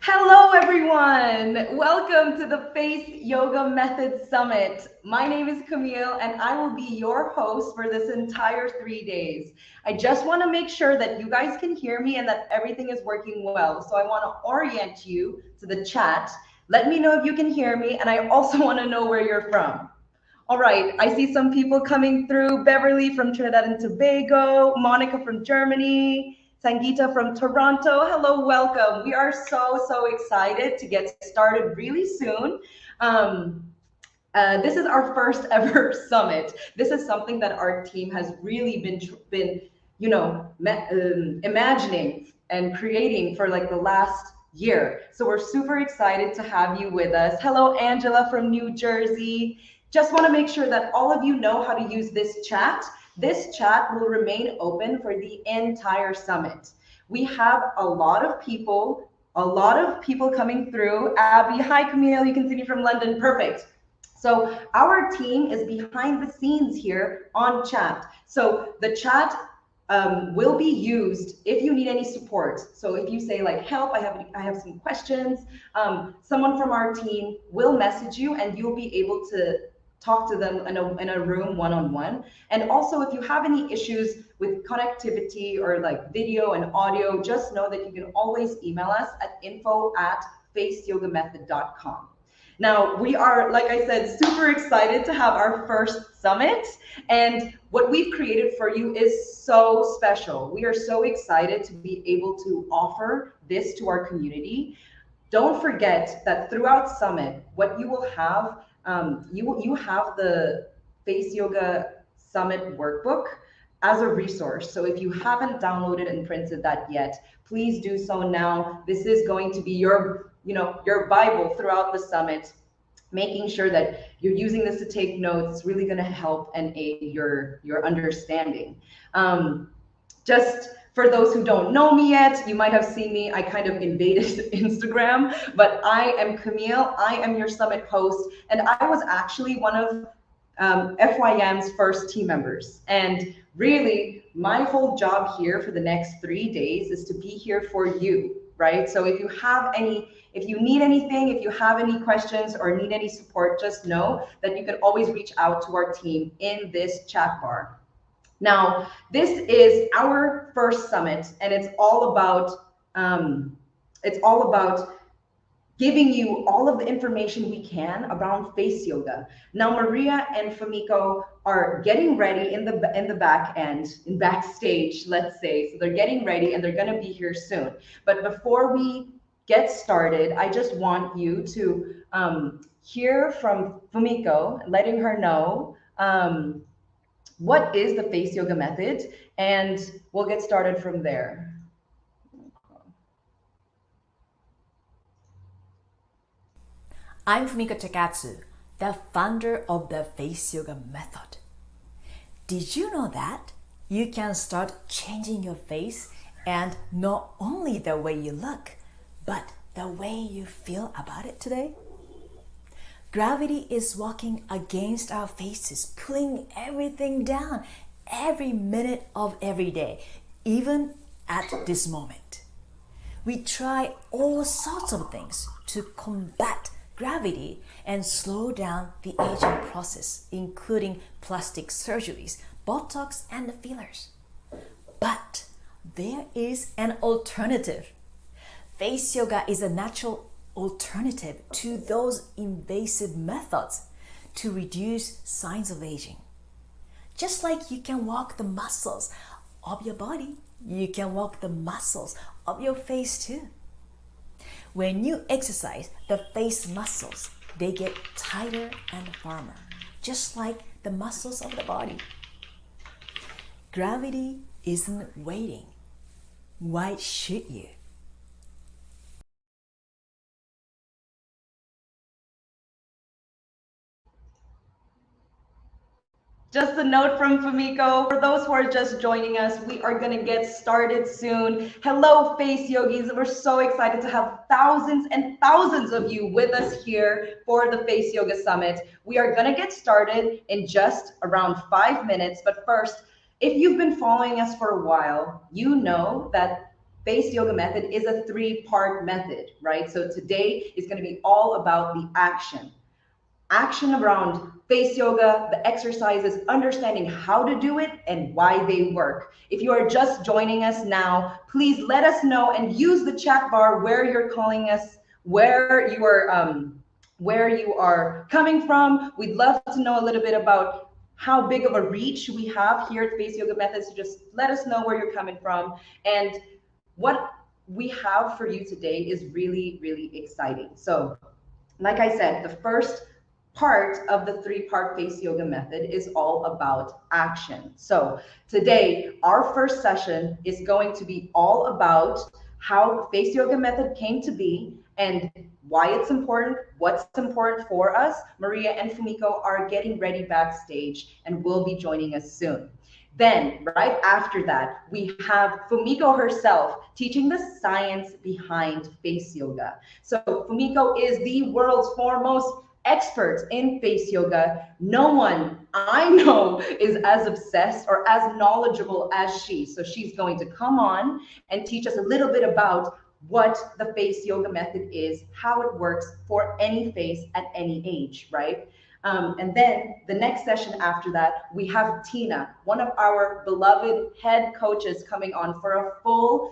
Hello, everyone. Welcome to the Face Yoga Method Summit. My name is Camille, and I will be your host for this entire 3 days. I just want to make sure that you guys can hear me and that everything is working well. So I want to orient you to the chat. Let me know if you can hear me, and I also want to know where you're from. All right, I see some people coming through. Beverly from Trinidad and Tobago, Monica from Germany, Sangita from Toronto. Hello, welcome. We are so excited to get started really soon. Um, this is our first ever summit. This is something that our team has really been imagining and creating for like the last year. So we're super excited to have you with us. Hello, Angela from New Jersey. Just want to make sure that all of you know how to use this chat. This chat will remain open for the entire summit. We have a lot of people coming through. Abby, hi Camille, you can see me from London. Perfect. So our team is behind the scenes here on chat. So the chat will be used if you need any support. So if you say like, help, I have some questions, someone from our team will message you and you'll be able to talk to them in a room one-on-one. And also if you have any issues with connectivity or like video and audio, just know that you can always email us at info@faceyogamethod.com. Now, we are, like I said, super excited to have our first summit. And what we've created for you is so special. We are so excited to be able to offer this to our community. Don't forget that throughout Summit, what you will have, you have the Face Yoga Summit workbook as a resource. So if you haven't downloaded and printed that yet, please do so now. This is going to be your Bible throughout the summit. Making sure that you're using this to take notes is really going to help and aid your understanding. Just for those who don't know me yet, you might have seen me. I kind of invaded Instagram, but I am Camille. I am your summit host, and I was actually one of FYM's first team members. And really, my whole job here for the next 3 days is to be here for you, right? So if you need anything, if you have any questions or need any support, just know that you can always reach out to our team in this chat bar. Now, this is our first summit, and it's all about giving you all of the information we can around face yoga. Now, Maria and Famiko are getting ready in the back end, in backstage, let's say. So they're getting ready, and they're going to be here soon. But before we get started, I just want you to hear from Fumiko, letting her know. What is the face yoga method, and we'll get started from there. I'm Fumiko Takatsu, the founder of the Face Yoga Method. Did you know that you can start changing your face and not only the way you look, but the way you feel about it today? Gravity is walking against our faces, pulling everything down every minute of every day, even at this moment. We try all sorts of things to combat gravity and slow down the aging process, including plastic surgeries, Botox, and fillers. But there is an alternative. Face yoga is a natural alternative to those invasive methods to reduce signs of aging. Just like you can walk the muscles of your body, you can walk the muscles of your face too. When you exercise the face muscles, they get tighter and firmer, just like the muscles of the body. Gravity isn't waiting. Why should you? Just a note from Famiko. For those who are just joining us, we are going to get started soon. Hello, Face Yogis. We're so excited to have thousands and thousands of you with us here for the Face Yoga Summit. We are going to get started in just around 5 minutes. But first, if you've been following us for a while, you know that Face Yoga Method is a 3-part method, right? So today is going to be all about the action around face yoga, the exercises, understanding how to do it and why they work. If you are just joining us now, please let us know and use the chat bar where you're calling us, where you are coming from. We'd love to know a little bit about how big of a reach we have here at Face Yoga Methods. So just let us know where you're coming from. And what we have for you today is really, really exciting. So like I said, the first part of the 3-part face yoga method is all about action. So today, our first session is going to be all about how face yoga method came to be and why it's important, what's important for us. Maria and Fumiko are getting ready backstage and will be joining us soon. Then, right after that, we have Fumiko herself teaching the science behind face yoga. So Fumiko is the world's foremost expert in face yoga. No one I know is as obsessed or as knowledgeable as she. So she's going to come on and teach us a little bit about what the face yoga method is, how it works for any face at any age, right? And then the next session after that, we have Tina, one of our beloved head coaches, coming on for a full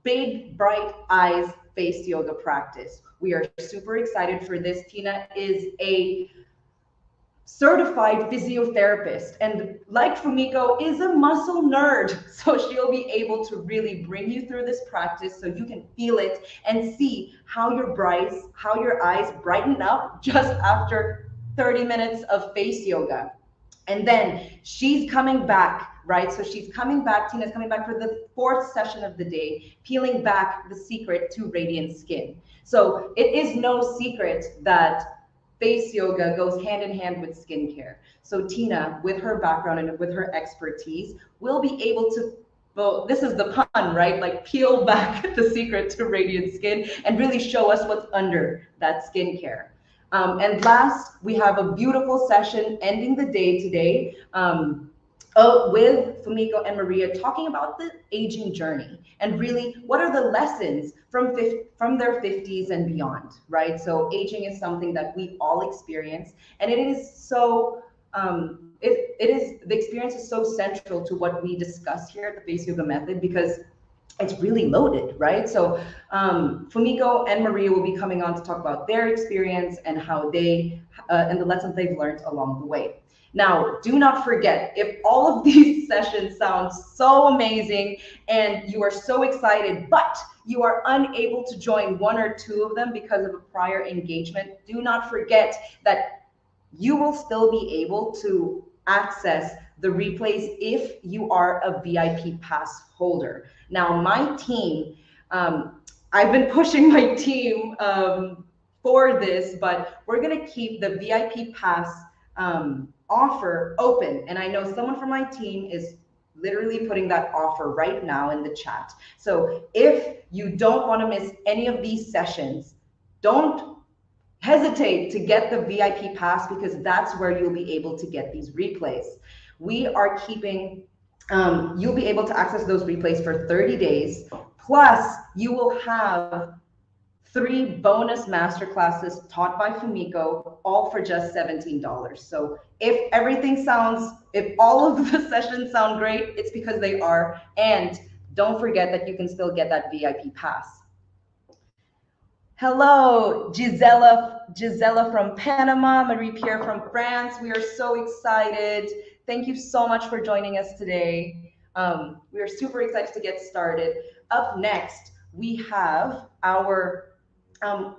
big bright eyes face yoga practice. We are super excited for this. Tina is a certified physiotherapist and, like Fumiko, is a muscle nerd. So she'll be able to really bring you through this practice so you can feel it and see how your eyes brighten up just after 30 minutes of face yoga. And then she's coming back, right? So she's coming back, Tina's coming back for the 4th session of the day, peeling back the secret to radiant skin. So it is no secret that face yoga goes hand in hand with skincare. So Tina, with her background and with her expertise, will be able to, well, this is the pun, right? Like peel back the secret to radiant skin and really show us what's under that skincare. And last, we have a beautiful session ending the day today with Fumiko and Maria talking about the aging journey and really what are the lessons from their 50s and beyond, right? So aging is something that we all experience, and it is so the experience is so central to what we discuss here at the Face Yoga Method because it's really loaded, right? So Fumiko and Maria will be coming on to talk about their experience and how they and the lessons they've learned along the way. Now, do not forget, if all of these sessions sound so amazing and you are so excited, but you are unable to join 1 or 2 of them because of a prior engagement, do not forget that you will still be able to access the replays if you are a VIP pass holder. Now, my team, I've been pushing my team for this, but we're gonna keep the VIP pass offer open. And I know someone from my team is literally putting that offer right now in the chat. So if you don't wanna miss any of these sessions, don't hesitate to get the VIP pass because that's where you'll be able to get these replays. We are keeping, you'll be able to access those replays for 30 days. Plus, you will have 3 bonus masterclasses taught by Fumiko, all for just $17. So if all of the sessions sound great, it's because they are. And don't forget that you can still get that VIP pass. Hello, Gisela from Panama, Marie-Pierre from France. We are so excited. Thank you so much for joining us today. We are super excited to get started. Up next, we have our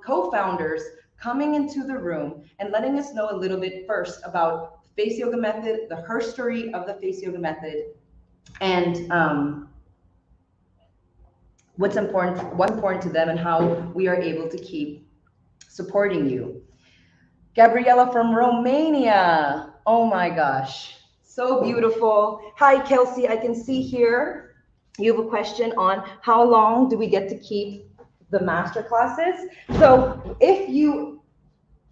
co-founders coming into the room and letting us know a little bit first about Face Yoga Method, the history of the Face Yoga Method, and what's important to them and how we are able to keep supporting you. Gabriela from Romania. Oh my gosh, so beautiful. Hi, Kelsey, I can see here you have a question on how long do we get to keep the master classes. So if you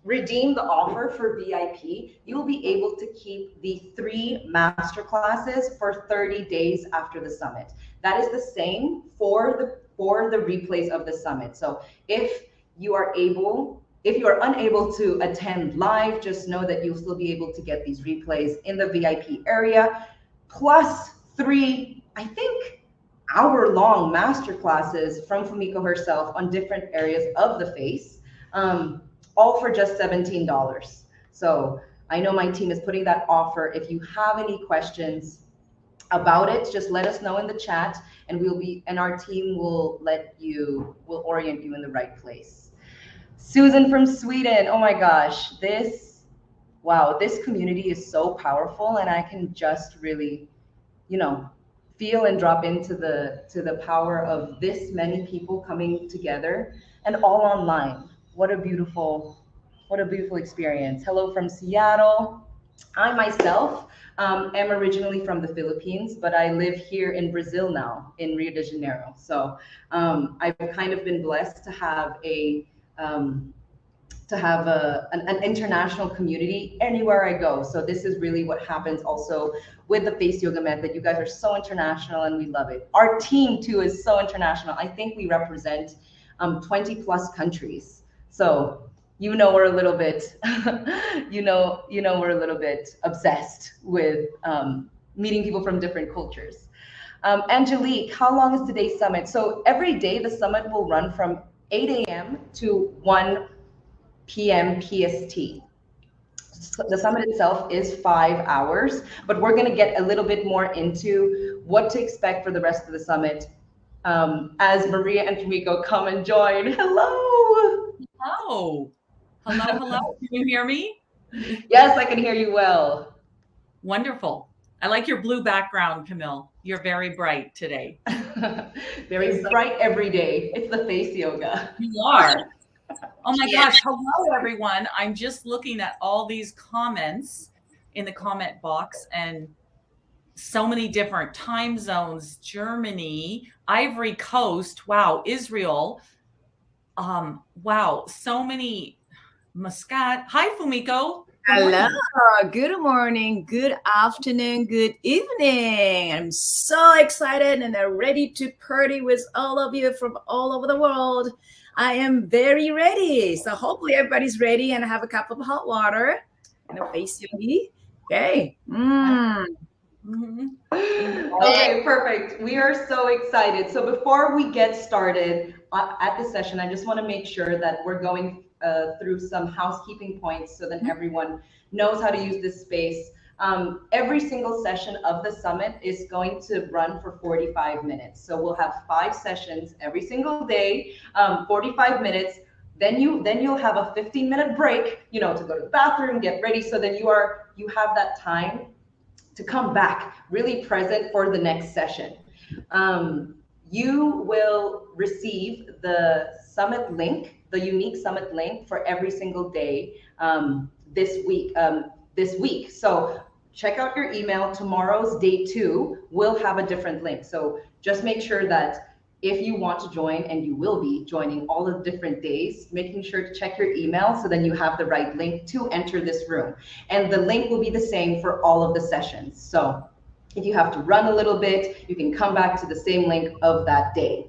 redeem the offer for VIP, you'll be able to keep the 3 masterclasses for 30 days after the summit. That is the same for the replays of the summit. So if you are unable to attend live, just know that you'll still be able to get these replays in the VIP area, plus 3, I think, hour-long masterclasses from Fumiko herself on different areas of the face, all for just $17. So I know my team is putting that offer. If you have any questions about it, just let us know in the chat, and our team will orient you in the right place. Susan from Sweden. Oh my gosh, this community is so powerful, and I can just really, feel and drop into the power of this many people coming together and all online. What a beautiful experience. Hello from Seattle. I myself am originally from the Philippines, but I live here in Brazil now, in Rio de Janeiro. So I've kind of been blessed to have an international community anywhere I go. So this is really what happens also with the Face Yoga Method. You guys are so international and we love it. Our team too is so international. I think we represent 20 plus countries. So we're a little bit, we're a little bit obsessed with meeting people from different cultures. Angelique, how long is today's summit? So every day the summit will run from 8 a.m. to 1 p.m. PST. So the summit itself is 5 hours, but we're going to get a little bit more into what to expect for the rest of the summit as Maria and Fumiko come and join. Hello. Hello. Hello. Can you hear me? Yes, I can hear you well. Wonderful. I like your blue background, Camille. You're very bright today. Very bright every day. It's the face yoga. You are. Oh my gosh. Hello, everyone. I'm just looking at all these comments in the comment box, and so many different time zones. Germany, Ivory Coast. Wow. Israel. Wow. So many. Muscat. Hi, Fumiko. Hello. Good morning, good afternoon, good evening. I'm so excited and I'm ready to party with all of you from all over the world. I am very ready. So hopefully everybody's ready and have a cup of hot water and a face yogi. Okay. Okay, perfect. We are so excited. So before we get started at the session, I just want to make sure that we're going through some housekeeping points so that everyone knows how to use this space. Every single session of the summit is going to run for 45 minutes. So we'll have 5 sessions every single day, 45 minutes. Then you'll have a 15-minute break, to go to the bathroom, get ready. So then you have that time to come back really present for the next session. You will receive the summit link, the unique summit link for every single day this week. So check out your email. Tomorrow's day 2 will have a different link. So just make sure that if you want to join, and you will be joining all the different days, making sure to check your email so then you have the right link to enter this room. And the link will be the same for all of the sessions. So if you have to run a little bit, you can come back to the same link of that day.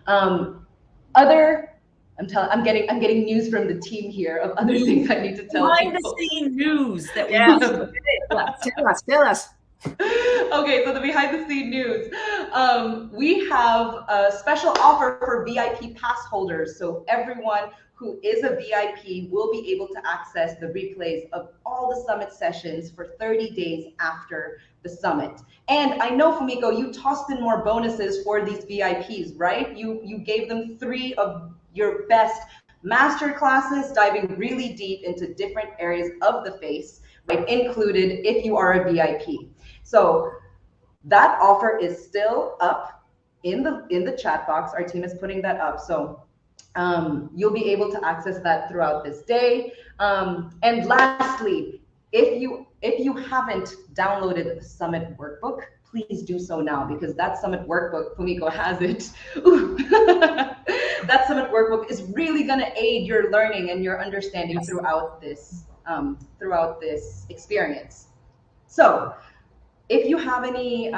I'm getting news from the team here of other things I need to tell Behind people. the scene news that we Tell us. Okay, so the behind the scene news. We have a special offer for VIP pass holders. So everyone who is a VIP will be able to access the replays of all the summit sessions for 30 days after the summit. And I know, Fumiko, you tossed in more bonuses for these VIPs, right? You gave them 3 of your best master classes, diving really deep into different areas of the face, right? Included if you are a VIP. So that offer is still up in the chat box. Our team is putting that up. So you'll be able to access that throughout this day. And lastly, if you haven't downloaded the Summit workbook, please do so now, because that summit workbook, Fumiko has it. Ooh. That summit workbook is really going to aid your learning and your understanding throughout this experience. So if you have any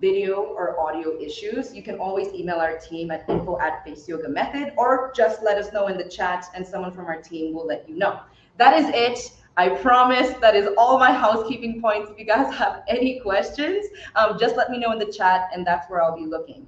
video or audio issues, you can always email our team at info@FaceYogaMethod, or just let us know in the chat and someone from our team will let you know. That is it. I promise that is all my housekeeping points. If you guys have any questions, just let me know in the chat, and that's where I'll be looking.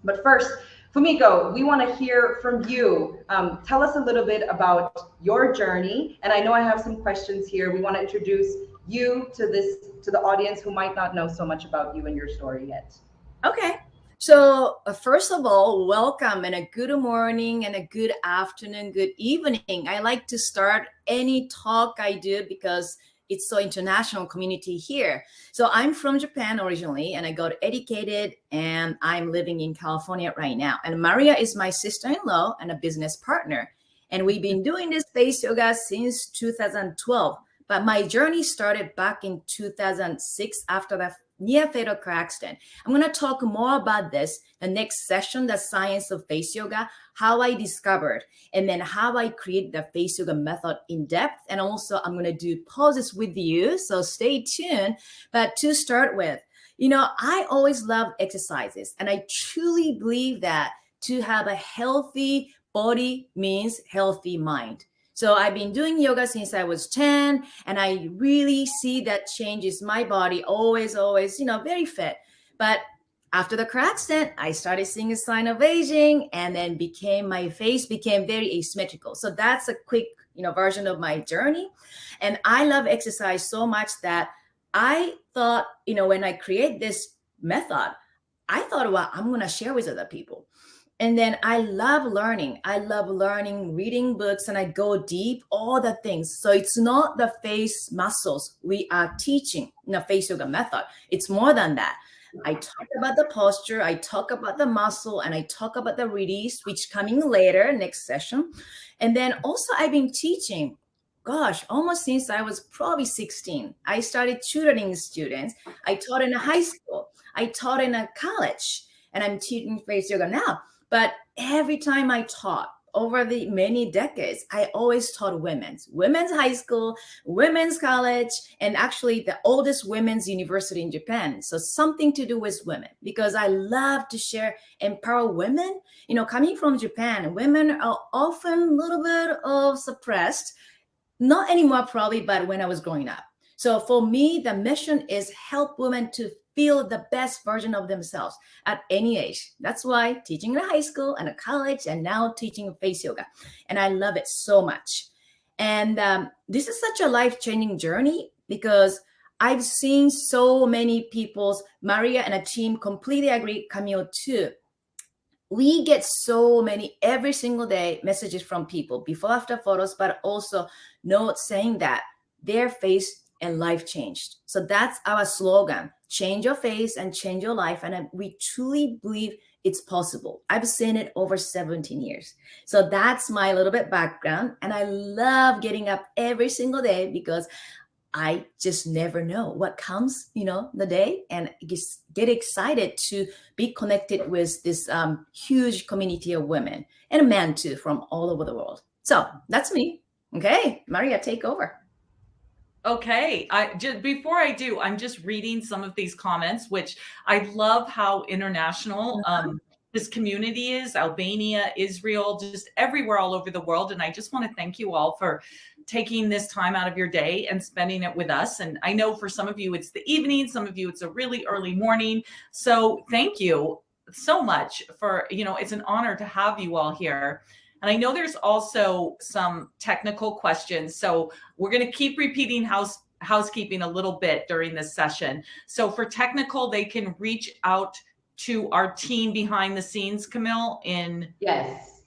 But first, Fumiko, we want to hear from you. Tell us a little bit about your journey. And I know I have some questions here. We want to introduce you to the audience who might not know so much about you and your story yet. Okay. So first of all, welcome and a good morning and a good afternoon, good evening. I like to start any talk I do because it's so international community here. So I'm from Japan originally, and I got educated, and I'm living in California right now. And Maria is my sister-in-law and a business partner. And we've been doing this face yoga since 2012. But my journey started back in 2006 after the near fatal car accident. I'm going to talk more about this the next session, the science of face yoga, how I discovered, and then how I create the face yoga method in depth. And also I'm going to do poses with you. So stay tuned. But to start with, I always love exercises, and I truly believe that to have a healthy body means healthy mind. So I've been doing yoga since I was 10, and I really see that changes my body, always, very fit. But after the car accident, I started seeing a sign of aging, and then my face became very asymmetrical. So that's a quick, version of my journey. And I love exercise so much that I thought, when I create this method, I thought, well, I'm going to share with other people. And then I love learning. I love learning, reading books, and I go deep, all the things. So it's not the face muscles we are teaching in the face yoga method. It's more than that. I talk about the posture, I talk about the muscle, and I talk about the release, which coming later, next session. And then also I've been teaching, almost since I was probably 16. I started tutoring students. I taught in a high school. I taught in a college, and I'm teaching face yoga now. But every time I taught over the many decades, I always taught women's high school, women's college, and actually the oldest women's university in Japan. So something to do with women, because I love to share, empower women. Coming from Japan, women are often a little bit of suppressed, not anymore probably, but when I was growing up. So for me, the mission is help women to feel the best version of themselves at any age. That's why teaching in a high school and a college, and now teaching face yoga. And I love it so much. And this is such a life-changing journey, because I've seen so many people's, Maria and a team completely agree, Camille too. We get so many every single day messages from people, before, after photos, but also notes saying that their face and life changed. So that's our slogan: change your face and change your life. And we truly believe it's possible. I've seen it over 17 years. So that's my little bit background. And I love getting up every single day, because I just never know what comes, the day, and just get excited to be connected with this huge community of women and men too from all over the world. So that's me. Okay, Maria, take over. Okay, before I do, I'm just reading some of these comments, which I love how international this community is. Albania, Israel, just everywhere all over the world. And I just want to thank you all for taking this time out of your day and spending it with us. And I know for some of you, it's the evening, some of you, it's a really early morning. So thank you so much for, it's an honor to have you all here. And I know there's also some technical questions. So we're going to keep repeating housekeeping a little bit during this session. So for technical, they can reach out to our team behind the scenes, Camille, Yes.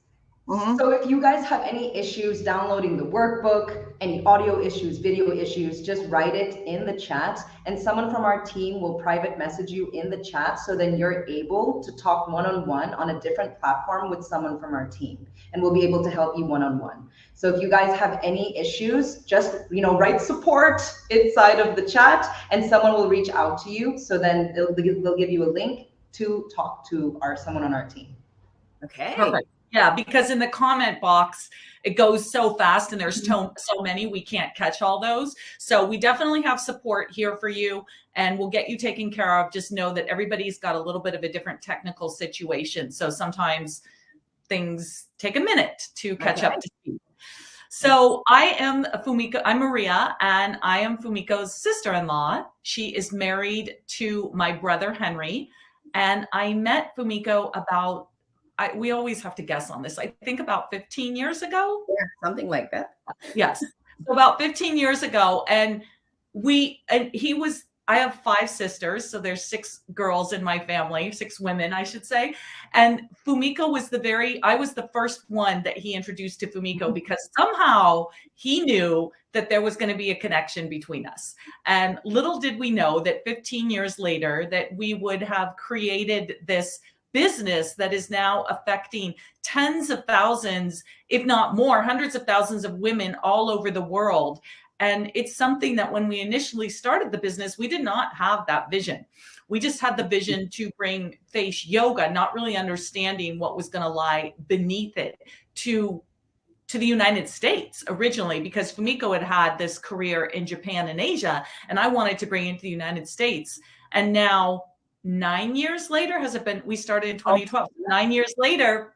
So if you guys have any issues downloading the workbook, any audio issues, video issues, just write it in the chat and someone from our team will private message you in the chat, so then you're able to talk one-on-one on a different platform with someone from our team, and we'll be able to help you one-on-one. So if you guys have any issues, just write support inside of the chat and someone will reach out to you. So then they'll give you a link to talk to someone on our team. Okay. Perfect. Yeah, because in the comment box, it goes so fast and there's so many, we can't catch all those. So we definitely have support here for you and we'll get you taken care of. Just know that everybody's got a little bit of a different technical situation. So sometimes things take a minute to catch up to speed. So I am Fumiko, I'm Maria, and I am Fumiko's sister-in-law. She is married to my brother, Henry, and I met Fumiko about, we always have to guess on this, I think about 15 years ago. Yeah, something like that. Yes. So about 15 years ago. And I have 5 sisters. So there's 6 girls in my family, 6 women, I should say. And Fumiko was I was the first one that he introduced to Fumiko because somehow he knew that there was going to be a connection between us. And little did we know that 15 years later that we would have created this business that is now affecting tens of thousands, if not more, hundreds of thousands of women all over the world. And it's something that when we initially started the business, we did not have that vision. We just had the vision to bring face yoga, not really understanding what was going to lie beneath it to the United States originally, because Fumiko had this career in Japan and Asia, and I wanted to bring it to the United States. And now 9 years later, we started in 2012. 9 years later,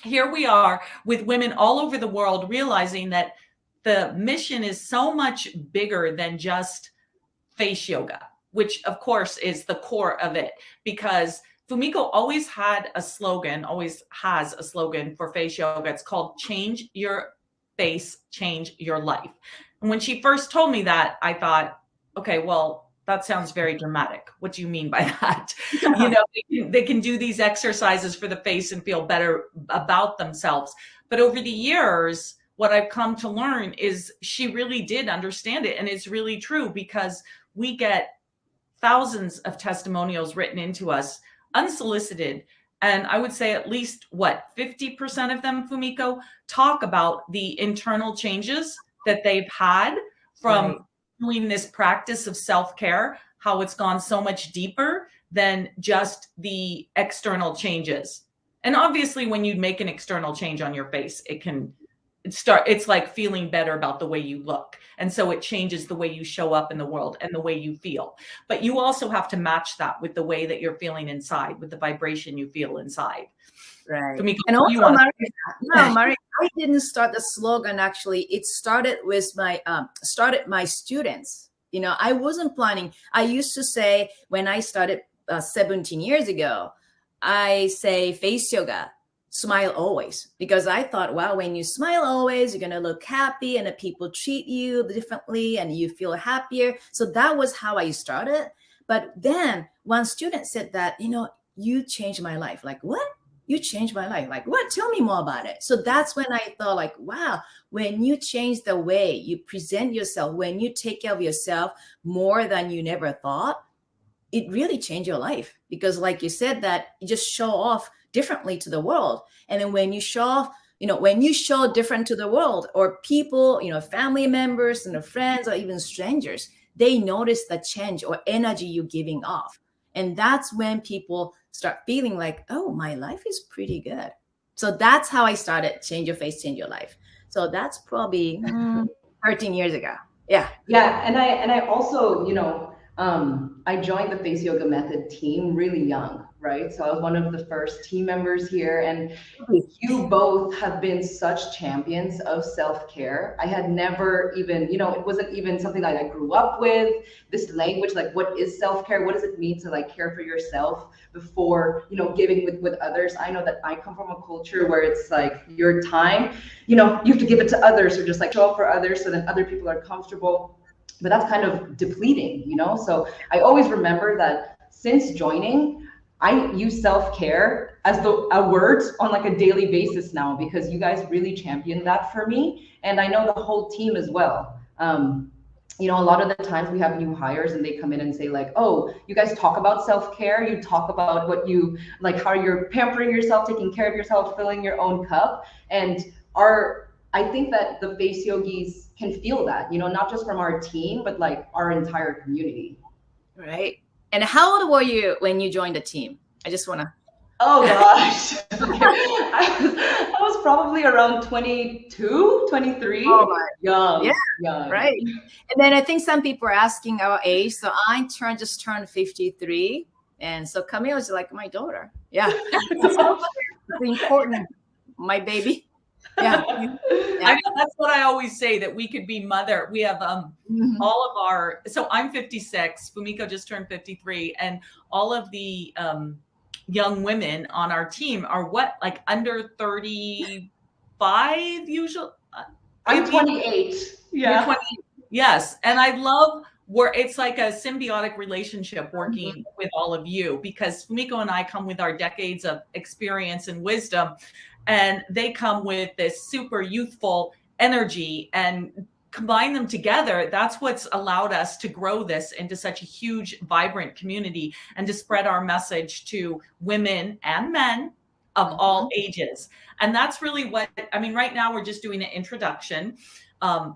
here we are with women all over the world realizing that the mission is so much bigger than just face yoga, which of course is the core of it, because Fumiko always has a slogan for face yoga. It's called Change Your Face, Change Your Life. And when she first told me that, I thought, okay, well, that sounds very dramatic. What do you mean by that? They can do these exercises for the face and feel better about themselves. But over the years, what I've come to learn is she really did understand it. And it's really true, because we get thousands of testimonials written into us unsolicited. And I would say at least 50% of them, Fumiko, talk about the internal changes that they've had from doing this practice of self-care, how it's gone so much deeper than just the external changes. And obviously when you make an external change on your face, it's like feeling better about the way you look. And so it changes the way you show up in the world and the way you feel. But you also have to match that with the way that you're feeling inside, with the vibration you feel inside. Right. Fumiko, and also, Maria, I didn't start the slogan. Actually, it started with my students. I wasn't planning. I used to say when I started 17 years ago, I say face yoga, smile always, because I thought, wow, when you smile always, you're going to look happy and the people treat you differently and you feel happier. So that was how I started. But then one student said that, you changed my life. Like, what? You changed my life. Like, what? Tell me more about it. So that's when I thought, like, wow, when you change the way you present yourself, when you take care of yourself more than you never thought, it really changed your life. Because like you said, that you just show off differently to the world. And then when you show off, when you show different to the world, or people, family members and friends or even strangers, they notice the change or energy you're giving off. And that's when people start feeling like, oh, my life is pretty good. So that's how I started Change Your Face, Change Your Life. So that's probably 13 years ago. Yeah. Yeah. And I also, I joined the Face Yoga Method team really young, right? So I was one of the first team members here, and you both have been such champions of self-care. I had never even, it wasn't even something that I grew up with, this language, like what is self-care? What does it mean to like care for yourself before, giving with others? I know that I come from a culture where it's like your time, you have to give it to others, or just like show up for others so that other people are comfortable. But that's kind of depleting, So I always remember that since joining, I use self-care as a word on like a daily basis now, because you guys really championed that for me. And I know the whole team as well. You know, a lot of the times we have new hires and they come in and say like, oh, you guys talk about self-care, you talk about what you like, how you're pampering yourself, taking care of yourself, filling your own cup. And I think that the Face Yogis can feel that, you know, not just from our team, but like our entire community. Right. And how old were you when you joined the team? I just want to. Oh gosh. I was probably around 22, 23. Oh my. Young. Yeah. Young. Right. And then I think some people are asking our age. So I just turned 53. And so Camille is like my daughter. Yeah. It's important. My baby. Yeah. I know, that's what I always say, that we could be mother. We have all of our, so I'm 56, Fumiko just turned 53, and all of the young women on our team are what, like under 35 usually? I'm 28. Yeah. 20, yes. And I love where it's like a symbiotic relationship working with all of you, because Fumiko and I come with our decades of experience and wisdom, and they come with this super youthful energy, and combine them together. That's what's allowed us to grow this into such a huge, vibrant community, and to spread our message to women and men of all ages. And that's really what, I mean, right now we're just doing an introduction,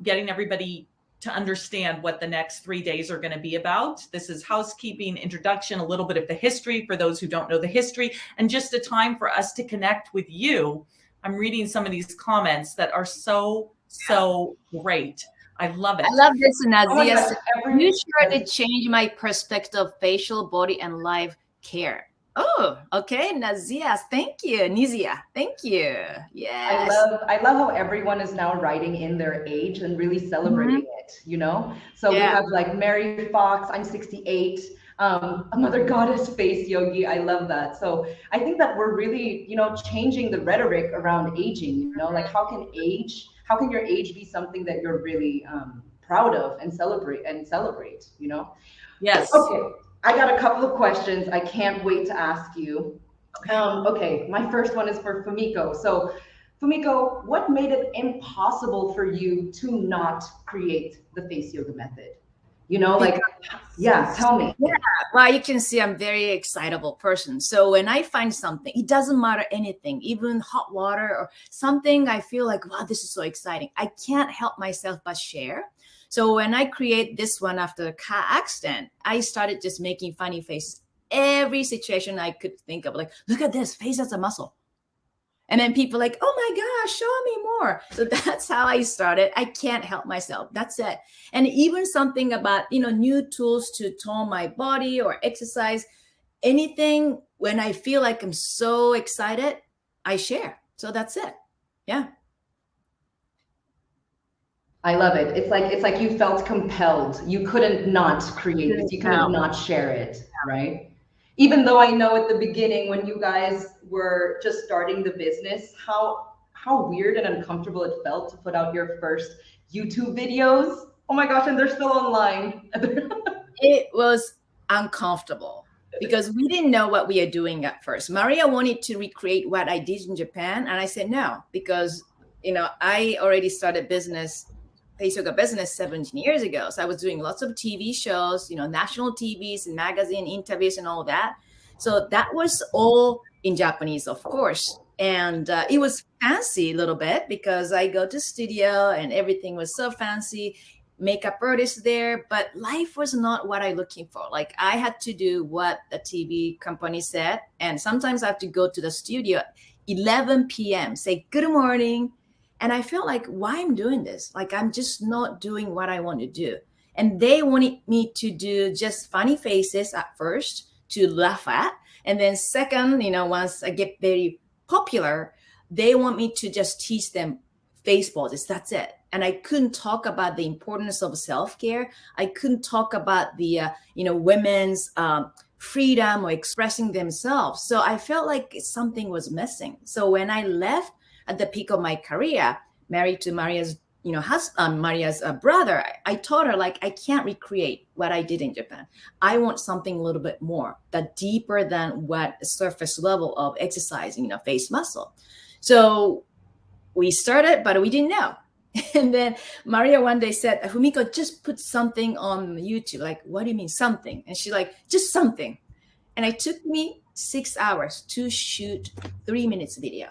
getting everybody to understand what the next 3 days are going to be about. This is housekeeping, introduction, a little bit of the history for those who don't know the history, and just a time for us to connect with you. I'm reading some of these comments that are so great. I love it. I love this, Nazia. Oh, you sure did change my perspective of facial, body, and life care. Oh, okay, Nazia, thank you. Nizia, thank you. Yes. I love how everyone is now writing in their age and really celebrating it, you know? So we have like Mary Fox, I'm 68, a Mother Goddess Face Yogi. I love that. So I think that we're really, you know, changing the rhetoric around aging, you know, like how can your age be something that you're really proud of and celebrate, you know? Yes. Okay. I got a couple of questions I can't wait to ask you. Okay, my first one is for Fumiko. So Fumiko, what made it impossible for you to not create the Face Yoga method? You know, like, yeah, tell me. Yeah, well, you can see I'm a very excitable person. So when I find something, it doesn't matter anything, even hot water or something, I feel like, wow, this is so exciting. I can't help myself but share. So when I create this one after a car accident, I started just making funny faces. Every situation I could think of, like, look at this, face as a muscle. And then people like, oh my gosh, show me more. So that's how I started. I can't help myself. That's it. And even something about, you know, new tools to tone my body or exercise, anything, when I feel like I'm so excited, I share. So that's it. Yeah. I love it. It's like you felt compelled. You couldn't not create this. You couldn't not share it, right? Even though I know at the beginning when you guys were just starting the business, how weird and uncomfortable it felt to put out your first YouTube videos. Oh my gosh, and they're still online. It was uncomfortable because we didn't know what we are doing at first. Maria wanted to recreate what I did in Japan, and I said no, because, you know, I already started Face Yoga business 17 years ago. So I was doing lots of TV shows, you know, national TVs and magazine interviews and all that. So that was all in Japanese, of course. And it was fancy a little bit because I go to studio and everything was so fancy, makeup artist there, but life was not what I'm looking for. Like I had to do what the TV company said. And sometimes I have to go to the studio 11 p.m., say good morning. And I felt like, why I'm doing this? Like, I'm just not doing what I want to do. And they wanted me to do just funny faces at first to laugh at. And then second, you know, once I get very popular, they want me to just teach them face poses. That's it. And I couldn't talk about the importance of self-care. I couldn't talk about the, women's freedom or expressing themselves. So I felt like something was missing. So when I left at the peak of my career, married to Maria's Maria's brother, I told her, like, I can't recreate what I did in Japan. I want something a little bit more, that deeper than what the surface level of exercising, face muscle. So we started, but we didn't know. And then Maria one day said, Fumiko, just put something on YouTube. Like, what do you mean something? And she's like, just something. And it took me 6 hours to shoot 3 minutes video.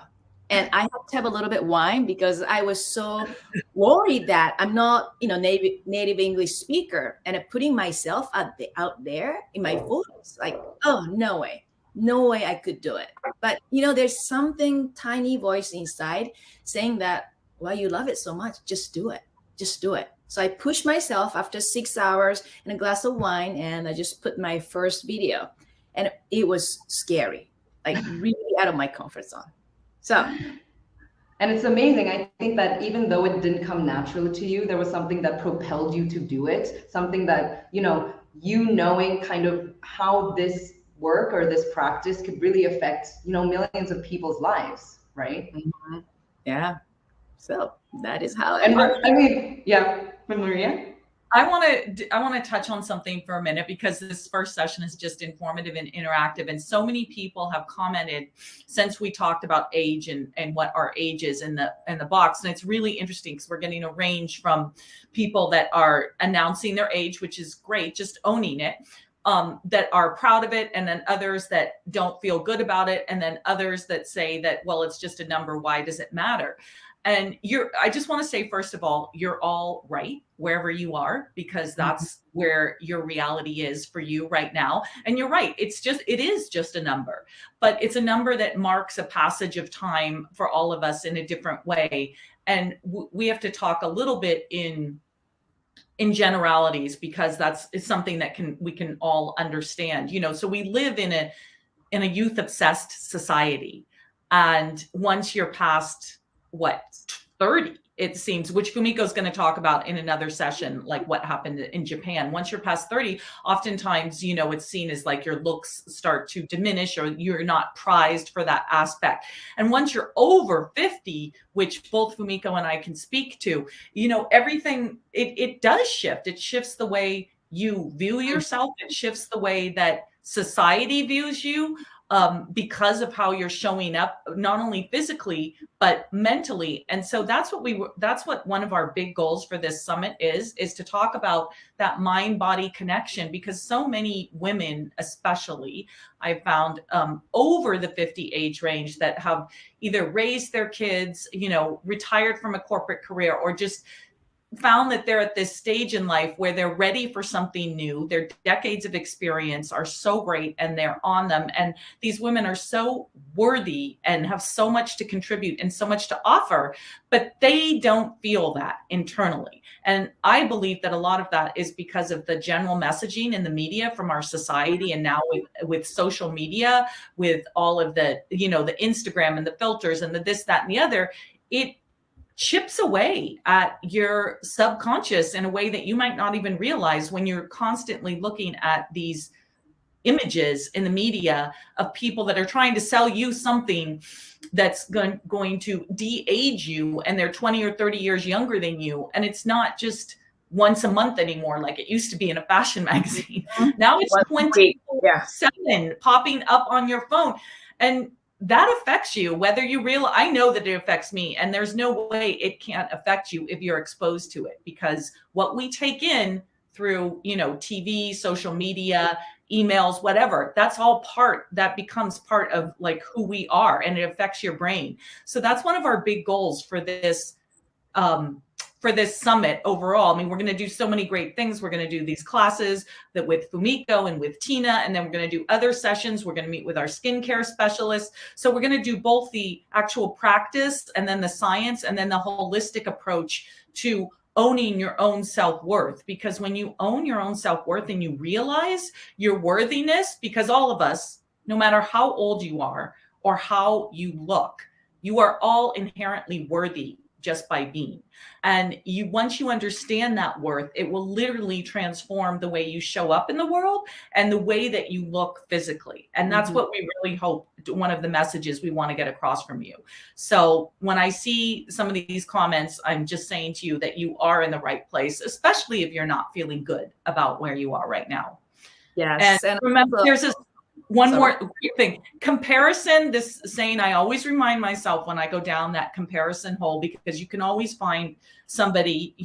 And I had to have a little bit wine because I was so worried that I'm not, native English speaker, and putting myself out there in my voice, like, oh, no way I could do it. But, there's something tiny voice inside saying that, well, you love it so much, just do it. So I pushed myself after 6 hours and a glass of wine, and I just put my first video, and it was scary, like really out of my comfort zone. So, and it's amazing. I think that even though it didn't come naturally to you, there was something that propelled you to do it. Something that, knowing kind of how this work or this practice could really affect, millions of people's lives, right? Mm-hmm. Yeah. So that is how it works. Yeah, Maria? I want to touch on something for a minute, because this first session is just informative and interactive, and so many people have commented since we talked about age and what our age is in the box. And it's really interesting because we're getting a range from people that are announcing their age, which is great, just owning it, that are proud of it, and then others that don't feel good about it, and then others that say that, well, it's just a number, why does it matter? And I just want to say, first of all, you're all right wherever you are, because that's where your reality is for you right now. And you're right. It is just a number, but it's a number that marks a passage of time for all of us in a different way. And we have to talk a little bit in generalities, because it's something that we can all understand, so we live in a youth obsessed society. And once you're past 30, it seems, which Fumiko is going to talk about in another session, like what happened in Japan. Once you're past 30, oftentimes, it's seen as like your looks start to diminish, or you're not prized for that aspect. And once you're over 50, which both Fumiko and I can speak to, everything, it does shift. It shifts the way you view yourself. It shifts the way that society views you. Because of how you're showing up, not only physically, but mentally. And so that's what one of our big goals for this summit is to talk about that mind-body connection, because so many women, especially, I found over the 50 age range, that have either raised their kids, retired from a corporate career, or just found that they're at this stage in life where they're ready for something new. Their decades of experience are so great, and they're on them. And these women are so worthy and have so much to contribute and so much to offer, but they don't feel that internally. And I believe that a lot of that is because of the general messaging in the media from our society. And now with social media, with all of the, the Instagram and the filters and the this, that, and the other, it chips away at your subconscious in a way that you might not even realize when you're constantly looking at these images in the media of people that are trying to sell you something that's going to de-age you, and they're 20 or 30 years younger than you. And it's not just once a month anymore like it used to be in a fashion magazine. Now it's 24/7 popping up on your phone. And that affects you, whether you realize. I know that it affects me, and there's no way it can't affect you if you're exposed to it, because what we take in through, TV, social media, emails, whatever, that becomes part of like who we are, and it affects your brain. So that's one of our big goals for this summit overall. I mean, we're going to do so many great things. We're going to do these classes that with Fumiko and with Tina, and then we're going to do other sessions. We're going to meet with our skincare specialists. So we're going to do both the actual practice and then the science, and then the holistic approach to owning your own self-worth. Because when you own your own self-worth and you realize your worthiness, because all of us, no matter how old you are or how you look, you are all inherently worthy, just by being. And once you understand that worth, it will literally transform the way you show up in the world and the way that you look physically. And that's what we really hope, one of the messages we want to get across from you. So when I see some of these comments, I'm just saying to you that you are in the right place, especially if you're not feeling good about where you are right now. Yes. And remember, there's this more quick thing. Comparison, this saying, I always remind myself when I go down that comparison hole, because you can always find somebody,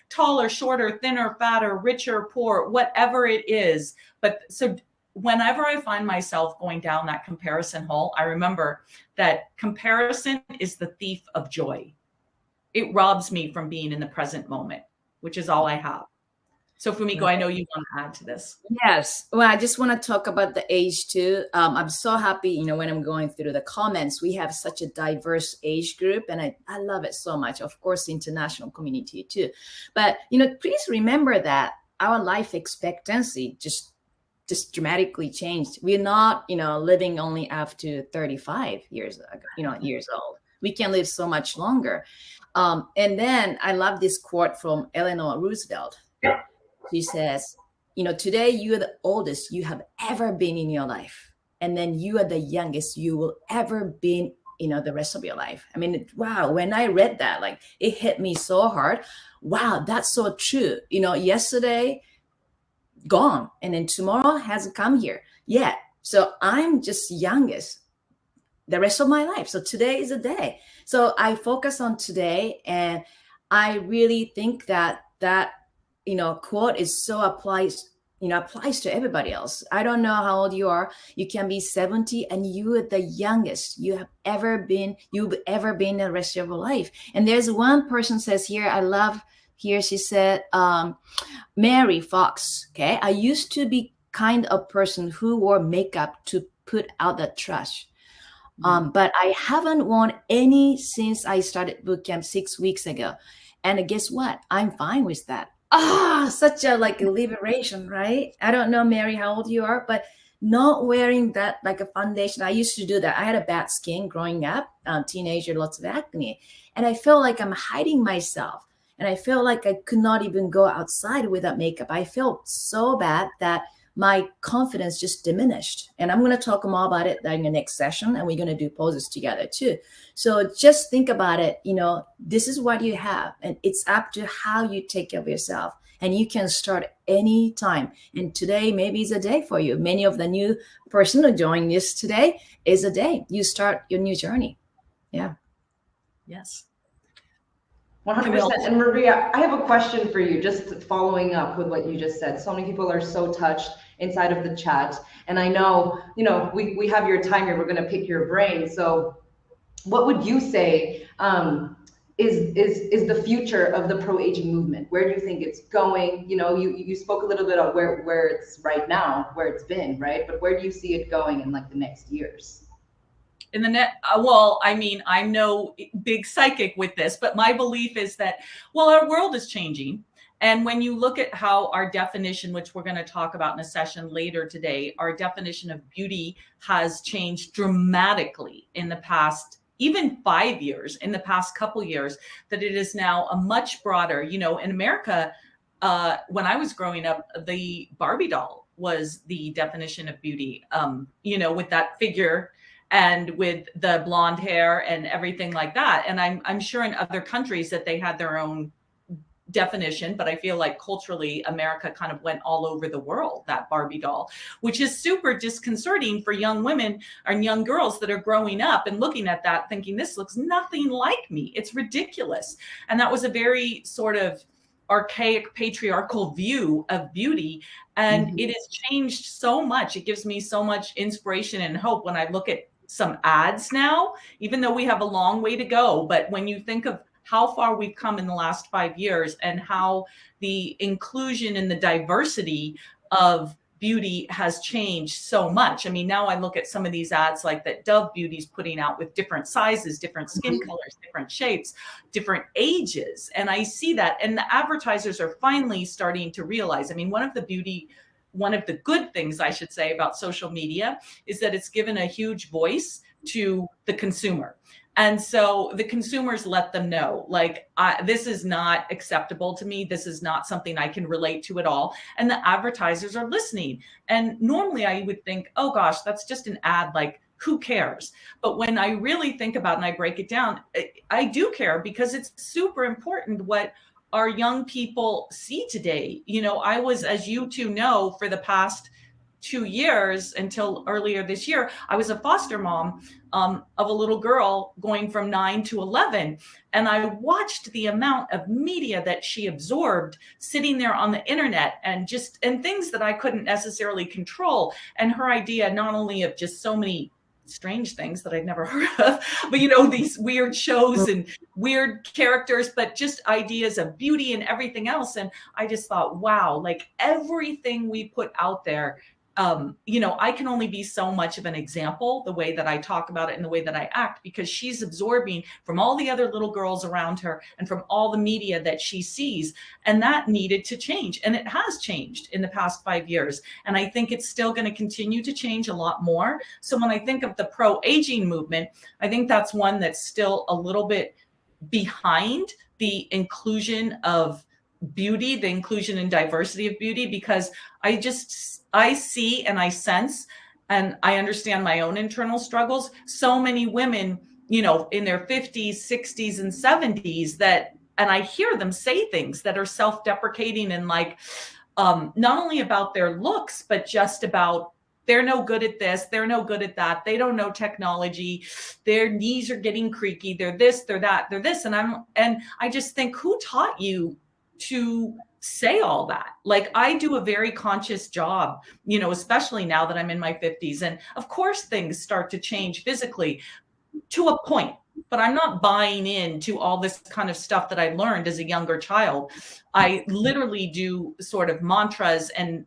taller, shorter, thinner, fatter, richer, poor, whatever it is. But so whenever I find myself going down that comparison hole, I remember that comparison is the thief of joy. It robs me from being in the present moment, which is all I have. So Fumiko, I know you want to add to this. Yes. Well, I just want to talk about the age too. I'm so happy, when I'm going through the comments, we have such a diverse age group, and I love it so much. Of course, international community too. But, please remember that our life expectancy just dramatically changed. We're not, living only up to 35 years old. We can live so much longer. And then I love this quote from Eleanor Roosevelt. She says, today you are the oldest you have ever been in your life. And then you are the youngest you will ever be, the rest of your life. I mean, wow. When I read that, it hit me so hard. Wow, that's so true. Yesterday gone, and then tomorrow hasn't come here yet. So I'm just youngest the rest of my life. So today is a day. So I focus on today, and I really think that quote is so applies to everybody else. I don't know how old you are. You can be 70 and you are the youngest you've ever been the rest of your life. And there's one person says here, I love here, she said, Mary Fox, okay, I used to be kind of person who wore makeup to put out the trash. But I haven't worn any since I started boot camp 6 weeks ago. And guess what? I'm fine with that. Such a liberation, right? I don't know, Mary, how old you are, but not wearing that like a foundation. I used to do that. I had a bad skin growing up, teenager, lots of acne. And I felt like I'm hiding myself. And I felt like I could not even go outside without makeup. I felt so bad that my confidence just diminished. And I'm going to talk more about it in the next session, and we're going to do poses together too. So just think about it. This is what you have, and it's up to how you take care of yourself. And you can start any time. And today maybe is a day for you. Many of the new person who joined us today is a day you start your new journey. Yeah. Yes. 100%. And Maria, I have a question for you, just following up with what you just said. So many people are so touched inside of the chat. And I know, we have your time here. We're going to pick your brain. So what would you say is the future of the pro-aging movement? Where do you think it's going? You spoke a little bit of where it's right now, where it's been, right? But where do you see it going in the next years? In the net, well, I mean, I'm no big psychic with this, but my belief is that, our world is changing. And when you look at how our definition, which we're going to talk about in a session later today, our definition of beauty has changed dramatically in the past, even 5 years, in the past couple years, that it is now a much broader, in America, when I was growing up, the Barbie doll was the definition of beauty, with that figure and with the blonde hair and everything like that. And I'm sure in other countries that they had their own definition, but I feel like culturally America kind of went all over the world, that Barbie doll, which is super disconcerting for young women and young girls that are growing up and looking at that thinking, this looks nothing like me. It's ridiculous. And that was a very sort of archaic patriarchal view of beauty. And it has changed so much. It gives me so much inspiration and hope when I look at some ads now, even though we have a long way to go. But when you think of how far we've come in the last 5 years and how the inclusion and the diversity of beauty has changed so much. I mean, now I look at some of these ads like that Dove Beauty's putting out with different sizes, different skin colors, different shapes, different ages. And I see that. And the advertisers are finally starting to realize, I mean, one of the good things I should say about social media is that it's given a huge voice to the consumer. And so the consumers let them know, like, this is not acceptable to me. This is not something I can relate to at all. And the advertisers are listening. And normally I would think, oh gosh, that's just an ad. Like, who cares? But when I really think about it and I break it down, I do care, because it's super important what our young people see today. You know, I was, as you two know, for the past 2 years until earlier this year, I was a foster mom of a little girl going from 9 to 11. And I watched the amount of media that she absorbed sitting there on the internet, and things that I couldn't necessarily control. And her idea, not only of just so many strange things that I'd never heard of, but, you know, these weird shows and weird characters, but just ideas of beauty and everything else. And I just thought, wow, like everything we put out there, you know, I can only be so much of an example, the way that I talk about it and the way that I act, because she's absorbing from all the other little girls around her and from all the media that she sees. And that needed to change. And it has changed in the past 5 years. And I think it's still going to continue to change a lot more. So when I think of the pro-aging movement, I think that's one that's still a little bit behind the inclusion of beauty, the inclusion and diversity of beauty, because I see and I sense, and I understand my own internal struggles. So many women, you know, in their 50s, 60s, and 70s and I hear them say things that are self-deprecating and like, not only about their looks, but just about, they're no good at this, they're no good at that, they don't know technology, their knees are getting creaky, they're this, they're that, they're this. And I just think, who taught you to say all that? Like, I do a very conscious job, you know, especially now that I'm in my 50s. And of course, things start to change physically to a point, but I'm not buying into all this kind of stuff that I learned as a younger child. I literally do sort of mantras and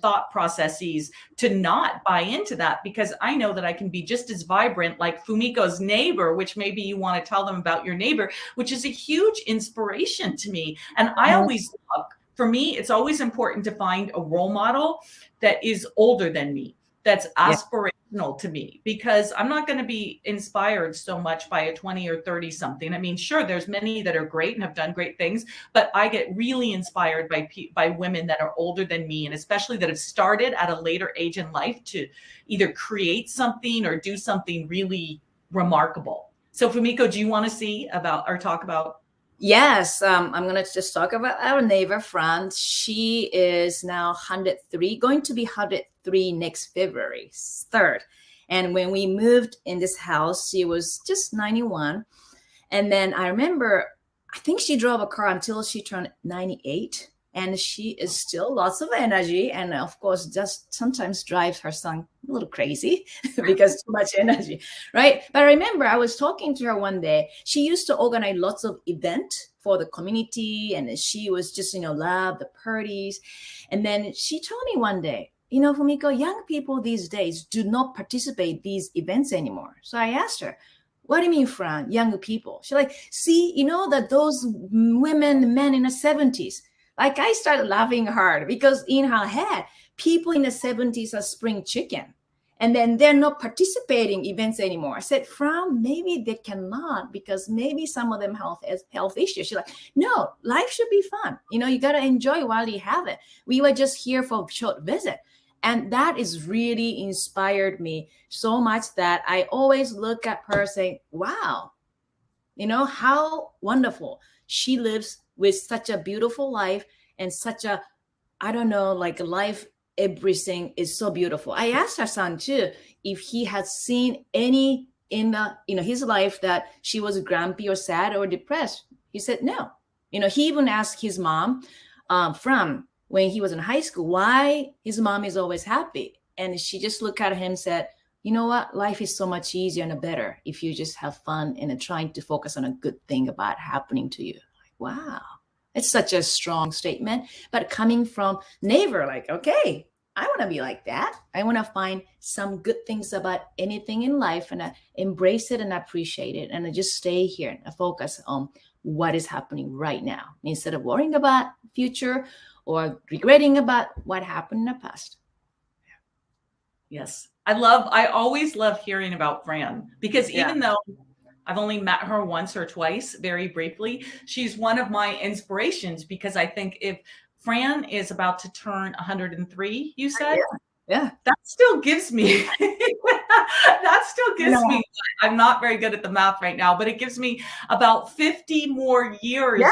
thought processes to not buy into that, because I know that I can be just as vibrant like Fumiko's neighbor, which maybe you want to tell them about your neighbor, which is a huge inspiration to me. And I always look, for me, it's always important to find a role model that is older than me, that's aspirational to me, because I'm not going to be inspired so much by a 20 or 30 something. I mean, sure, there's many that are great and have done great things, but I get really inspired by women that are older than me, and especially that have started at a later age in life to either create something or do something really remarkable. So Fumiko, do you want to see about or talk about? Yes, I'm going to just talk about our neighbor, Fran. She is now 103, going to be 103 next February 3rd. And when we moved in this house, she was just 91. And then I remember, I think she drove a car until she turned 98. And she is still lots of energy. And of course, just sometimes drives her son a little crazy because too much energy, right? But I remember I was talking to her one day. She used to organize lots of events for the community. And she was just, you know, love the parties. And then she told me one day, you know, Fumiko, young people these days do not participate in these events anymore. So I asked her, what do you mean, Fran, young people? She's like, see, you know, that those women, men in the 70s, like I started laughing hard because in her head, people in the 70s are spring chicken. And then they're not participating events anymore. I said, Fran, maybe they cannot because maybe some of them have health issues. She's like, no, life should be fun. You know, you got to enjoy while you have it. We were just here for a short visit. And that is really inspired me so much that I always look at her saying, wow, you know, how wonderful. She lives with such a beautiful life and such a, I don't know, like life, everything is so beautiful. I asked her son too, if he had seen any in the, you know, his life that she was grumpy or sad or depressed. He said, no. You know, he even asked his mom from when he was in high school, why his mom is always happy. And she just looked at him and said, you know what? Life is so much easier and better if you just have fun and trying to focus on a good thing about happening to you. Like, wow, it's such a strong statement. But coming from neighbor, like, okay, I want to be like that. I want to find some good things about anything in life and embrace it and appreciate it. And just stay here and focus on what is happening right now instead of worrying about future or regretting about what happened in the past. Yes. I always love hearing about Fran because even though I've only met her once or twice, very briefly. She's one of my inspirations because I think if Fran is about to turn 103, you said? Yeah. That still gives me, I'm not very good at the math right now, but it gives me about 50 more years.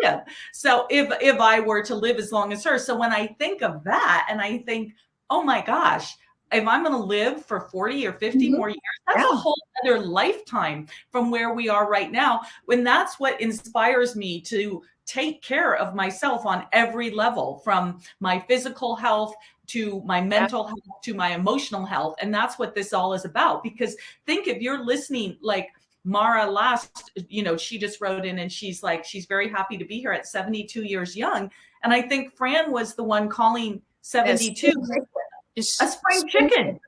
Yeah. So if I were to live as long as her. So when I think of that and I think, oh my gosh, if I'm going to live for 40 or 50 more years, that's a whole other lifetime from where we are right now. When that's what inspires me to take care of myself on every level, from my physical health to my mental health to my emotional health. And that's what this all is about. Because think, if you're listening, like Mara last, she just wrote in and she's like, she's very happy to be here at 72 years young. And I think Fran was the one calling 72 a spring chicken.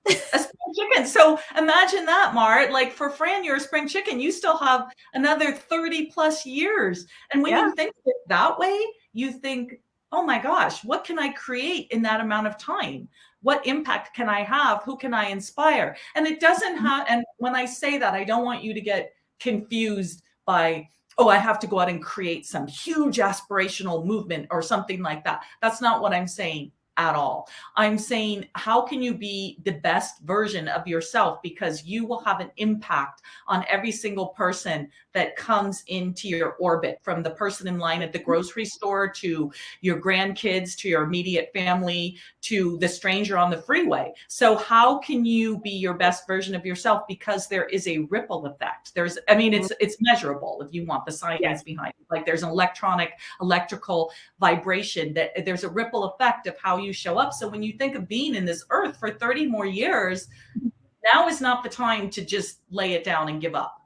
A spring chicken. So imagine that, Mara. Like for Fran, you're a spring chicken. You still have another 30 plus years. And when you think of it that way, you think, oh my gosh, what can I create in that amount of time? What impact can I have? Who can I inspire? And it doesn't have, and when I say that, I don't want you to get confused by, oh, I have to go out and create some huge aspirational movement or something like that. That's not what I'm saying at all. I'm saying, how can you be the best version of yourself? Because you will have an impact on every single person that comes into your orbit, from the person in line at the grocery store to your grandkids, to your immediate family, to the stranger on the freeway. So how can you be your best version of yourself? Because there is a ripple effect. It's measurable if you want the science behind it. Like there's an electrical vibration, that there's a ripple effect of how you show up. So when you think of being in this earth for 30 more years, now is not the time to just lay it down and give up.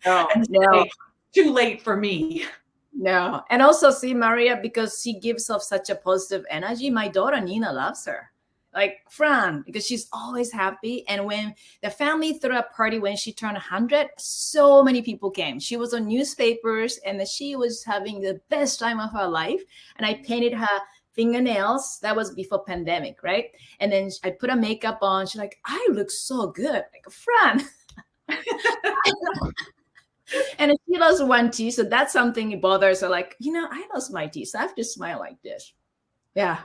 No. Too late for me. No. And also see Maria, because she gives off such a positive energy. My daughter Nina loves her. Like Fran, because she's always happy. And when the family threw a party when she turned 100, so many people came. She was on newspapers and she was having the best time of her life. And I painted her fingernails. That was before pandemic, right? And then I put a makeup on. She's like, I look so good. Like, Fran. And she lost one teeth, so that's something that bothers her. Like, I lost my teeth, so I have to smile like this. Yeah.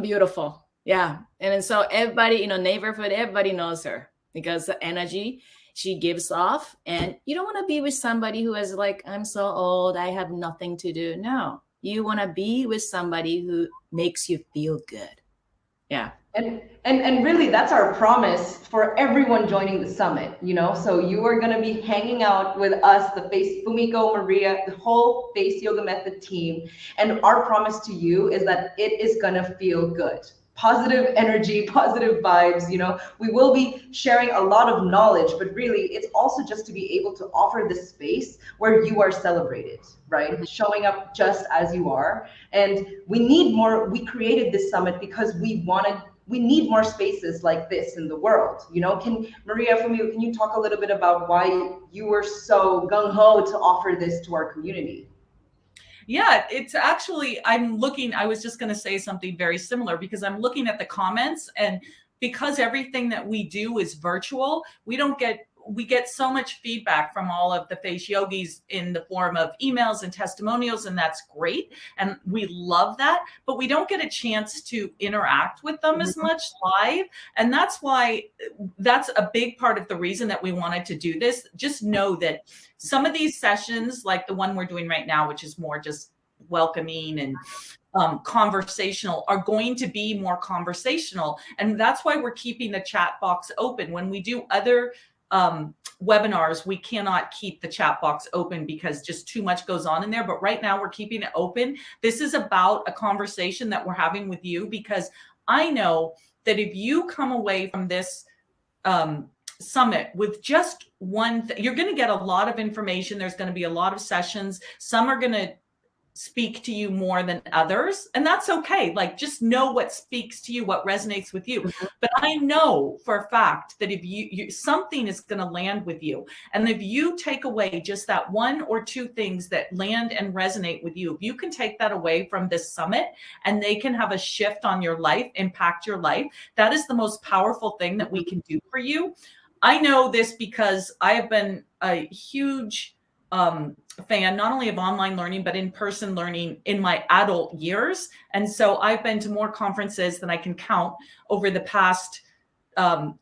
Beautiful. Yeah. And then so everybody, neighborhood, everybody knows her because the energy she gives off. And you don't want to be with somebody who is like, I'm so old, I have nothing to do. No, you want to be with somebody who makes you feel good. Yeah. And really, that's our promise for everyone joining the summit, So you are going to be hanging out with us, Fumiko, Maria, the whole Face Yoga Method team. And our promise to you is that it is going to feel good. Positive energy, positive vibes, We will be sharing a lot of knowledge, but really it's also just to be able to offer this space where you are celebrated, right? Showing up just as you are. And we need more. We created this summit because we need more spaces like this in the world. Maria, Fumio, can you talk a little bit about why you were so gung-ho to offer this to our community? Yeah, it's actually, I was just going to say something very similar, because I'm looking at the comments, and because everything that we do is virtual, we get so much feedback from all of the Face Yogis in the form of emails and testimonials, and that's great. And we love that, but we don't get a chance to interact with them as much live. And that's why, that's a big part of the reason that we wanted to do this. Just know that some of these sessions, like the one we're doing right now, which is more just welcoming and conversational, are going to be more conversational. And that's why we're keeping the chat box open. When we do other webinars, we cannot keep the chat box open because just too much goes on in there. But right now we're keeping it open. This is about a conversation that we're having with you, because I know that if you come away from this summit with just one you're going to get a lot of information. There's going to be a lot of sessions. Some are going to speak to you more than others, and that's okay. Like, just know what speaks to you, what resonates with you. But I know for a fact that if you something is going to land with you, and if you take away just that one or two things that land and resonate with you, if you can take that away from this summit and they can have a shift on your life, impact your life, that is the most powerful thing that we can do for you. I know this because I have been a huge fan, not only of online learning, but in-person learning in my adult years. And so I've been to more conferences than I can count over um,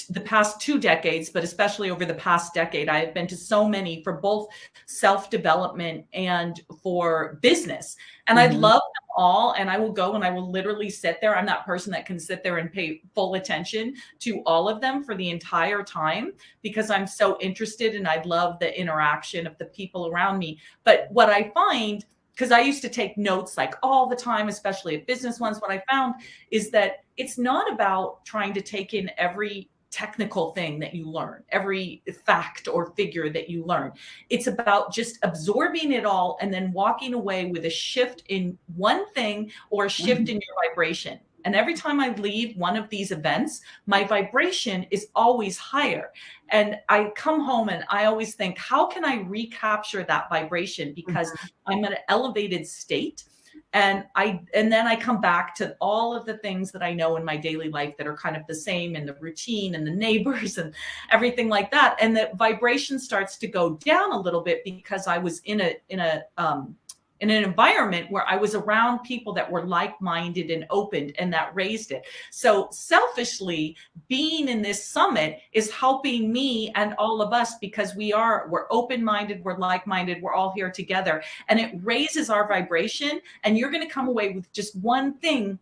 the past 2 decades, but especially over the past decade. I have been to so many for both self-development and for business. And I love them all. And I will go and I will literally sit there. I'm that person that can sit there and pay full attention to all of them for the entire time because I'm so interested and I love the interaction of the people around me. But what I find, because I used to take notes like all the time, especially at business ones, what I found is that it's not about trying to take in every technical thing that you learn, every fact or figure that you learn. It's about just absorbing it all and then walking away with a shift in one thing or a shift in your vibration. And every time I leave one of these events, my vibration is always higher. And I come home and I always think, how can I recapture that vibration? Because I'm in an elevated state. And then I come back to all of the things that I know in my daily life that are kind of the same, and the routine and the neighbors and everything like that. And the vibration starts to go down a little bit because I was in an environment where I was around people that were like-minded and open, and that raised it. So selfishly, being in this summit is helping me and all of us because we're open-minded, we're like-minded, we're all here together, and it raises our vibration. And you're going to come away with just one thing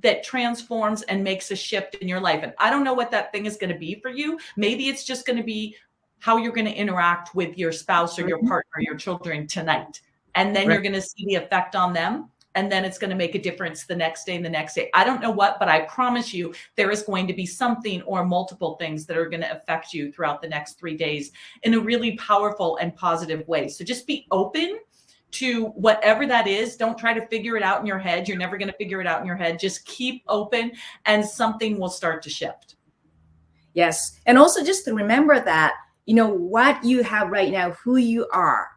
that transforms and makes a shift in your life. And I don't know what that thing is going to be for you. Maybe it's just going to be how you're going to interact with your spouse or your partner, or your children tonight. And then you're going to see the effect on them. And then it's going to make a difference the next day and the next day. I don't know what, but I promise you there is going to be something or multiple things that are going to affect you throughout the next 3 days in a really powerful and positive way. So just be open to whatever that is. Don't try to figure it out in your head. You're never going to figure it out in your head. Just keep open and something will start to shift. Yes. And also just to remember that, what you have right now, who you are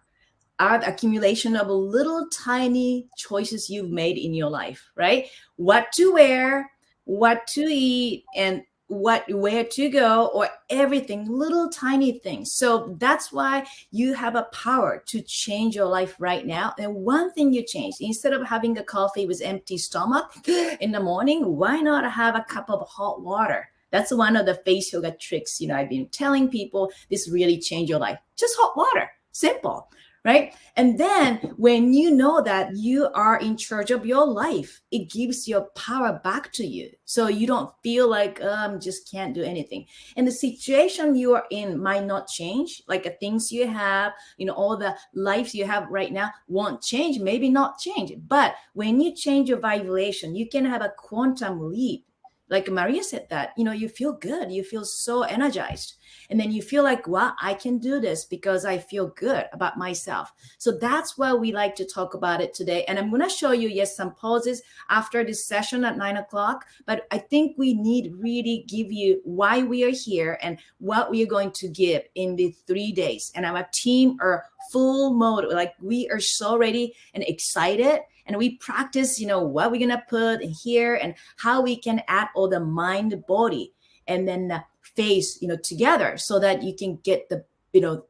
the accumulation of little tiny choices you've made in your life, right? What to wear, what to eat, and where to go, or everything, little tiny things. So that's why you have a power to change your life right now. And one thing you change, instead of having a coffee with empty stomach in the morning, why not have a cup of hot water? That's one of the face yoga tricks, I've been telling people. This really change your life. Just hot water, simple. Right? And then when you know that you are in charge of your life, it gives your power back to you. So you don't feel like, just can't do anything. And the situation you are in might not change. Like the things you have, all the lives you have right now won't change, maybe not change. But when you change your vibration, you can have a quantum leap. Like Maria said that, you feel good. You feel so energized. And then you feel like, wow, I can do this because I feel good about myself. So that's why we like to talk about it today. And I'm going to show you, some poses after this session at 9:00. But I think we need really give you why we are here and what we are going to give in the 3 days. And our team are full mode. Like we are so ready and excited. And we practice, what we're going to put in here and how we can add all the mind, body, and then the face, together so that you can get the,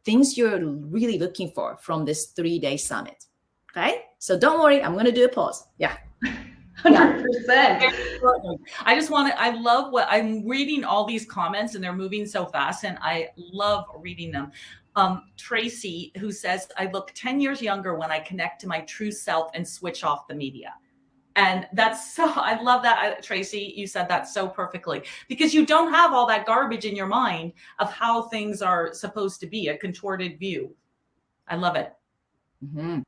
things you're really looking for from this 3-day summit. Okay. So don't worry. I'm going to do a pause. Yeah. 100%. I love what I'm reading, all these comments, and they're moving so fast, and I love reading them. Tracy, who says, I look 10 years younger when I connect to my true self and switch off the media. And I love that, Tracy, you said that so perfectly, because you don't have all that garbage in your mind of how things are supposed to be, a contorted view. I love it. Mm-hmm.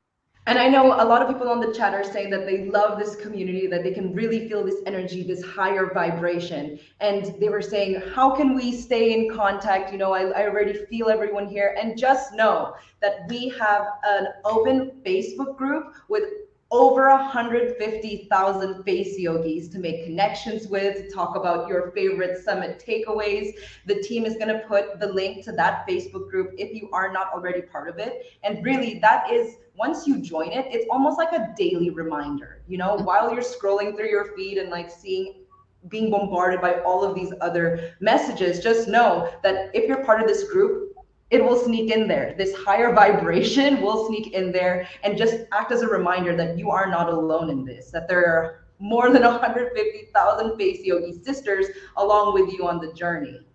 And I know a lot of people on the chat are saying that they love this community, that they can really feel this energy, this higher vibration. And they were saying, how can we stay in contact? I already feel everyone here. And just know that we have an open Facebook group with over 150,000 face yogis to make connections with, to talk about your favorite summit takeaways. The team is going to put the link to that Facebook group if you are not already part of it. And really, that is, once you join it, it's almost like a daily reminder, while you're scrolling through your feed and like seeing being bombarded by all of these other messages, just know that if you're part of this group, it will sneak in there. This higher vibration will sneak in there and just act as a reminder that you are not alone in this, that there are more than 150,000 Face Yogi sisters along with you on the journey.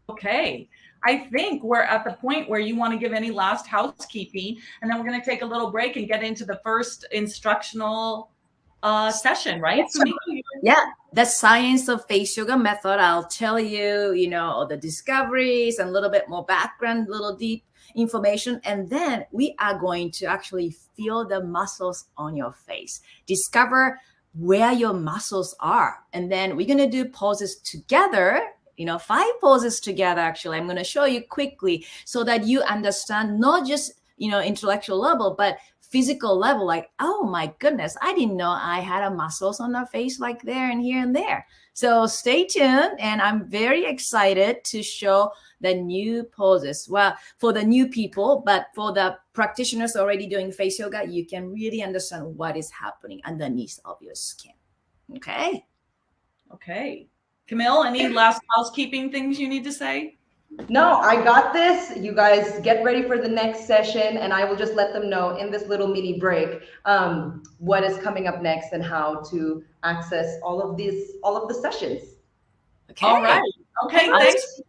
Okay. I think we're at the point where you want to give any last housekeeping, and then we're going to take a little break and get into the first instructional session, right? Yeah, the science of face yoga method. I'll tell you, all the discoveries and a little bit more background, little deep information. And then we are going to actually feel the muscles on your face, discover where your muscles are. And then we're going to do poses together, 5 poses together. Actually, I'm going to show you quickly so that you understand not just, intellectual level, but physical level, like, oh my goodness, I didn't know I had a muscles on the face like there and here and there. So stay tuned, and I'm very excited to show the new poses. Well, for the new people, but for the practitioners already doing face yoga, you can really understand what is happening underneath of your skin. Okay. Okay. Camille, any last housekeeping things you need to say? No, I got this. You guys get ready for the next session, and I will just let them know in this little mini break what is coming up next and how to access all of the sessions. Okay. All right. Okay. Thanks.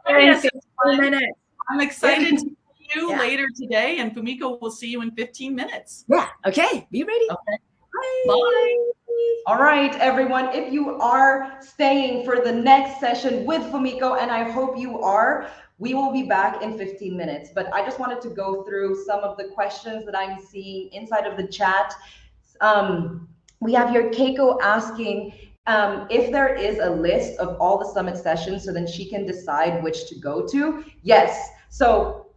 I'm excited to see you later today, and Fumiko will see you in 15 minutes. Yeah. Okay. Be ready. Okay. Bye. Bye. All right, everyone. If you are staying for the next session with Fumiko, and I hope you are, we will be back in 15 minutes. But I just wanted to go through some of the questions that I'm seeing inside of the chat. We have here Keiko asking if there is a list of all the summit sessions so then she can decide which to go to. Yes. So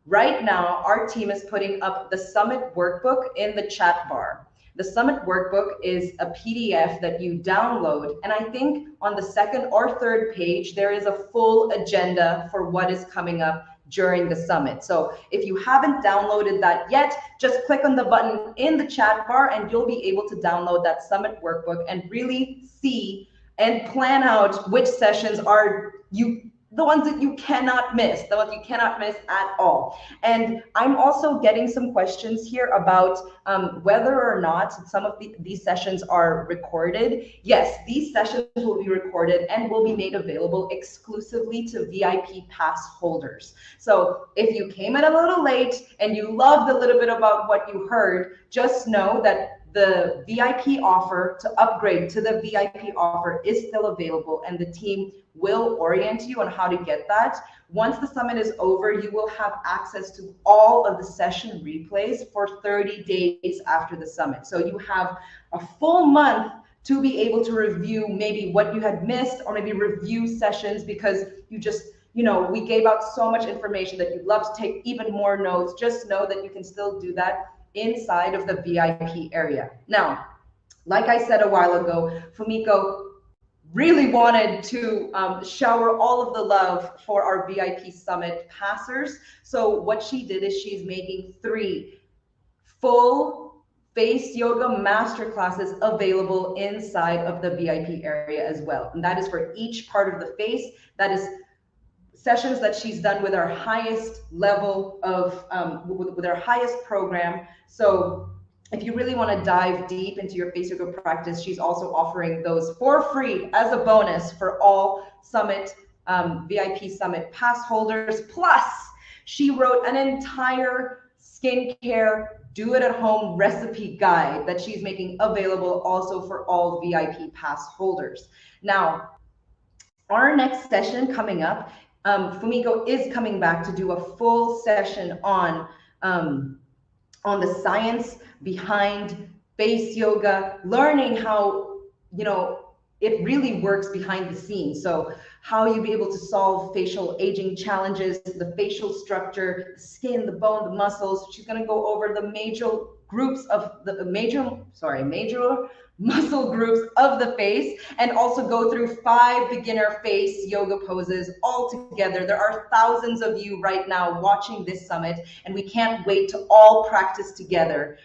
right now, our team is putting up the summit workbook in the chat bar. The summit workbook is a PDF that you download, and I think on the 2nd or 3rd page there is a full agenda for what is coming up during the summit. So if you haven't downloaded that yet, just click on the button in the chat bar and you'll be able to download that summit workbook and really see and plan out which sessions are the ones that you cannot miss, at all. And I'm also getting some questions here about whether or not some of these sessions are recorded. Yes, these sessions will be recorded and will be made available exclusively to VIP pass holders. So if you came in a little late and you loved a little bit about what you heard, just know that the VIP offer to upgrade to the VIP offer is still available, and the team will orient you on how to get that. Once the summit is over, you will have access to all of the session replays for 30 days after the summit. So you have a full month to be able to review maybe what you had missed, or maybe review sessions because you just, we gave out so much information that you'd love to take even more notes. Just know that you can still do that inside of the VIP area. Now, like I said a while ago, Fumiko really wanted to shower all of the love for our VIP Summit passers. So what she did is she's making 3 full face yoga masterclasses available inside of the VIP area as well. And that is for each part of the face. That is sessions that she's done with our highest level of, with our highest program. So if you really want to dive deep into your face yoga practice, she's also offering those for free as a bonus for all Summit, VIP Summit pass holders. Plus, she wrote an entire skincare do-it-at-home recipe guide that she's making available also for all VIP pass holders. Now, our next session coming up, Fumiko is coming back to do a full session on the science behind face yoga, learning how, it really works behind the scenes. So how you be able to solve facial aging challenges, the facial structure, the skin, the bone, the muscles. She's going to go over the major groups of major muscle groups of the face, and also go through 5 beginner face yoga poses all together. There are thousands of you right now watching this summit, and we can't wait to all practice together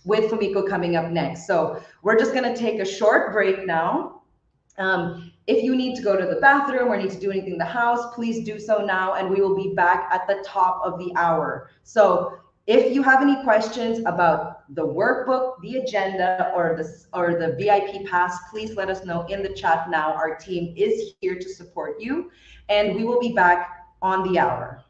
with Fumiko coming up next. So we're just going to take a short break now, If you need to go to the bathroom or need to do anything in the house, please do so now, and we will be back at the top of the hour. So if you have any questions about the workbook, the agenda, or the VIP pass, please let us know in the chat now. Our team is here to support you, and we will be back on the hour.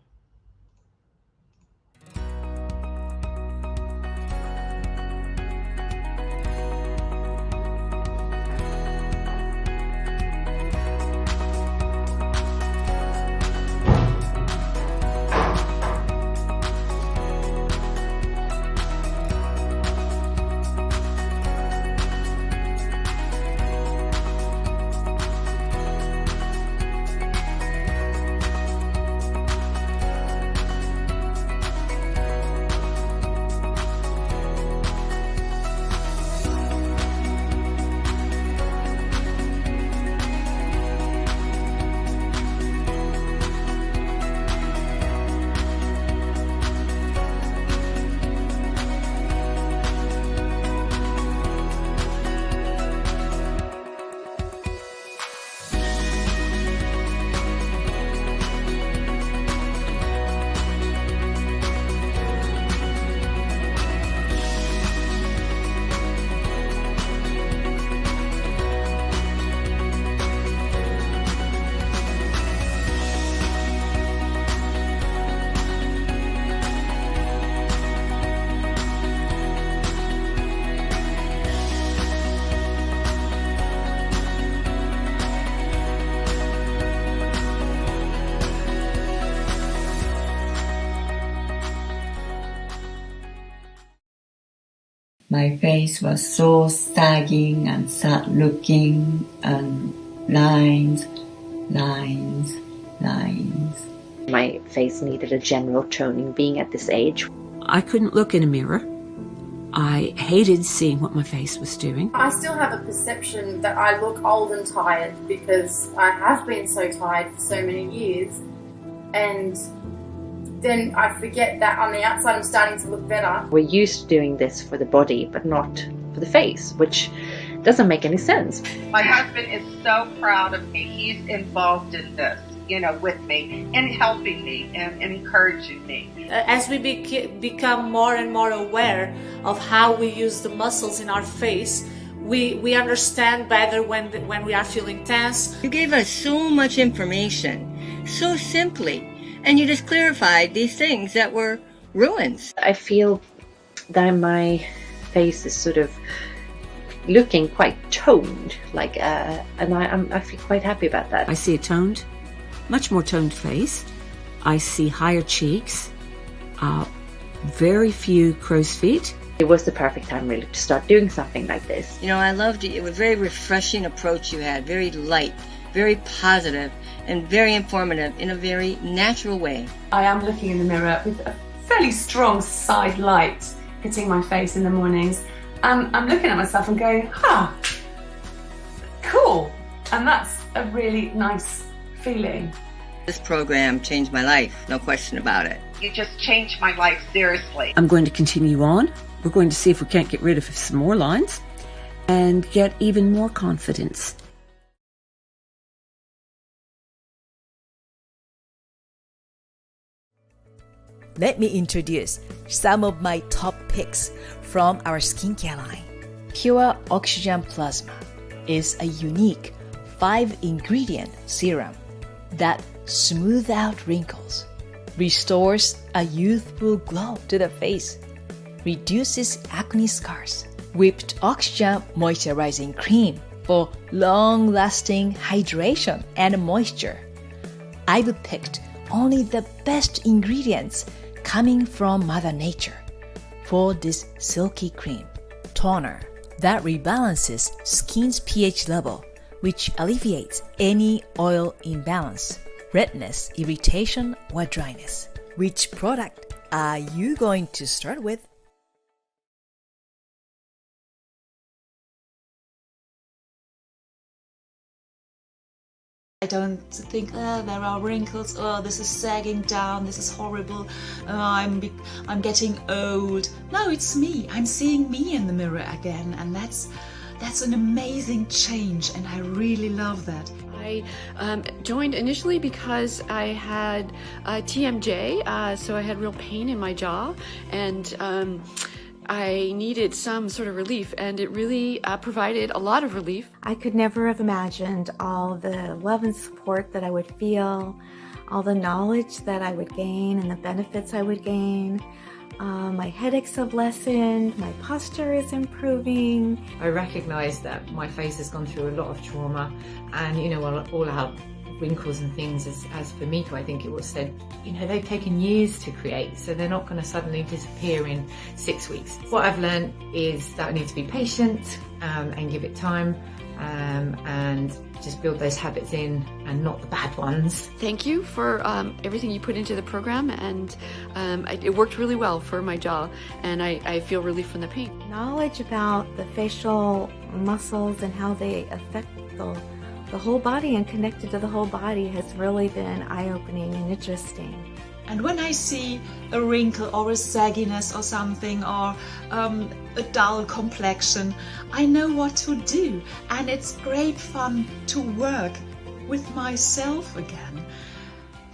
My face was so sagging and sad looking, and lines. My face needed a general toning being at this age. I couldn't look in a mirror. I hated seeing what my face was doing. I still have a perception that I look old and tired because I have been so tired for so many years, and then I forget that on the outside I'm starting to look better. We're used to doing this for the body, but not for the face, which doesn't make any sense. My husband is so proud of me. He's involved in this, with me and helping me and encouraging me. As we become more and more aware of how we use the muscles in our face, we understand better when we are feeling tense. You gave us so much information, so simply, and you just clarified these things that were ruins. I feel that my face is sort of looking quite toned, and I feel quite happy about that. I see a much more toned face. I see higher cheeks, very few crow's feet. It was the perfect time really to start doing something like this. I loved it. It was a very refreshing approach you had, very light, very positive, and very informative in a very natural way. I am looking in the mirror with a fairly strong side light hitting my face in the mornings. I'm looking at myself and going, cool. And that's a really nice feeling. This program changed my life, no question about it. You just changed my life, seriously. I'm going to continue on. We're going to see if we can't get rid of some more lines and get even more confidence. Let me introduce some of my top picks from our skincare line. Pure Oxygen Plasma is a unique 5-ingredient serum that smooths out wrinkles, restores a youthful glow to the face, reduces acne scars. Whipped Oxygen Moisturizing Cream for long-lasting hydration and moisture. I've picked only the best ingredients coming from Mother Nature for this silky cream. Toner that rebalances skin's pH level, which alleviates any oil imbalance, redness, irritation, or dryness. Which product are you going to start with? I don't think, there are wrinkles, this is sagging down, this is horrible, I'm getting old. No, it's me. I'm seeing me in the mirror again, and that's That's an amazing change, and I really love that. I joined initially because I had TMJ, so I had real pain in my jaw, and I needed some sort of relief, and it really provided a lot of relief. I could never have imagined all the love and support that I would feel, all the knowledge that I would gain and the benefits I would gain. My headaches have lessened, my posture is improving. I recognise that my face has gone through a lot of trauma, and you know, all our wrinkles and things, as for Miko, I think it was said, you know, they've taken years to create, so they're not going to suddenly disappear in 6 weeks. What I've learned is that I need to be patient and give it time, and just build those habits in, and not the bad ones. Thank you for everything you put into the program, and it worked really well for my jaw, and I feel relief from the pain. Knowledge about the facial muscles and how they affect the whole body and connected to the whole body has really been eye-opening and interesting. And when I see a wrinkle or a sagginess or something, or a dull complexion, I know what to do, and it's great fun to work with myself again,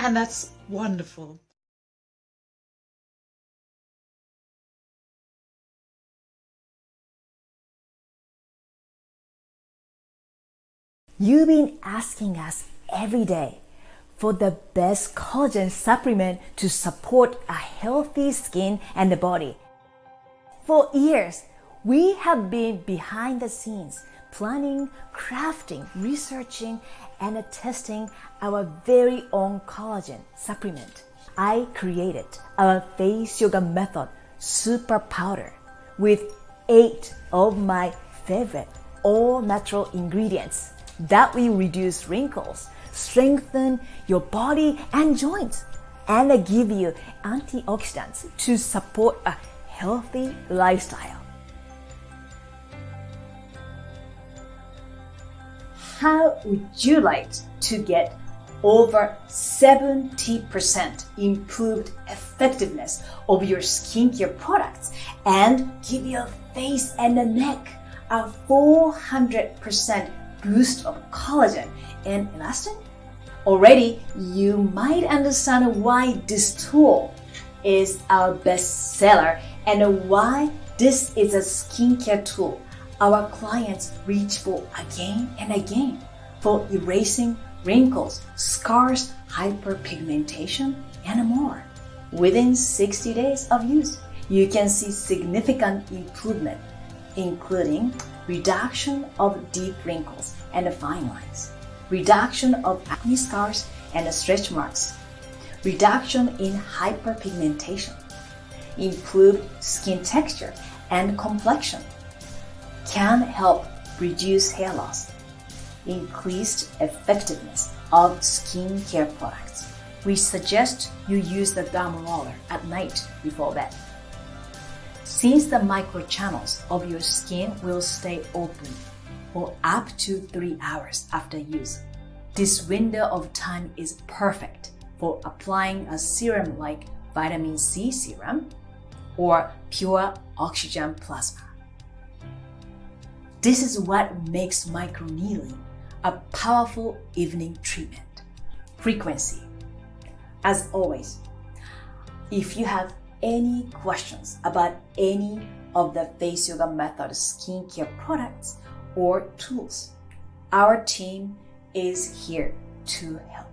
and that's wonderful. You've been asking us every day for the best collagen supplement to support a healthy skin and the body. For years, we have been behind the scenes, planning, crafting, researching, and testing our very own collagen supplement. I created our Face Yoga Method Super Powder with 8 of my favorite all-natural ingredients that will reduce wrinkles, strengthen your body and joints, and give you antioxidants to support a healthy lifestyle. How would you like to get over 70% improved effectiveness of your skincare products and give your face and the neck a 400% boost of collagen and elastin? Already, you might understand why this tool is our best seller and why this is a skincare tool our clients reach for again and again for erasing wrinkles, scars, hyperpigmentation, and more. Within 60 days of use, you can see significant improvement, including reduction of deep wrinkles and fine lines, reduction of acne scars and stretch marks, reduction in hyperpigmentation, improved skin texture and complexion, can help reduce hair loss, increased effectiveness of skincare products. We suggest you use the derma roller at night before bed. Since the microchannels of your skin will stay open for up to 3 hours after use, this window of time is perfect for applying a serum like vitamin C serum or pure oxygen plasma. This is what makes microneedling a powerful evening treatment. Frequency. As always, if you have any questions about any of the Face Yoga Method skincare products or tools, our team is here to help.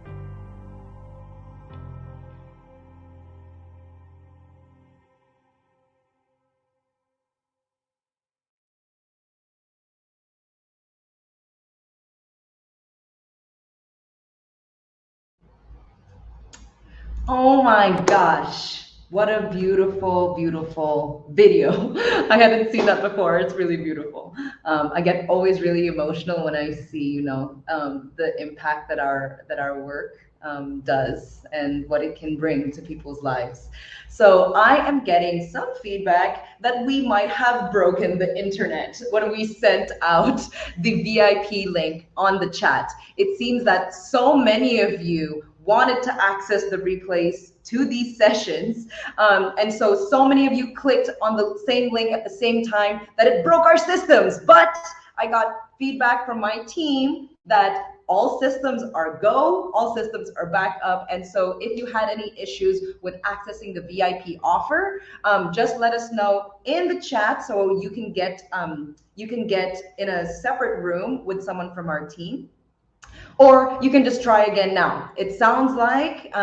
Oh my gosh. What a beautiful, beautiful video. I haven't seen that before. It's really beautiful. I get always really emotional when I see, the impact that our work does and what it can bring to people's lives. So I am getting some feedback that we might have broken the internet when we sent out the VIP link on the chat. It seems that so many of you wanted to access the replays to these sessions. And so many of you clicked on the same link at the same time that it broke our systems. But I got feedback from my team that all systems are go, all systems are back up. And so if you had any issues with accessing the VIP offer, just let us know in the chat so you can get in a separate room with someone from our team. Or you can just try again now. It sounds like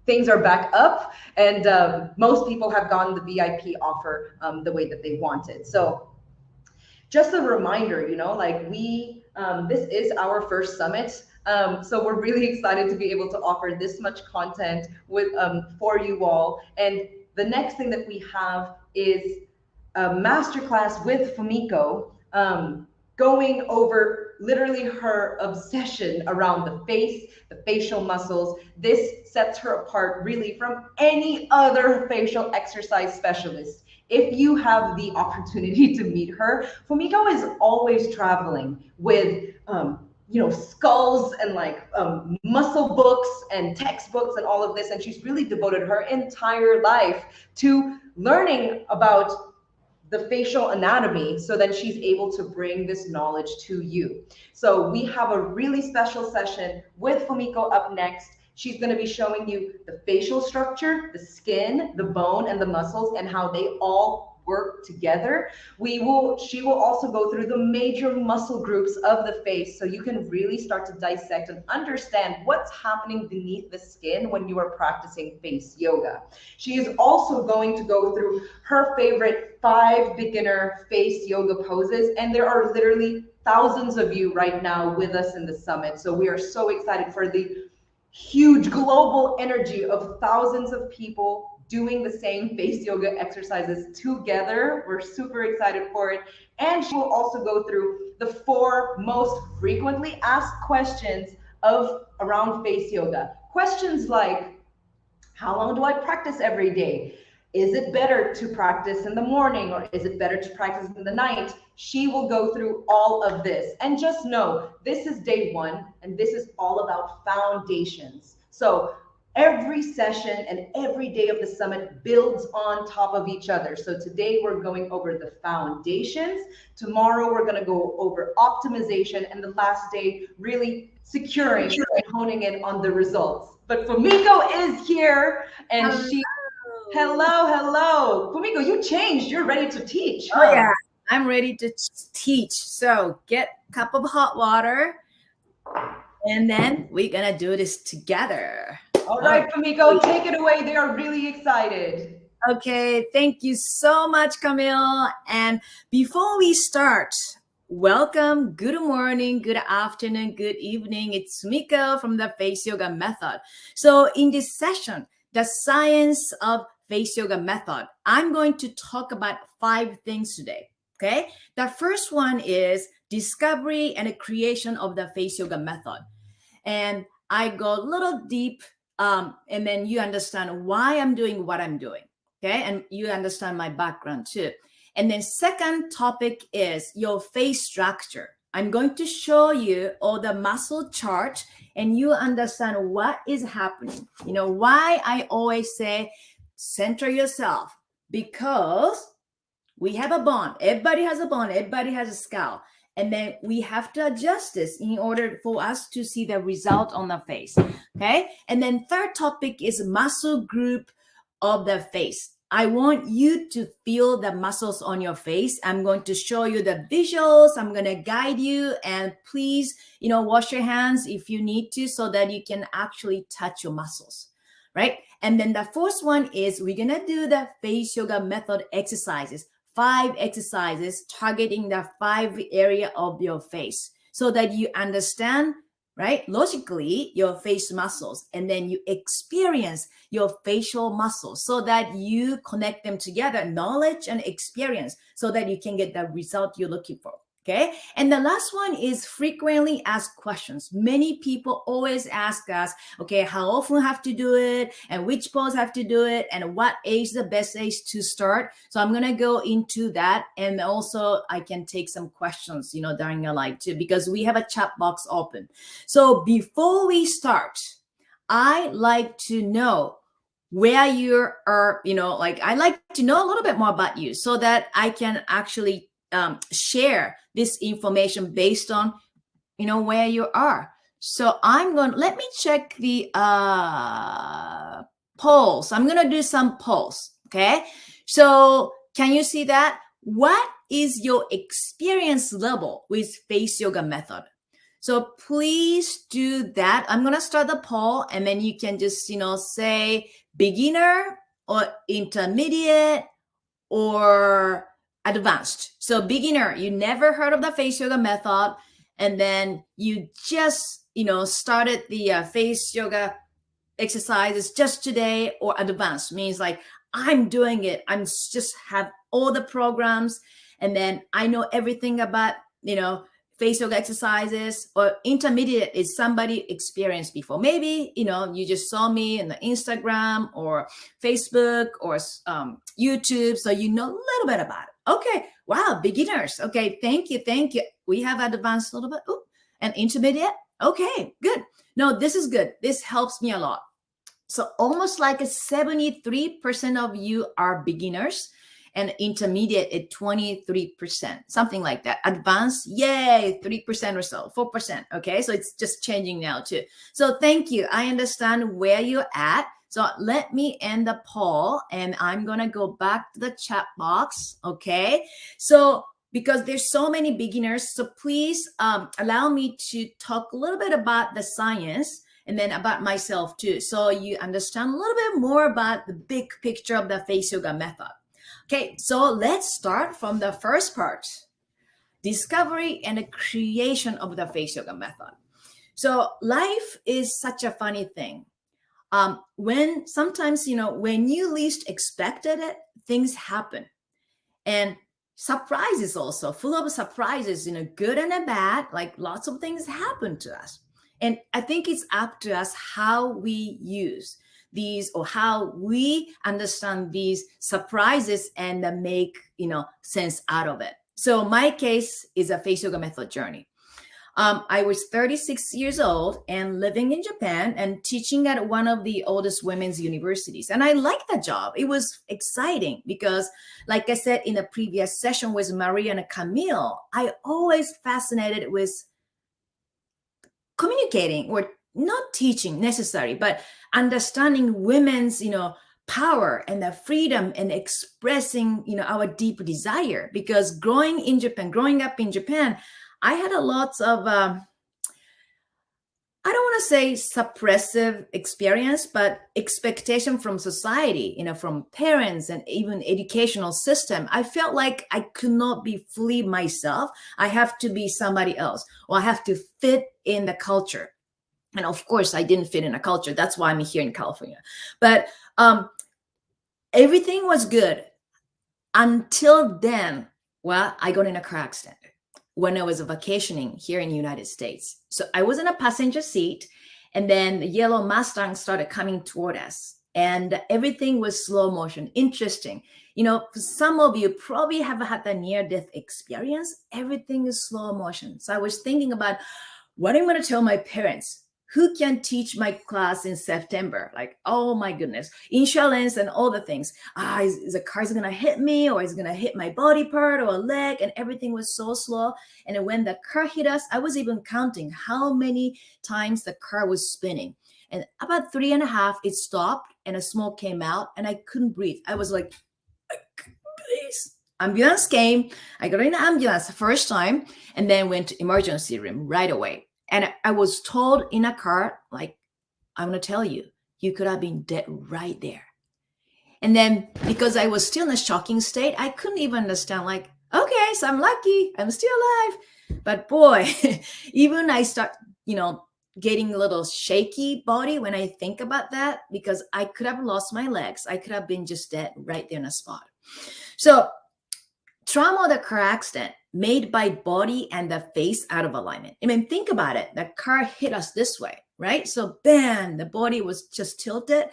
things are back up, and most people have gotten the VIP offer the way that they wanted. So just a reminder, like this is our first summit. So we're really excited to be able to offer this much content with for you all. And the next thing that we have is a masterclass with Fumiko, going over literally her obsession around the face, the facial muscles. This sets her apart really from any other facial exercise specialist. If you have the opportunity to meet her, Fumiko is always traveling with skulls and like muscle books and textbooks and all of this. And she's really devoted her entire life to learning about the facial anatomy so that she's able to bring this knowledge to you. So we have a really special session with Fumiko up next. She's going to be showing you the facial structure, the skin, the bone, and the muscles, and how they all work together. She will also go through the major muscle groups of the face so you can really start to dissect and understand what's happening beneath the skin when you are practicing face yoga. She is also going to go through her favorite 5 beginner face yoga poses, and there are literally thousands of you right now with us in the summit. So we are so excited for the huge global energy of thousands of people doing the same face yoga exercises together. We're super excited for it. And she will also go through the 4 most frequently asked questions around face yoga. Questions like, how long do I practice every day? Is it better to practice in the morning, or is it better to practice in the night? She will go through all of this. And just know, this is day 1, and this is all about foundations. So every session and every day of the summit builds on top of each other. So today we're going over the foundations. Tomorrow we're going to go over optimization, and the last day really securing and honing in on the results. But Fumiko is here, and hello. Fumiko, you changed. You're ready to teach. Oh yeah, I'm ready to teach. So get a cup of hot water, and then we're gonna do this together. All right, Fumiko, take it away. They are really excited. Okay, thank you so much, Camille. And before we start, welcome, good morning, good afternoon, good evening. It's Fumiko from the Face Yoga Method. So in this session, the science of face yoga method, I'm going to talk about 5 things today. Okay, the first one is discovery and creation of the face yoga method. And I go a little deep, and then you understand why I'm doing what I'm doing. Okay, and you understand my background too. And then second topic is your face structure. I'm going to show you all the muscle chart, and you understand what is happening. You know why I always say center yourself, because we have a bone. Everybody has a bone. Everybody has a skull. And then we have to adjust this in order for us to see the result on the face. Okay. And then third topic is muscle group of the face. I want you to feel the muscles on your face. I'm going to show you the visuals. I'm going to guide you, and please, wash your hands if you need to so that you can actually touch your muscles. Right? And then the fourth one is we're going to do the face yoga method exercises, 5 exercises targeting the 5 area of your face so that you understand, right, logically your face muscles, and then you experience your facial muscles so that you connect them together, knowledge and experience, so that you can get the result you're looking for. Okay. And the last one is frequently asked questions. Many people always ask us, okay, how often have to do it, and which pose have to do it, and what age is the best age to start. So I'm going to go into that. And also I can take some questions, during your live too, because we have a chat box open. So before we start, I like to know where you are, I like to know a little bit more about you so that I can actually share this information based on, where you are. So let me check the polls. I'm going to do some polls. Okay. So can you see that? What is your experience level with face yoga method? So please do that. I'm going to start the poll, and then you can just, say beginner or intermediate or advanced. So beginner, you never heard of the face yoga method, and then you just, started the face yoga exercises just today, or advanced means like I'm doing it. I'm just have all the programs, and then I know everything about, face yoga exercises. Or intermediate is somebody experienced before. Maybe, you just saw me in the Instagram or Facebook or YouTube. So you know a little bit about it. Okay. Wow. Beginners. Okay. Thank you. We have advanced a little bit. Ooh, and intermediate. Okay, good. No, this is good. This helps me a lot. So almost like 73% of you are beginners, and intermediate at 23%, something like that. Advanced, yay, 3% or so, 4%. Okay, so it's just changing now too. So thank you. I understand where you're at. So let me end the poll, and I'm going to go back to the chat box. Okay, so because there's so many beginners, so please allow me to talk a little bit about the science and then about myself too, so you understand a little bit more about the big picture of the face yoga method. Okay, so let's start from the first part, discovery and the creation of the face yoga method. So life is such a funny thing. When sometimes, when you least expected it, things happen. And surprises also, full of surprises, good and bad, like lots of things happen to us. And I think it's up to us how we use these, or how we understand these surprises and make, sense out of it. So my case is a face yoga method journey. I was 36 years old and living in Japan and teaching at one of the oldest women's universities. And I liked the job. It was exciting because, like I said in the previous session with Maria and Camille, I always fascinated with communicating, or not teaching necessarily, but understanding women's, power and the freedom and expressing, our deep desire. Because growing up in Japan, I had a lot of, I don't want to say suppressive experience, but expectation from society, from parents and even educational system. I felt like I could not be fully myself. I have to be somebody else, or I have to fit in the culture. And of course, I didn't fit in a culture. That's why I'm here in California. But everything was good until then. Well, I got in a car accident when I was vacationing here in the United States. So I was in a passenger seat, and then the yellow Mustang started coming toward us, and everything was slow motion. Interesting. Some of you probably have had the near-death experience. Everything is slow motion. So I was thinking about what I'm going to tell my parents. Who can teach my class in September? Like, oh my goodness, insurance and all the things. Is the car's going to hit me, or is it going to hit my body part or a leg? And everything was so slow. And when the car hit us, I was even counting how many times the car was spinning. And about 3.5, it stopped and a smoke came out and I couldn't breathe. I was like, please. Ambulance came. I got in the ambulance the first time and then went to emergency room right away. And I was told in a car, like, I'm going to tell you, you could have been dead right there. And then because I was still in a shocking state, I couldn't even understand, like, okay, so I'm lucky. I'm still alive. But boy, even I start, getting a little shaky body when I think about that, because I could have lost my legs. I could have been just dead right there in a spot. So trauma of the car accident made by body and the face out of alignment. I mean, think about it. The car hit us this way, right? So bam, the body was just tilted.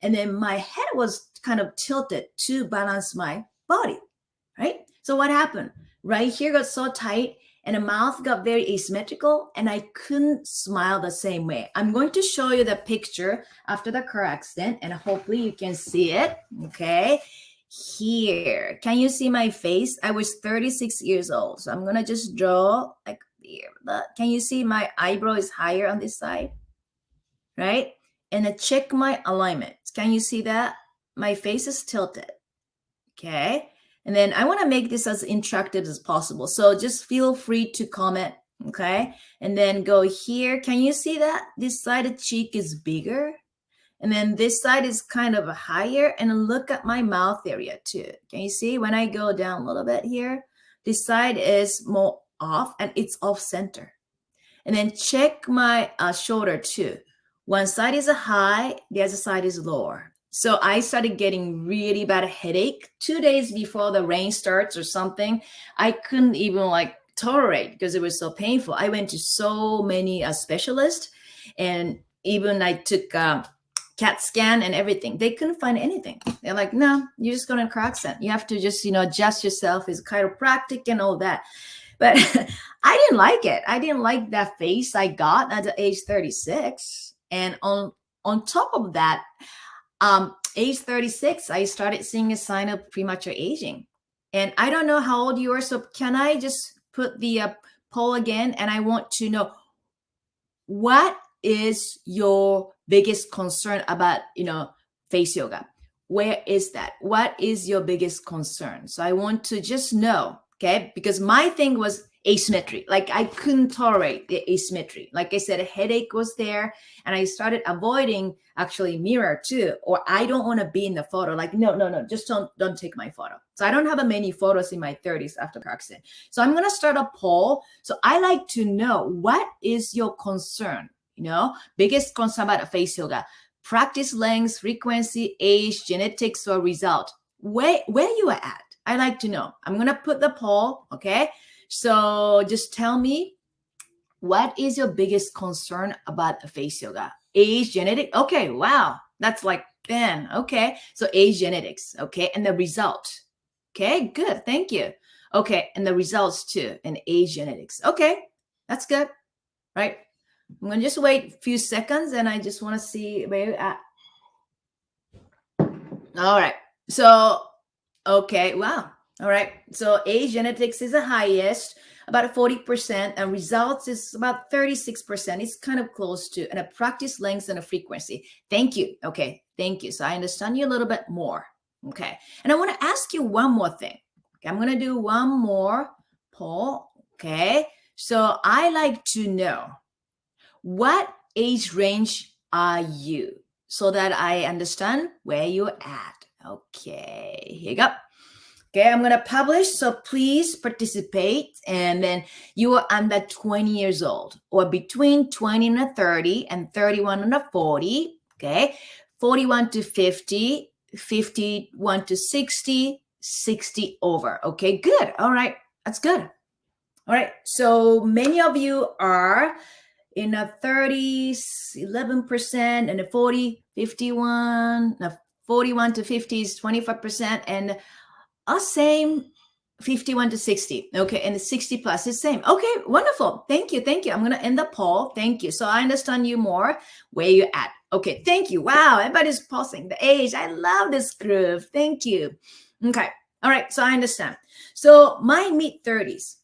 And then my head was kind of tilted to balance my body, right? So what happened? Right here got so tight and the mouth got very asymmetrical and I couldn't smile the same way. I'm going to show you the picture after the car accident and hopefully you can see it, okay? here. Can you see my face? I was 36 years old. So I'm going to just draw like here. Can you see my eyebrow is higher on this side? Right? And then check my alignment. Can you see that? My face is tilted. Okay. And then I want to make this as interactive as possible. So just feel free to comment. Okay. And then go here. Can you see that? This side of cheek is bigger. And then this side is kind of higher. And look at my mouth area too. Can you see when I go down a little bit here? This side is more off and it's off center. And then check my shoulder too. One side is a high, the other side is lower. So I started getting really bad headache 2 days before the rain starts or something. I couldn't even like tolerate because it was so painful. I went to so many specialists, and even I took CAT scan and everything. They couldn't find anything. They're like, no, you're just going to accent. You have to just, adjust yourself as chiropractic and all that. But I didn't like it. I didn't like that face I got at the age 36. And on top of that, age 36, I started seeing a sign of premature aging. And I don't know how old you are. So can I just put the poll again? And I want to know, what is your biggest concern about, face yoga? Where is that? What is your biggest concern? So I want to just know, okay? Because my thing was asymmetry. Like I couldn't tolerate the asymmetry. Like I said, a headache was there, and I started avoiding actually mirror too. Or I don't want to be in the photo. Like, no, just don't take my photo. So I don't have many photos in my 30s after car accident. So I'm going to start a poll. So I like to know, what is your concern? Biggest concern about face yoga: practice length, frequency, age, genetics, or result. Where you are at? I like to know. I'm going to put the poll. Okay. So just tell me, what is your biggest concern about face yoga? Age, genetic. Okay. Wow. That's like 10. Okay. So age, genetics. Okay. And the result. Okay. Good. Thank you. Okay. And the results too. And age, genetics. Okay. That's good. Right. I'm going to just wait a few seconds, and I just want to see where you're at. All right. So, okay. Wow. All right. So age, genetics is the highest, about 40%, and results is about 36%. It's kind of close to, and a practice length and a frequency. Thank you. Okay. Thank you. So I understand you a little bit more. Okay. And I want to ask you one more thing. Okay. I'm going to do one more poll. Okay. So I like to know, what age range are you, so that I understand where you're at. Okay, here you go. Okay, I'm going to publish. So please participate. And then you are under 20 years old, or between 20 and 30, and 31 and 40. Okay, 41 to 50, 51 to 60, 60 over. Okay, good. All right, that's good. All right, so many of you are in the 30s, 11%, and the 40, 51, 41 to 50 is 25%, and us same 51 to 60. Okay, and the 60 plus is same. Okay, wonderful. Thank you. Thank you. I'm going to end the poll. Thank you. So I understand you more, where you're at. Okay, thank you. Wow, everybody's posting the age. I love this groove. Thank you. Okay, all right, so I understand. So my mid-30s,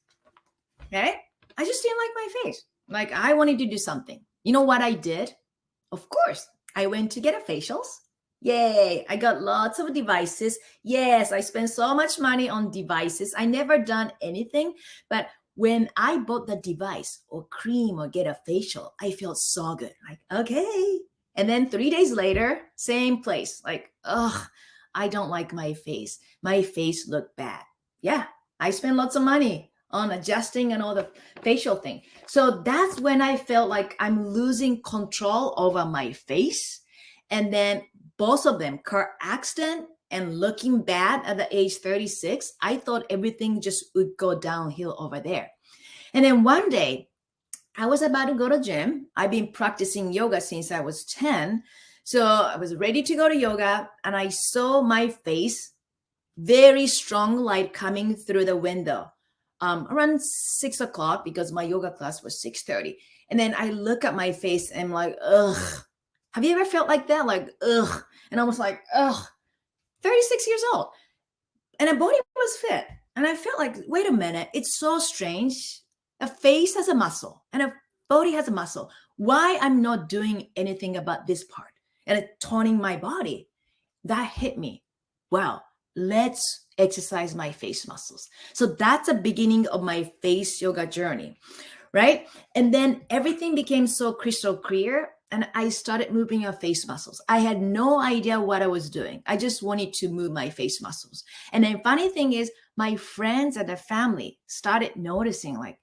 okay, I just didn't like my face. Like I wanted to do something. You know what I did? Of course, I went to get a facials. Yay, I got lots of devices. Yes, I spent so much money on devices. I never done anything, but when I bought the device or cream or get a facial, I felt so good. Like, okay. And then 3 days later, same place. Like, ugh, I don't like my face. My face looked bad. Yeah, I spent lots of money on adjusting and all the facial thing. So that's when I felt like I'm losing control over my face. And then both of them, car accident and looking bad at the age 36, I thought everything just would go downhill over there. And then one day I was about to go to gym. I've been practicing yoga since I was 10. So I was ready to go to yoga, and I saw my face, very strong light coming through the window. Around 6 o'clock, because my yoga class was 6:30. And then I look at my face and I'm like, ugh. Have you ever felt like that? Like, ugh. And I was like, ugh, 36 years old. And the body was fit. And I felt like, wait a minute, it's so strange. A face has a muscle and a body has a muscle. Why I'm not doing anything about this part and toning my body? That hit me. Wow, let's exercise my face muscles. So that's the beginning of my face yoga journey, right? And then everything became so crystal clear and I started moving your face muscles. I had no idea what I was doing. I just wanted to move my face muscles. And then funny thing is, my friends and the family started noticing, like,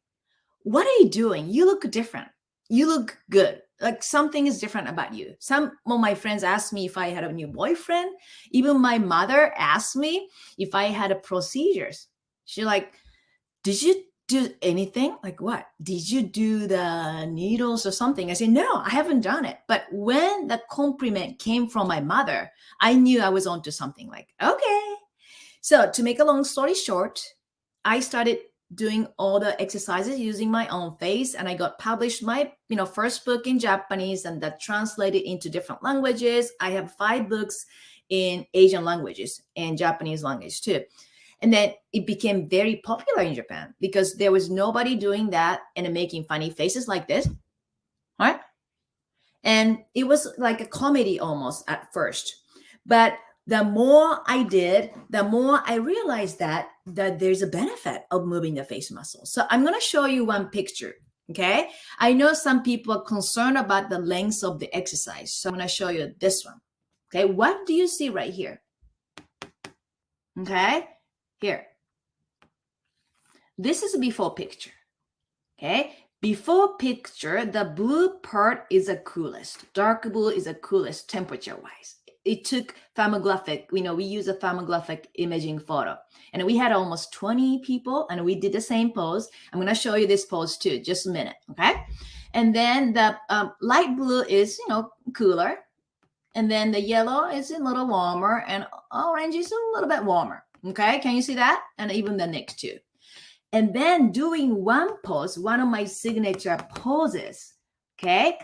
what are you doing? You look different. You look good. Like something is different about you. Some of my friends asked me if I had a new boyfriend. Even my mother asked me if I had a procedures. She like, did you do anything? Like what? Did you do the needles or something? I said, no, I haven't done it. But when the compliment came from my mother, I knew I was onto something. Like, okay. So to make a long story short, I started doing all the exercises using my own face, and I got published my first book in Japanese, and that translated into different languages. I have 5 books in Asian languages and Japanese language too. And then it became very popular in Japan because there was nobody doing that and making funny faces like this, right? And it was like a comedy almost at first. But the more I did, the more I realized that there's a benefit of moving the face muscles. So I'm going to show you one picture, okay? I know some people are concerned about the length of the exercise. So I'm going to show you this one, okay? What do you see right here? Okay, here. This is a before picture, okay? Before picture, the blue part is the coolest. Dark blue is the coolest temperature-wise. It took thermographic, we use a thermographic imaging photo. And we had almost 20 people and we did the same pose. I'm going to show you this pose too, just a minute, okay? And then the light blue is, cooler. And then the yellow is a little warmer and orange is a little bit warmer, okay? Can you see that? And even the next two. And then doing one pose, one of my signature poses, okay?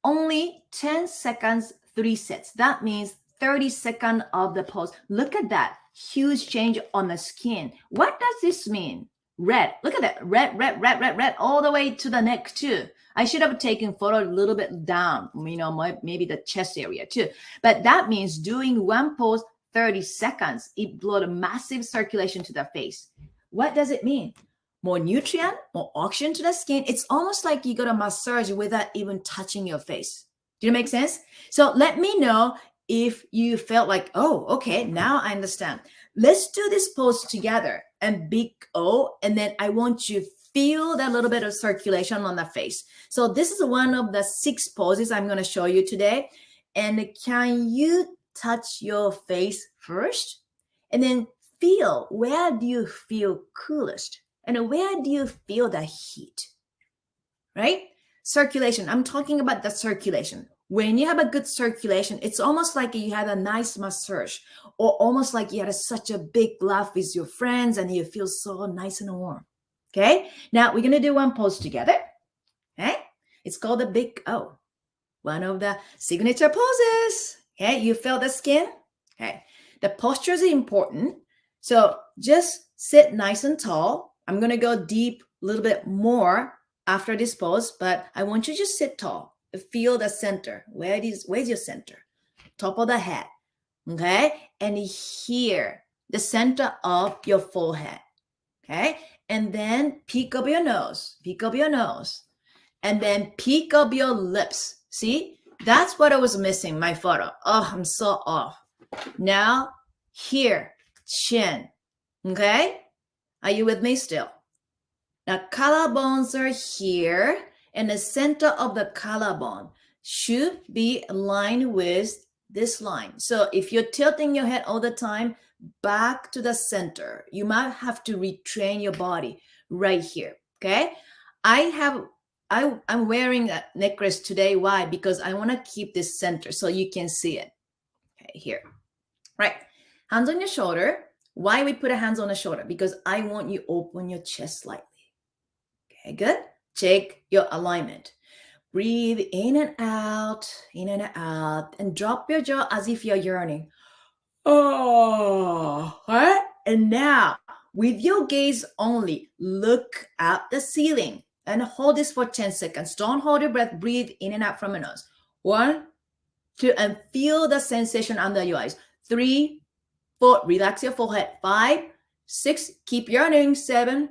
Only 10 seconds, 3 sets. That means 30 seconds of the pose. Look at that huge change on the skin. What does this mean? Red. Look at that. Red, red, red, red, red, all the way to the neck too. I should have taken photo a little bit down, maybe the chest area too. But that means doing one pose 30 seconds, it brought a massive circulation to the face. What does it mean? More nutrient, more oxygen to the skin. It's almost like you got a massage without even touching your face. Do it make sense? So let me know if you felt like, oh, okay, now I understand. Let's do this pose together and big O, and then I want you to feel that little bit of circulation on the face. So this is one of the 6 poses I'm going to show you today. And can you touch your face first? And then feel, where do you feel coolest? And where do you feel the heat? Right? Circulation. I'm talking about the circulation. When you have a good circulation, it's almost like you had a nice massage or almost like you had such a big laugh with your friends and you feel so nice and warm. Okay. Now we're going to do one pose together. Okay. It's called the big O. One of the signature poses. Okay. You feel the skin. Okay. The posture is important. So just sit nice and tall. I'm going to go deep a little bit more after this pose, but I want you to just sit tall. Feel the center. Where's your center? Top of the head. Okay? And here, the center of your forehead. Okay? And then peak of your nose. Peak of your nose. And then peak of your lips. See? That's what I was missing, my photo. Oh, I'm so off. Now, here, chin. Okay? Are you with me still? Now, collarbones are here. And the center of the collarbone should be aligned with this line. So if you're tilting your head all the time, back to the center, you might have to retrain your body right here, okay? I'm wearing a necklace today. Why? Because I want to keep this center so you can see it. Okay, here. Right. Hands on your shoulder. Why we put a hands on the shoulder? Because I want you open your chest slightly. Okay, good. Check your alignment. Breathe in and out, and drop your jaw as if you're yearning. Oh, right? And now, with your gaze only, look at the ceiling and hold this for 10 seconds. Don't hold your breath. Breathe in and out from your nose. 1, 2, and feel the sensation under your eyes. 3, 4, relax your forehead. 5, 6, keep yawning. 7,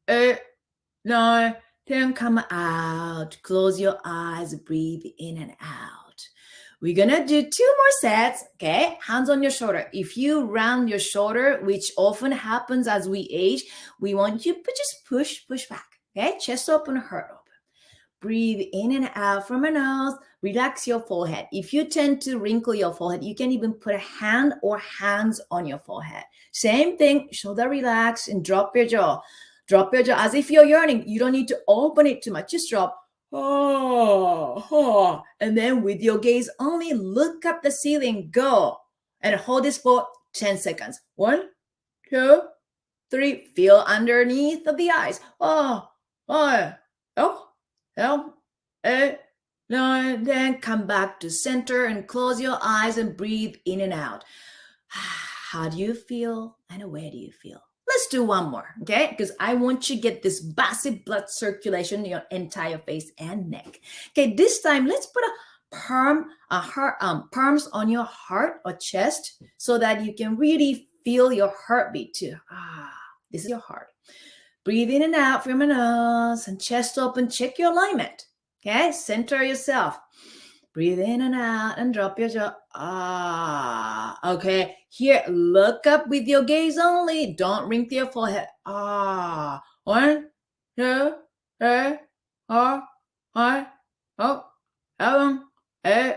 8, 9, 10, come out. Close your eyes. Breathe in and out. We're gonna do 2 more sets, okay? Hands on your shoulder. If you round your shoulder, which often happens as we age, we want you to just push back, okay? Chest open, heart open. Breathe in and out from your nose. Relax your forehead. If you tend to wrinkle your forehead, you can even put a hand or hands on your forehead. Same thing, shoulder relax and drop your jaw. Drop your jaw as if you're yawning. You don't need to open it too much. Just drop. Oh, and then with your gaze only, look up the ceiling. Go and hold this for 10 seconds. 1, 2, 3. Feel underneath of the eyes. 8, 9. Then come back to center and close your eyes and breathe in and out. How do you feel and where do you feel? Let's do 1 more, okay? Because I want you to get this basic blood circulation in your entire face and neck. Okay, this time let's put palms on your heart or chest so that you can really feel your heartbeat too. This is your heart. Breathe in and out from your nose and chest open. Check your alignment. Okay, center yourself. Breathe in and out and drop your jaw. Okay. Here, look up with your gaze only. Don't wrinkle your forehead. 1, 2, 3, 4, 5, 6, 7, 8,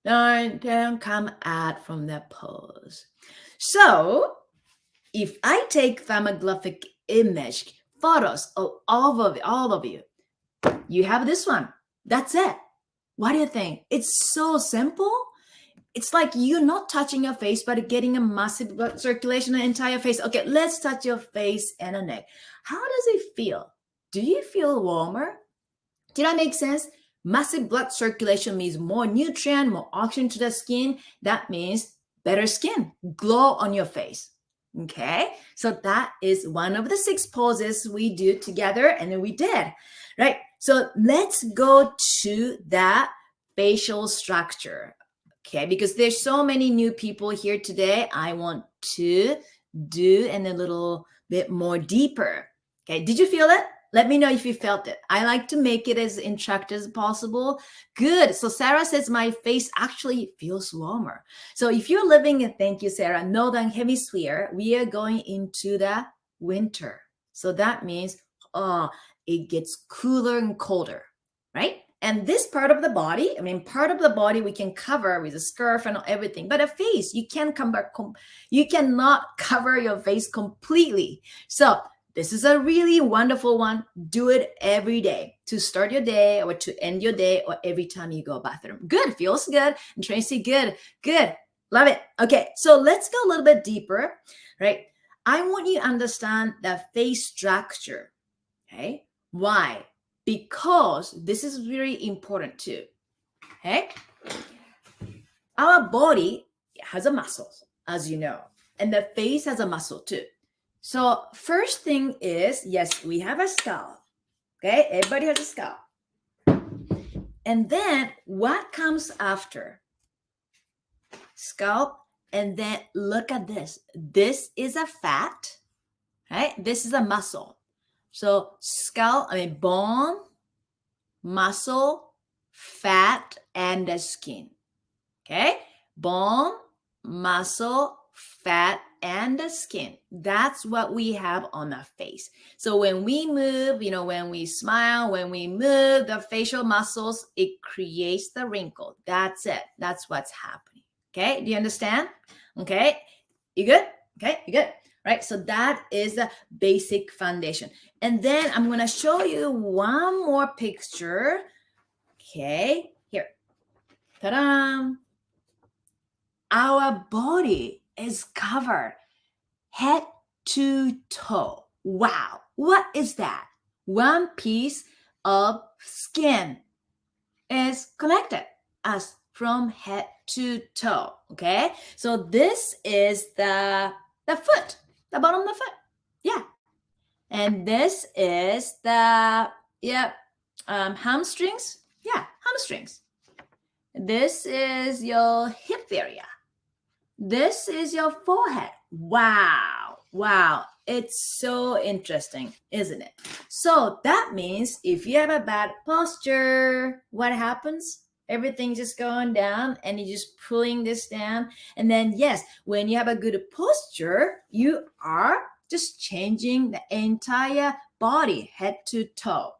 9, 10. Come out from that pose. So, if I take thermographic image, photos of all of you, you have this one. That's it. What do you think? It's so simple. It's like you're not touching your face, but getting a massive blood circulation in the entire face. Okay, let's touch your face and the neck. How does it feel? Do you feel warmer? Did that make sense? Massive blood circulation means more nutrient, more oxygen to the skin. That means better skin, glow on your face. Okay, so that is one of the 6 poses we do together, and then we did, right? So let's go to that facial structure, okay? Because there's so many new people here today. I want to do in a little bit more deeper, okay? Did you feel it? Let me know if you felt it. I like to make it as interactive as possible. Good. So Sarah says my face actually feels warmer. So if you're living in, thank you, Sarah, Northern Hemisphere, we are going into the winter. So that means it gets cooler and colder, right? And this part of the body, part of the body we can cover with a scarf and everything, but a face, you cannot cover your face completely. So this is a really wonderful one. Do it every day to start your day or to end your day or every time you go to the bathroom. Good, feels good. And Tracy, good. Love it. Okay, so let's go a little bit deeper, right? I want you to understand the face structure, okay? Why? Because this is very important too, okay? Our body has a muscle, as you know, and the face has a muscle too. So first thing is, yes, we have a scalp, okay? Everybody has a scalp. And then what comes after? Scalp, and then look at this. This is a fat, right? This is a muscle. So scalp, bone, muscle, fat, and the skin, okay? Bone, muscle, fat, and the skin. That's what we have on the face. So when we move, when we smile, when we move the facial muscles, it creates the wrinkle. That's it. That's what's happening. Okay. Do you understand? Okay. You good? Okay. You good? Right. So that is the basic foundation. And then I'm going to show you one more picture. Okay. Here. Ta-da. Our body is covered head to toe. Wow. What is that? One piece of skin is connected as from head to toe. Okay, so this is the foot, the bottom of the foot. Yeah, and this is the hamstrings. Yeah, hamstrings. This is your hip area. This is your forehead. Wow. Wow. It's so interesting, isn't it? So that means if you have a bad posture, what happens? Everything just going down and you're just pulling this down. And then, yes, when you have a good posture, you are just changing the entire body, head to toe.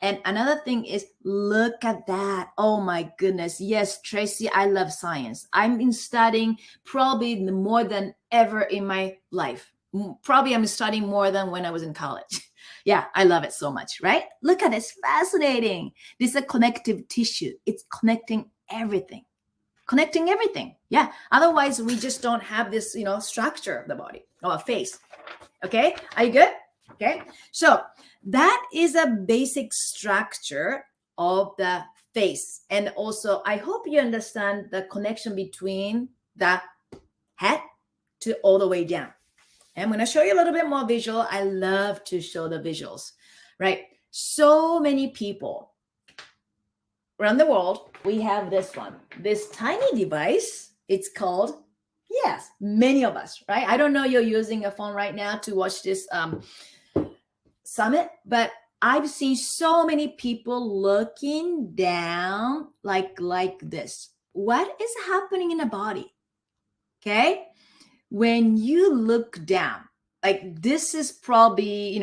And another thing is, look at that. Oh my goodness. Yes, Tracy, I love science. I've been studying probably more than ever in my life. Probably I'm studying more than when I was in college. Yeah, I love it so much, right? Look at this, fascinating. This is a connective tissue. It's connecting everything. Connecting everything. Yeah, otherwise we just don't have this, structure of the body or face. Okay, are you good? Okay, so that is a basic structure of the face. And also, I hope you understand the connection between the head to all the way down. And I'm going to show you a little bit more visual. I love to show the visuals, right? So many people around the world, we have this one, this tiny device. It's called, yes, many of us, right? I don't know you're using a phone right now to watch this summit, but I've seen so many people looking down like this. What is happening in the body? Okay, when you look down, like this is probably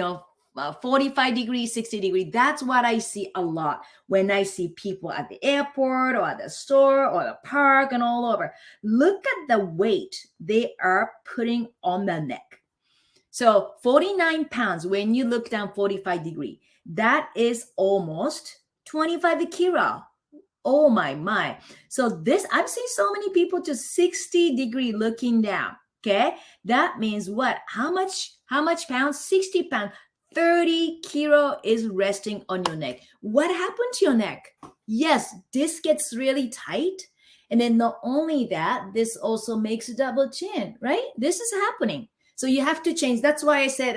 45 degrees, 60 degrees. That's what I see a lot when I see people at the airport or at the store or the park and all over. Look at the weight they are putting on the neck. So 49 pounds, when you look down 45 degree, that is almost 25 kilo. Oh my. So this, I've seen so many people to 60 degree looking down. Okay. That means what? How much pounds? 60 pounds. 30 kilo is resting on your neck. What happened to your neck? Yes, this gets really tight. And then not only that, this also makes a double chin, right? This is happening. So you have to change. That's why I said,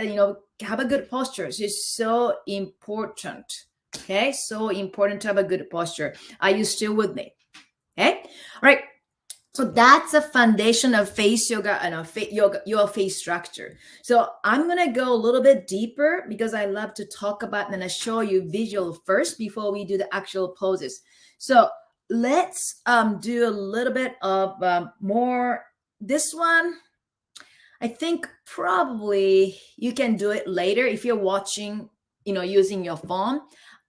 have a good posture. It's so important. Okay. So important to have a good posture. Are you still with me? Okay. All right. So that's a foundation of face yoga and your face structure. So I'm going to go a little bit deeper because I love to talk about and I show you visual first before we do the actual poses. So let's do a little bit of more. This one, I think probably you can do it later if you're watching, using your phone.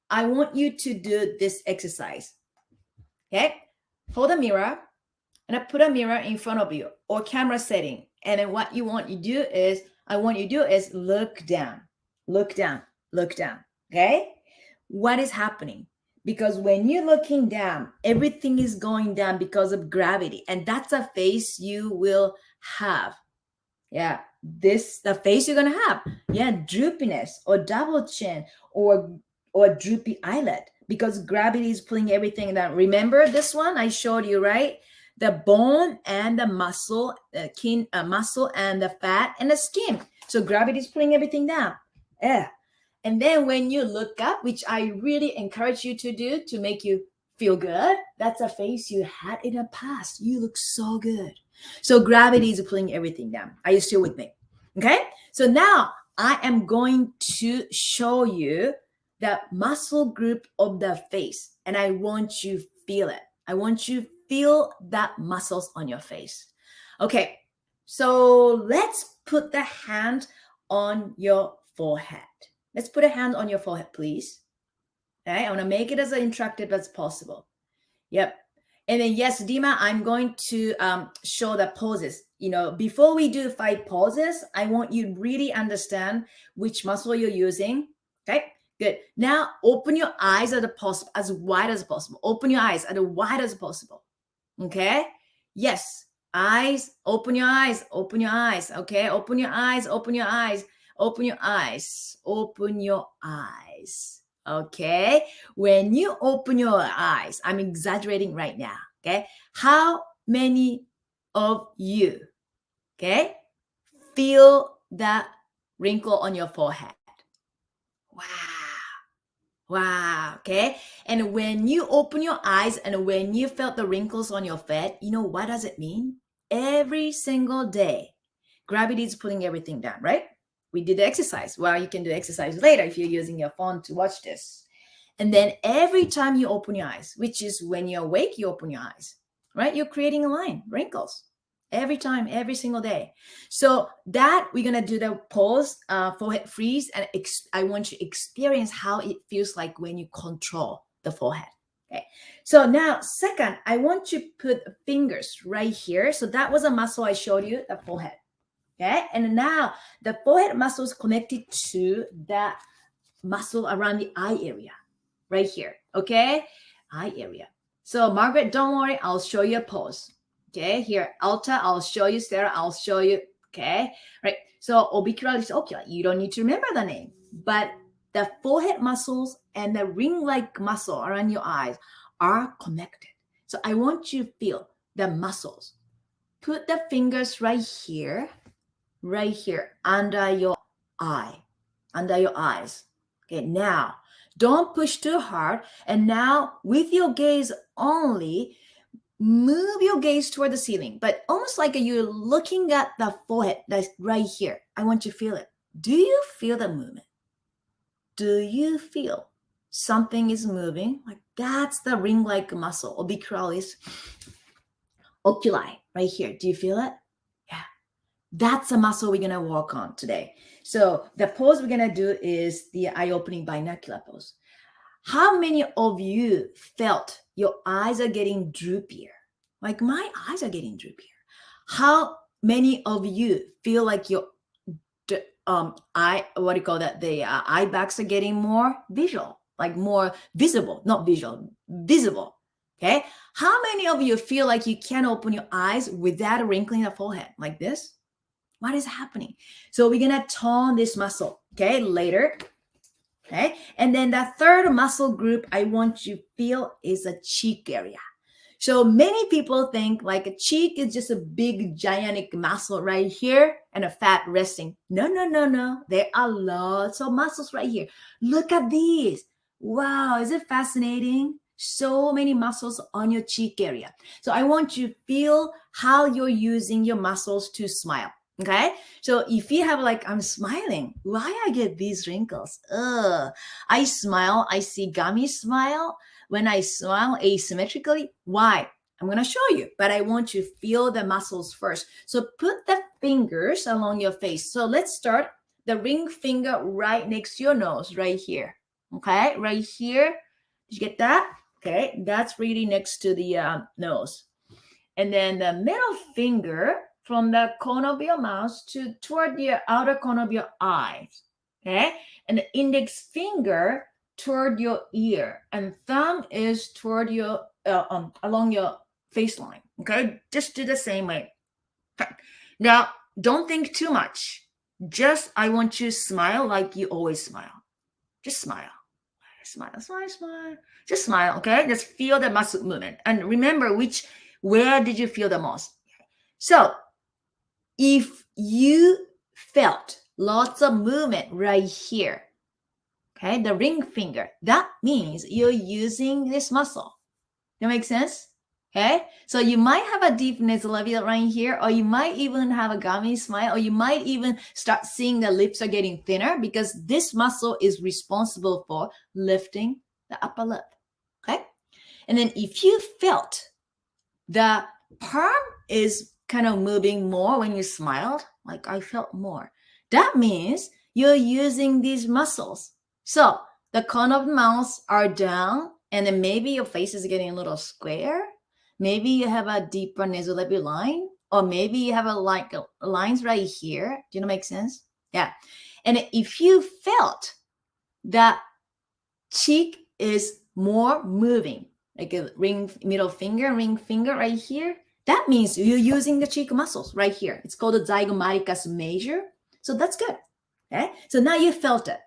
I want you to do this exercise. Okay. Hold a mirror and I put a mirror in front of you or camera setting. And then what I want you to do is look down, look down, look down. Okay. What is happening? Because when you're looking down, everything is going down because of gravity. And that's a face you will have. Yeah, the face you're gonna have. Yeah, droopiness or double chin or droopy eyelid because gravity is pulling everything down. Remember this one I showed you, right? The bone and the muscle, muscle and the fat and the skin. So gravity is pulling everything down. Yeah, and then when you look up, which I really encourage you to do to make you feel good, that's a face you had in the past. You look so good. So gravity is pulling everything down. Are you still with me? Okay. So now I am going to show you the muscle group of the face. And I want you to feel it. I want you to feel that muscles on your face. Okay. So let's put the hand on your forehead. Let's put a hand on your forehead, please. Okay. I want to make it as interactive as possible. Yep. And then, yes, Dima, I'm going to show the poses. Before we do 5 poses, I want you to really understand which muscle you're using. Okay, good. Now, open your eyes as wide as possible. Open your eyes as wide as possible. Okay, yes, eyes, open your eyes, open your eyes. Okay, open your eyes, open your eyes, open your eyes, open your eyes. Okay, when you open your eyes, I'm exaggerating right now. Okay. How many of you, okay, feel that wrinkle on your forehead? Wow. Okay. And when you open your eyes and when you felt the wrinkles on your forehead, you know what does it mean? Every single day, gravity is pulling everything down, right? We did the exercise. Well, you can do exercise later if you're using your phone to watch this. And then every time you open your eyes, which is when you're awake, you open your eyes, right? You're creating a line, wrinkles. Every time, every single day. So that we're going to do the pause, forehead freeze. And I want you to experience how it feels like when you control the forehead. Okay. So now, second, I want you to put fingers right here. So that was a muscle I showed you, the forehead. Okay. And now the forehead muscle is connected to that muscle around the eye area right here. Okay. Eye area. So Margaret, don't worry. I'll show you a pose. Okay, here, Alta, I'll show you. Sarah, I'll show you. Okay, right. So orbicularis oculi, you don't need to remember the name, but the forehead muscles and the ring-like muscle around your eyes are connected. So I want you to feel the muscles. Put the fingers right here, under your eye, under your eyes. Okay, now, don't push too hard. And now, with your gaze only, move your gaze toward the ceiling, but almost like you're looking at the forehead that's right here. I want you to feel it. Do you feel the movement? Do you feel something is moving? Like that's the ring-like muscle, orbicularis oculi, right here. Do you feel it? Yeah. That's a muscle we're going to work on today. So the pose we're going to do is the eye-opening binocular pose. How many of you felt your eyes are getting droopier? Like my eyes are getting droopier. How many of you feel like your eye, what do you call that? The eye bags are getting more visual, like more visible, not visual, visible. Okay. How many of you feel like you can't open your eyes without wrinkling the forehead like this? What is happening? So we're going to tone this muscle, okay, later. Okay. And then the third muscle group I want you to feel is a cheek area. So many people think like a cheek is just a big gigantic muscle right here and a fat resting. No. There are lots of muscles right here. Look at these. Wow. Is it fascinating? So many muscles on your cheek area. So I want you to feel how you're using your muscles to smile. Okay, so if you have like, I'm smiling, why I get these wrinkles? I smile, I see gummy smile. When I smile asymmetrically, why? I'm going to show you, but I want you to feel the muscles first. So put the fingers along your face. So let's start the ring finger right next to your nose, right here. Okay, right here. Did you get that? Okay, that's really next to the nose. And then the middle finger from the corner of your mouth toward the outer corner of your eyes, okay? And the index finger toward your ear, and thumb is toward your along your face line, okay? Just do the same way. Now, don't think too much. Just, I want you to smile like you always smile. Just smile. Smile. Just smile, okay? Just feel the muscle movement. And remember where did you feel the most? So, if you felt lots of movement right here, okay, the ring finger, that means you're using this muscle. That makes sense? Okay, so you might have a deep nasolabial right here, or you might even have a gummy smile, or you might even start seeing the lips are getting thinner because this muscle is responsible for lifting the upper lip. Okay, and then if you felt the palm is kind of moving more when you smiled, like I felt more, that means you're using these muscles. So the corner of the mouth are down, and then maybe your face is getting a little square. Maybe you have a deeper nasolabial line, or maybe you have lines right here. Do you know make sense? Yeah. And if you felt that cheek is more moving, like a middle finger, ring finger right here, that means you're using the cheek muscles right here. It's called the zygomaticus major. So that's good. Okay. So now you felt it.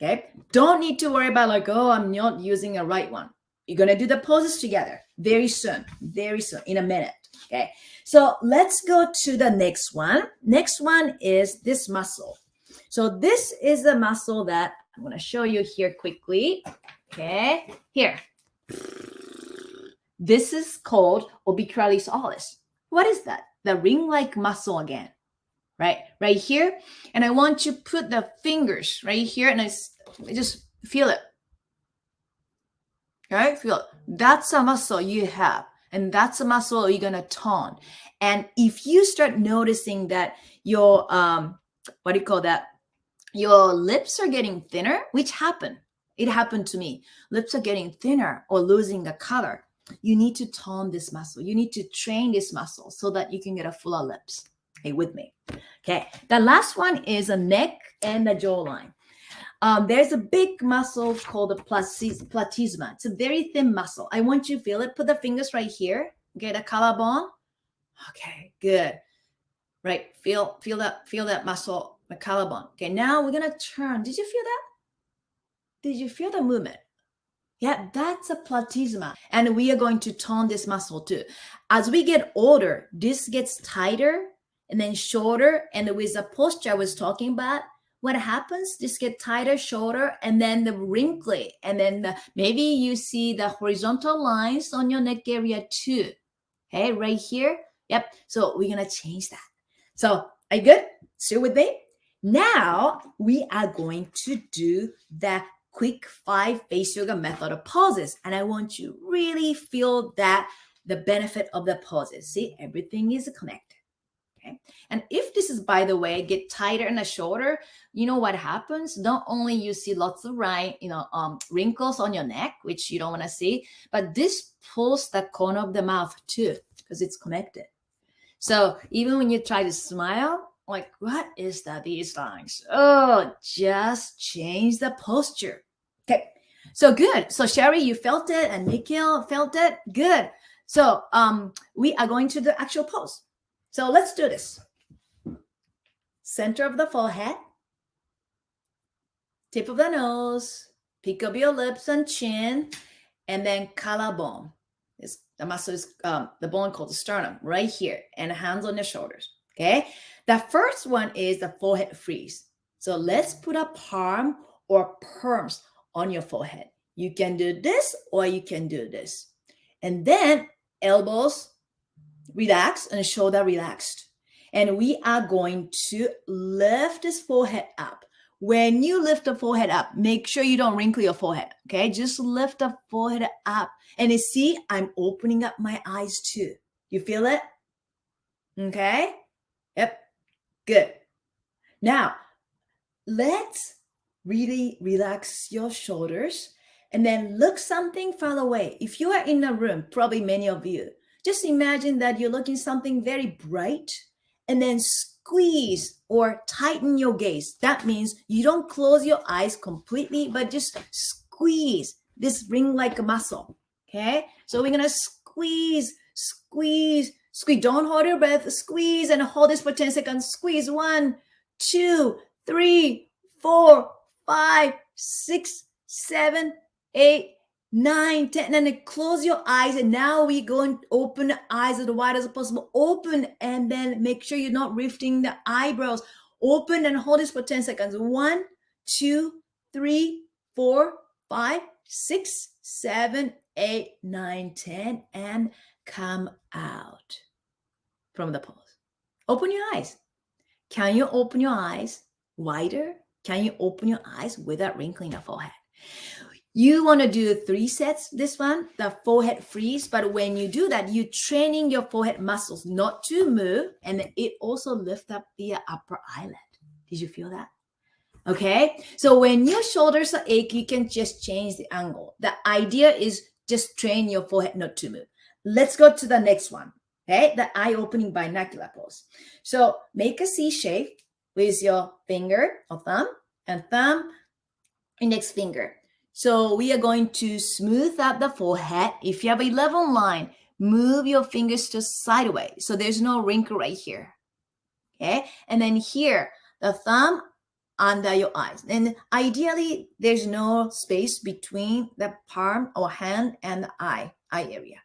Okay. Don't need to worry about like, oh, I'm not using a right one. You're going to do the poses together. very soon, in a minute. Okay, so let's go to the next one. Next one is this muscle. So this is the muscle that I'm going to show you here quickly. Okay, here. This is called orbicularis olis. What is that? The ring-like muscle again, right here. And I want to put the fingers right here, and I just feel it. Right, feel it. That's a muscle you have, and that's a muscle you're gonna tone. And if you start noticing that your what do you call that? Your lips are getting thinner, which happened. It happened to me. Lips are getting thinner or losing the color. You need to tone this muscle. You need to train this muscle so that you can get a fuller lips. Okay, with me. Okay, the last one is a neck and the jawline. There's a big muscle called the platysma. It's a very thin muscle. I want you to feel it. Put the fingers right here. Okay, the collarbone. Okay, good. Right, feel that muscle, the collarbone. Okay, now we're gonna turn. Did you feel that? Did you feel the movement? Yeah, that's a platysma. And we are going to tone this muscle too. As we get older, this gets tighter and then shorter. And with the posture I was talking about, what happens? This get tighter, shorter, and then the wrinkly. And then maybe you see the horizontal lines on your neck area too. Okay, right here. Yep. So we're going to change that. So are you good? Still with me? Now we are going to do the quick 5 face yoga method of poses. And I want you to really feel that the benefit of the poses. See, everything is connected. Okay. And if this is, by the way, get tighter and shorter, you know what happens? Not only you see lots of wrinkles on your neck, which you don't want to see, but this pulls the corner of the mouth too, because it's connected. So even when you try to smile, like, what is that, these lines? Oh, just change the posture. Okay, so good. So Sherry, you felt it, and Nikhil felt it. Good. So we are going to the actual pose. So let's do this. Center of the forehead, tip of the nose, peak of your lips and chin, and then collarbone. The muscle is the bone called the sternum right here, and hands on your shoulders. Okay. The first one is the forehead freeze. So let's put a palm or perms on your forehead. You can do this or you can do this. And then elbows relaxed and shoulder relaxed. And we are going to lift this forehead up. When you lift the forehead up, make sure you don't wrinkle your forehead. Okay, just lift the forehead up. And you see, I'm opening up my eyes too. You feel it? Okay. Yep. Good. Now, let's really relax your shoulders and then look something far away. If you are in a room, probably many of you, just imagine that you're looking something very bright and then squeeze or tighten your gaze. That means you don't close your eyes completely, but just squeeze this ring-like muscle. Okay? So we're going to squeeze. Don't hold your breath. Squeeze and hold this for 10 seconds. Squeeze. 1, 2, 3, 4, 5, 6, 7, 8, 9, 10. And then close your eyes. And now we're going to open the eyes as wide as possible. Open and then make sure you're not lifting the eyebrows. Open and hold this for 10 seconds. 1, 2, 3, 4, 5, 6, 7, 8, 9, 10. And come out from the pose. Open your eyes. Can you open your eyes wider? Can you open your eyes without wrinkling the forehead? You want to do 3 sets, this one, the forehead freeze. But when you do that, you're training your forehead muscles not to move. And it also lifts up the upper eyelid. Did you feel that? Okay. So when your shoulders are achy, you can just change the angle. The idea is just train your forehead not to move. Let's go to the next one. Okay, the eye-opening binocular pose. So make a C shape with your finger or thumb and index finger. So we are going to smooth out the forehead. If you have a level line, move your fingers just sideways. So there's no wrinkle right here. Okay, and then here, the thumb under your eyes. And ideally, there's no space between the palm or hand and the eye area.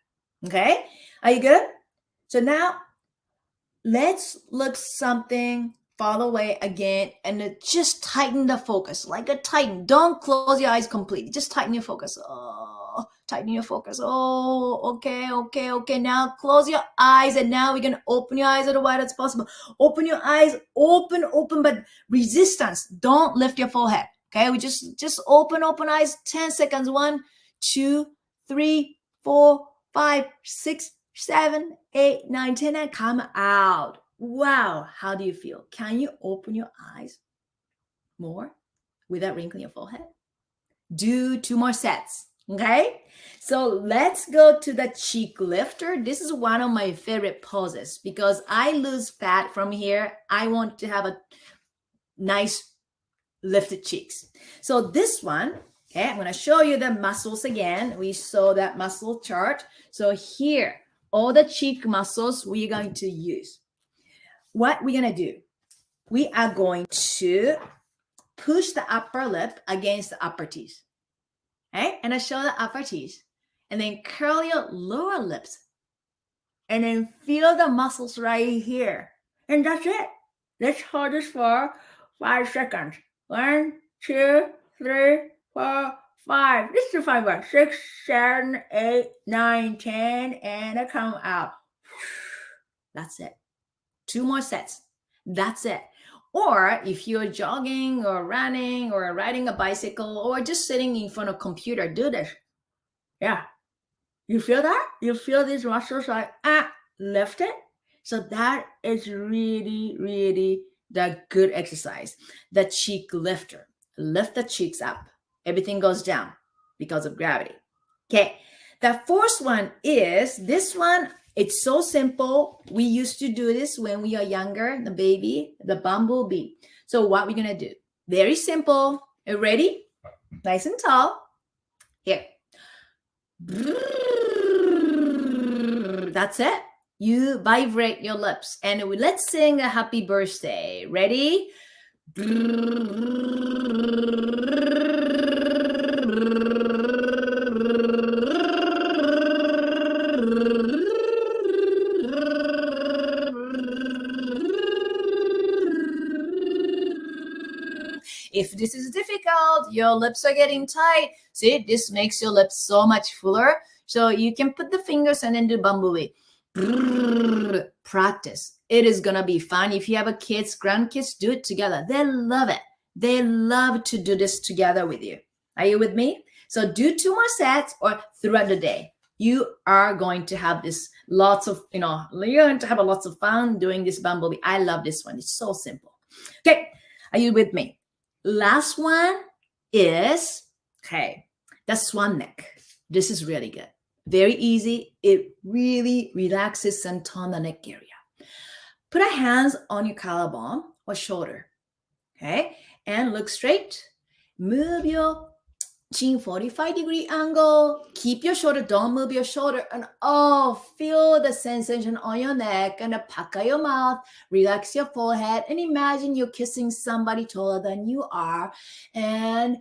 Okay, are you good? So now let's look something far away again and just tighten the focus, like a tighten. Don't close your eyes completely. Just tighten your focus. Oh, tighten your focus. Oh, okay. Now close your eyes, and now we're gonna open your eyes as wide as possible. Open your eyes, open, but resistance. Don't lift your forehead. Okay, we just open eyes. 10 seconds. 1, 2, 3, 4, 5, 6, 7, 8, 9, 10, and come out. Wow, how do you feel? Can you open your eyes more without wrinkling your forehead? Do 2 more sets, okay? So let's go to the cheek lifter. This is one of my favorite poses because I lose fat from here. I want to have a nice lifted cheeks. So this one, okay, I'm going to show you the muscles again. We saw that muscle chart. So here, all the cheek muscles we're going to use. What we're going to do, we are going to push the upper lip against the upper teeth. Okay? And I show the upper teeth. And then curl your lower lips. And then feel the muscles right here. And that's it. Let's hold this for 5 seconds. 1, 2, 3, 4, 5. This is 5 more. 6, 7, 8, 9, 10. And I come out. That's it. 2 more sets. That's it. Or if you're jogging or running or riding a bicycle or just sitting in front of a computer, do this. Yeah. You feel that? You feel these muscles like, lift it? So that is really, really the good exercise. The cheek lifter. Lift the cheeks up. Everything goes down because of gravity. Okay. The fourth one is this one. It's so simple. We used to do this when we are younger, the baby, the bumblebee. So what we're going to do, very simple. Are you ready? Nice and tall. Here. That's it. You vibrate your lips. And let's sing a happy birthday. Ready? If this is difficult, your lips are getting tight. See, this makes your lips so much fuller. So you can put the fingers and then do bumblebee. Practice. It is going to be fun. If you have a kids, grandkids, do it together. They love it. They love to do this together with you. Are you with me? So do 2 more sets or throughout the day. You are going to have this lots of, you're going to have lots of fun doing this bumblebee. I love this one. It's so simple. Okay. Are you with me? Last one is, the swan neck. This is really good. Very easy. It really relaxes and tones the neck area. Put a hands on your collarbone or shoulder. Okay. And look straight. Move your chin 45-degree angle. Keep your shoulder. Don't move your shoulder. And feel the sensation on your neck and the puck of your mouth. Relax your forehead and imagine you're kissing somebody taller than you are. And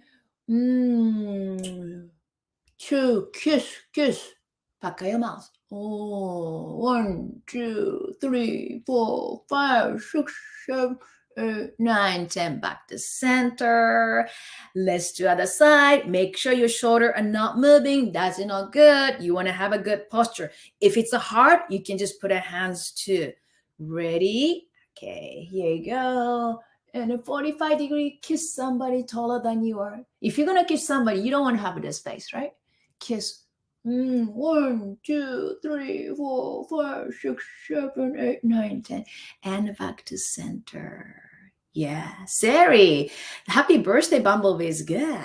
kiss. Puck of your mouth. 1, 2, 3, 4, 5, 6, 7, 8, 9, 10. Back to center. Let's do other side. Make sure your shoulder are not moving. That's not good. You want to have a good posture. If it's a heart, you can just put a hands too. Ready? Okay, here you go. And a 45-degree, kiss somebody taller than you are. If you're going to kiss somebody, you don't want to have this face, right? Kiss. 1, 2, 3, 4, 5, 6, 7, 8, 9, 10. And back to center. Yeah, Sari, happy birthday, Bumblebee is good,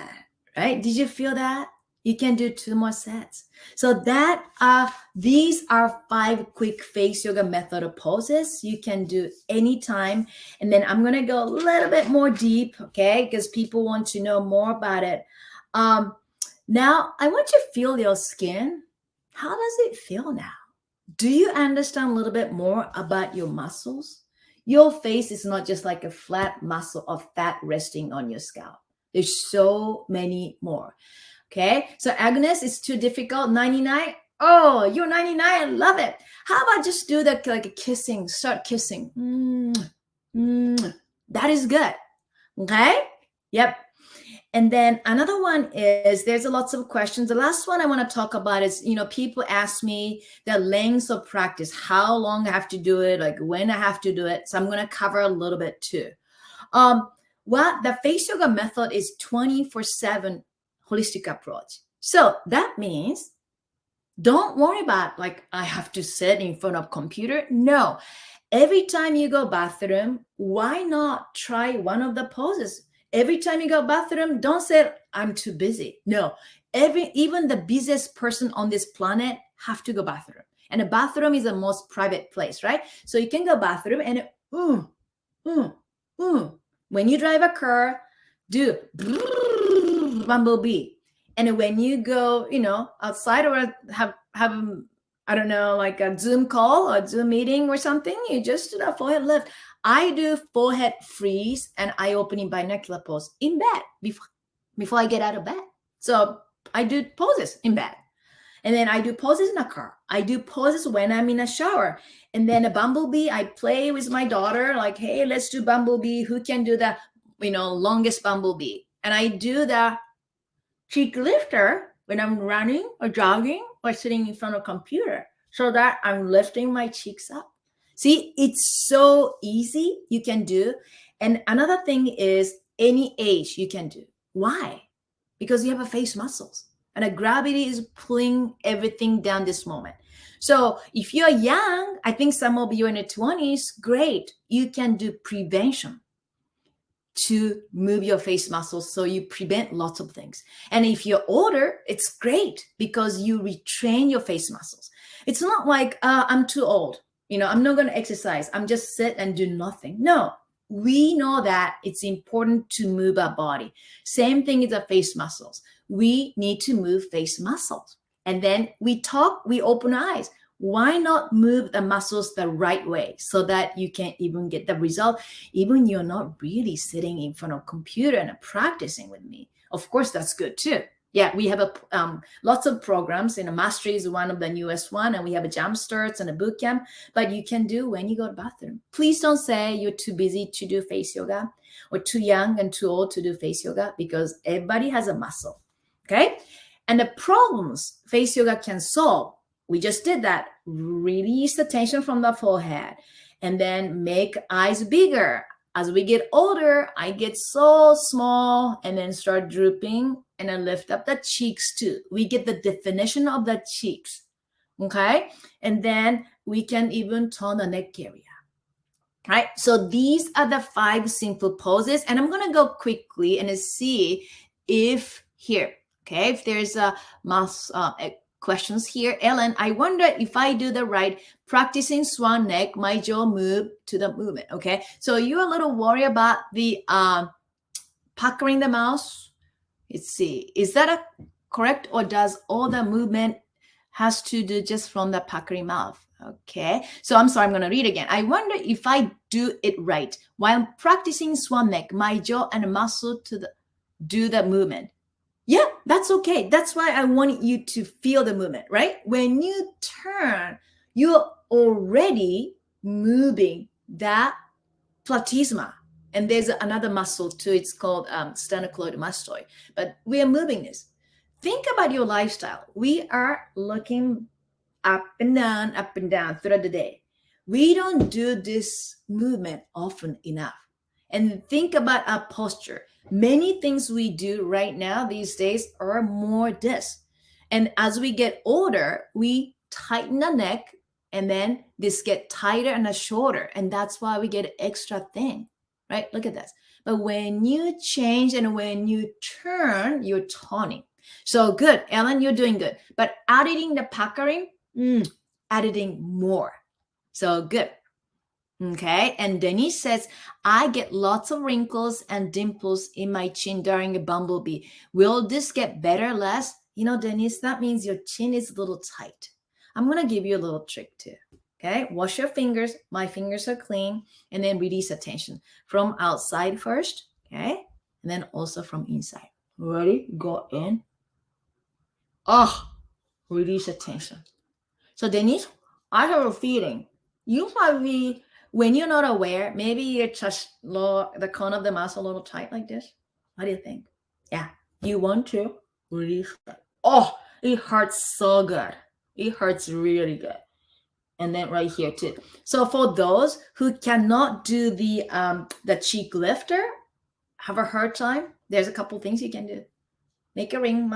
right? Did you feel that? You can do 2 more sets. So these are 5 quick face yoga method of poses you can do anytime. And then I'm going to go a little bit more deep, okay? Because people want to know more about it. Now, I want you to feel your skin. How does it feel now? Do you understand a little bit more about your muscles? Your face is not just like a flat muscle of fat resting on your scalp. There's so many more. Okay, so Agnes, it's too difficult. 99. Oh, you're 99. I love it. How about just do the like a kissing, start kissing. That is good. Okay. Yep. And then another one is there's lots of questions. The last one I want to talk about is, people ask me the lengths of practice, how long I have to do it, like when I have to do it. So I'm going to cover a little bit too. Well, the face yoga method is 24/7 holistic approach. So that means don't worry about like I have to sit in front of computer. No, every time you go bathroom, why not try one of the poses? Every time you go bathroom, don't say I'm too busy. No, even the busiest person on this planet have to go bathroom, and a bathroom is the most private place, right? So you can go bathroom and when you drive a car, do bumblebee. And when you go, outside or have I don't know, like a Zoom call or Zoom meeting or something, you just do that forehead lift. I do forehead freeze and eye opening binocular pose in bed before I get out of bed. So I do poses in bed. And then I do poses in a car. I do poses when I'm in a shower. And then a bumblebee, I play with my daughter, like, hey, let's do bumblebee. Who can do the, longest bumblebee? And I do the cheek lifter when I'm running or jogging or sitting in front of a computer so that I'm lifting my cheeks up. See, it's so easy you can do. And another thing is any age you can do. Why? Because you have a face muscles and a gravity is pulling everything down this moment. So if you're young, I think some of you in the 20s, great. You can do prevention to move your face muscles so you prevent lots of things. And if you're older, it's great because you retrain your face muscles. It's not like I'm too old. I'm not going to exercise. I'm just sit and do nothing. No, we know that it's important to move our body. Same thing is the face muscles. We need to move face muscles. And then we open eyes. Why not move the muscles the right way so that you can even get the result, even you're not really sitting in front of a computer and practicing with me. Of course, that's good too. Yeah, we have lots of programs. Mastery is one of the newest one, and we have a jump starts and a boot camp. But you can do when you go to the bathroom. Please don't say you're too busy to do face yoga or too young and too old to do face yoga, because everybody has a muscle. Okay, and the problems face yoga can solve. We just did that. Release the tension from the forehead and then make eyes bigger. As we get older, I get so small and then start drooping and then lift up the cheeks too. We get the definition of the cheeks. Okay. And then we can even tone the neck area. Right. So these are the 5 simple poses. And I'm going to go quickly and see if here, okay, if there's a questions here. Ellen, I wonder if I do the right practicing swan neck, my jaw move to the movement. Okay. So you're a little worried about the puckering the mouth. Let's see. Is that correct, or does all the movement has to do just from the puckering mouth? Okay. So I'm sorry, I'm going to read again. I wonder if I do it right. While practicing swan neck, my jaw and muscle to do the movement. Yeah, that's okay. That's why I want you to feel the movement, right? When you turn, you're already moving that platysma. And there's another muscle too. It's called sternocleidomastoid. But we are moving this. Think about your lifestyle. We are looking up and down throughout the day. We don't do this movement often enough. And think about our posture. Many things we do right now these days are more this. And as we get older, we tighten the neck, and then this get tighter and shorter. And that's why we get extra thin, right? Look at this. But when you change and when you turn, you're toning. So good, Ellen, you're doing good. But adding the puckering, adding more. So good. Okay, and Denise says, I get lots of wrinkles and dimples in my chin during a bumblebee. Will this get better, less? Denise, that means your chin is a little tight. I'm going to give you a little trick too. Okay, wash your fingers. My fingers are clean. And then release the tension from outside first. Okay, and then also from inside. Ready? Go in. release the tension. So Denise, I have a feeling you probably, when you're not aware, maybe you touch the corner of the mouth a little tight like this. What do you think? Yeah, you want to release it. Oh, it hurts so good. It hurts really good. And then right here too. So for those who cannot do the cheek lifter, have a hard time, there's a couple things you can do. Make a ring,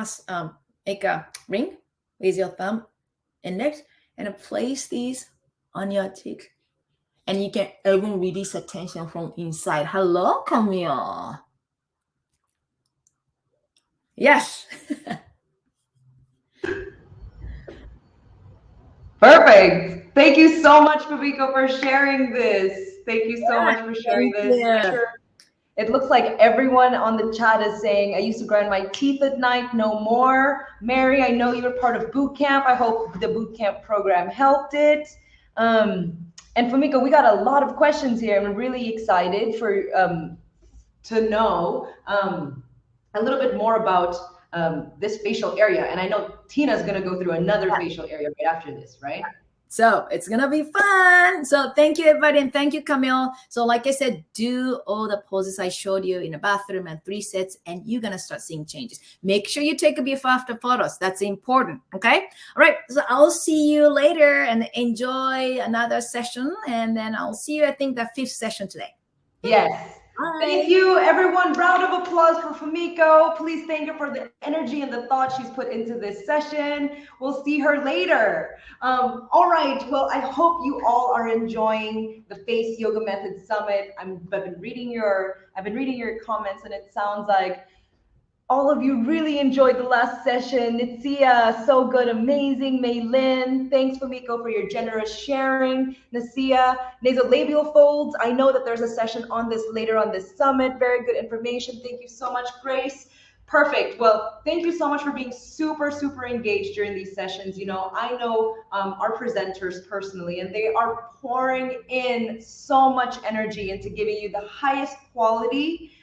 make a ring with your thumb index and place these on your cheek. And you can even release the tension from inside. Hello, Camille. Yes. Perfect. Thank you so much, Fumiko, for sharing this. Thank you so much for sharing this. Yeah. It looks like everyone on the chat is saying, I used to grind my teeth at night, no more. Mary, I know you were part of boot camp. I hope the boot camp program helped it. And Fumiko, we got a lot of questions here. I'm really excited for to know a little bit more about this facial area. And I know Tina's gonna go through another facial area right after this, right? So it's gonna be fun. So thank you, everybody, and thank you, Camille. So like I said, do all the poses I showed you in the bathroom and 3 sets, and you're gonna start seeing changes. Make sure you take a before after photos. That's important. Okay. All right. So I'll see you later and enjoy another session, and then I'll see you, I think, the 5th session today. Yes. Thank you, everyone. Round of applause for Fumiko. Please thank her for the energy and the thought she's put into this session. We'll see her later. All right. Well, I hope you all are enjoying the Face Yoga Method Summit. I've been reading your comments, and it sounds like all of you really enjoyed the last session. Nitsia, so good, amazing. Maylin, thanks, Fumiko, for your generous sharing. Nasia, nasolabial folds. I know that there's a session on this later on this summit. Very good information. Thank you so much, Grace. Perfect. Well, thank you so much for being super, super engaged during these sessions. You know, I know our presenters personally, and they are pouring in so much energy into giving you the highest quality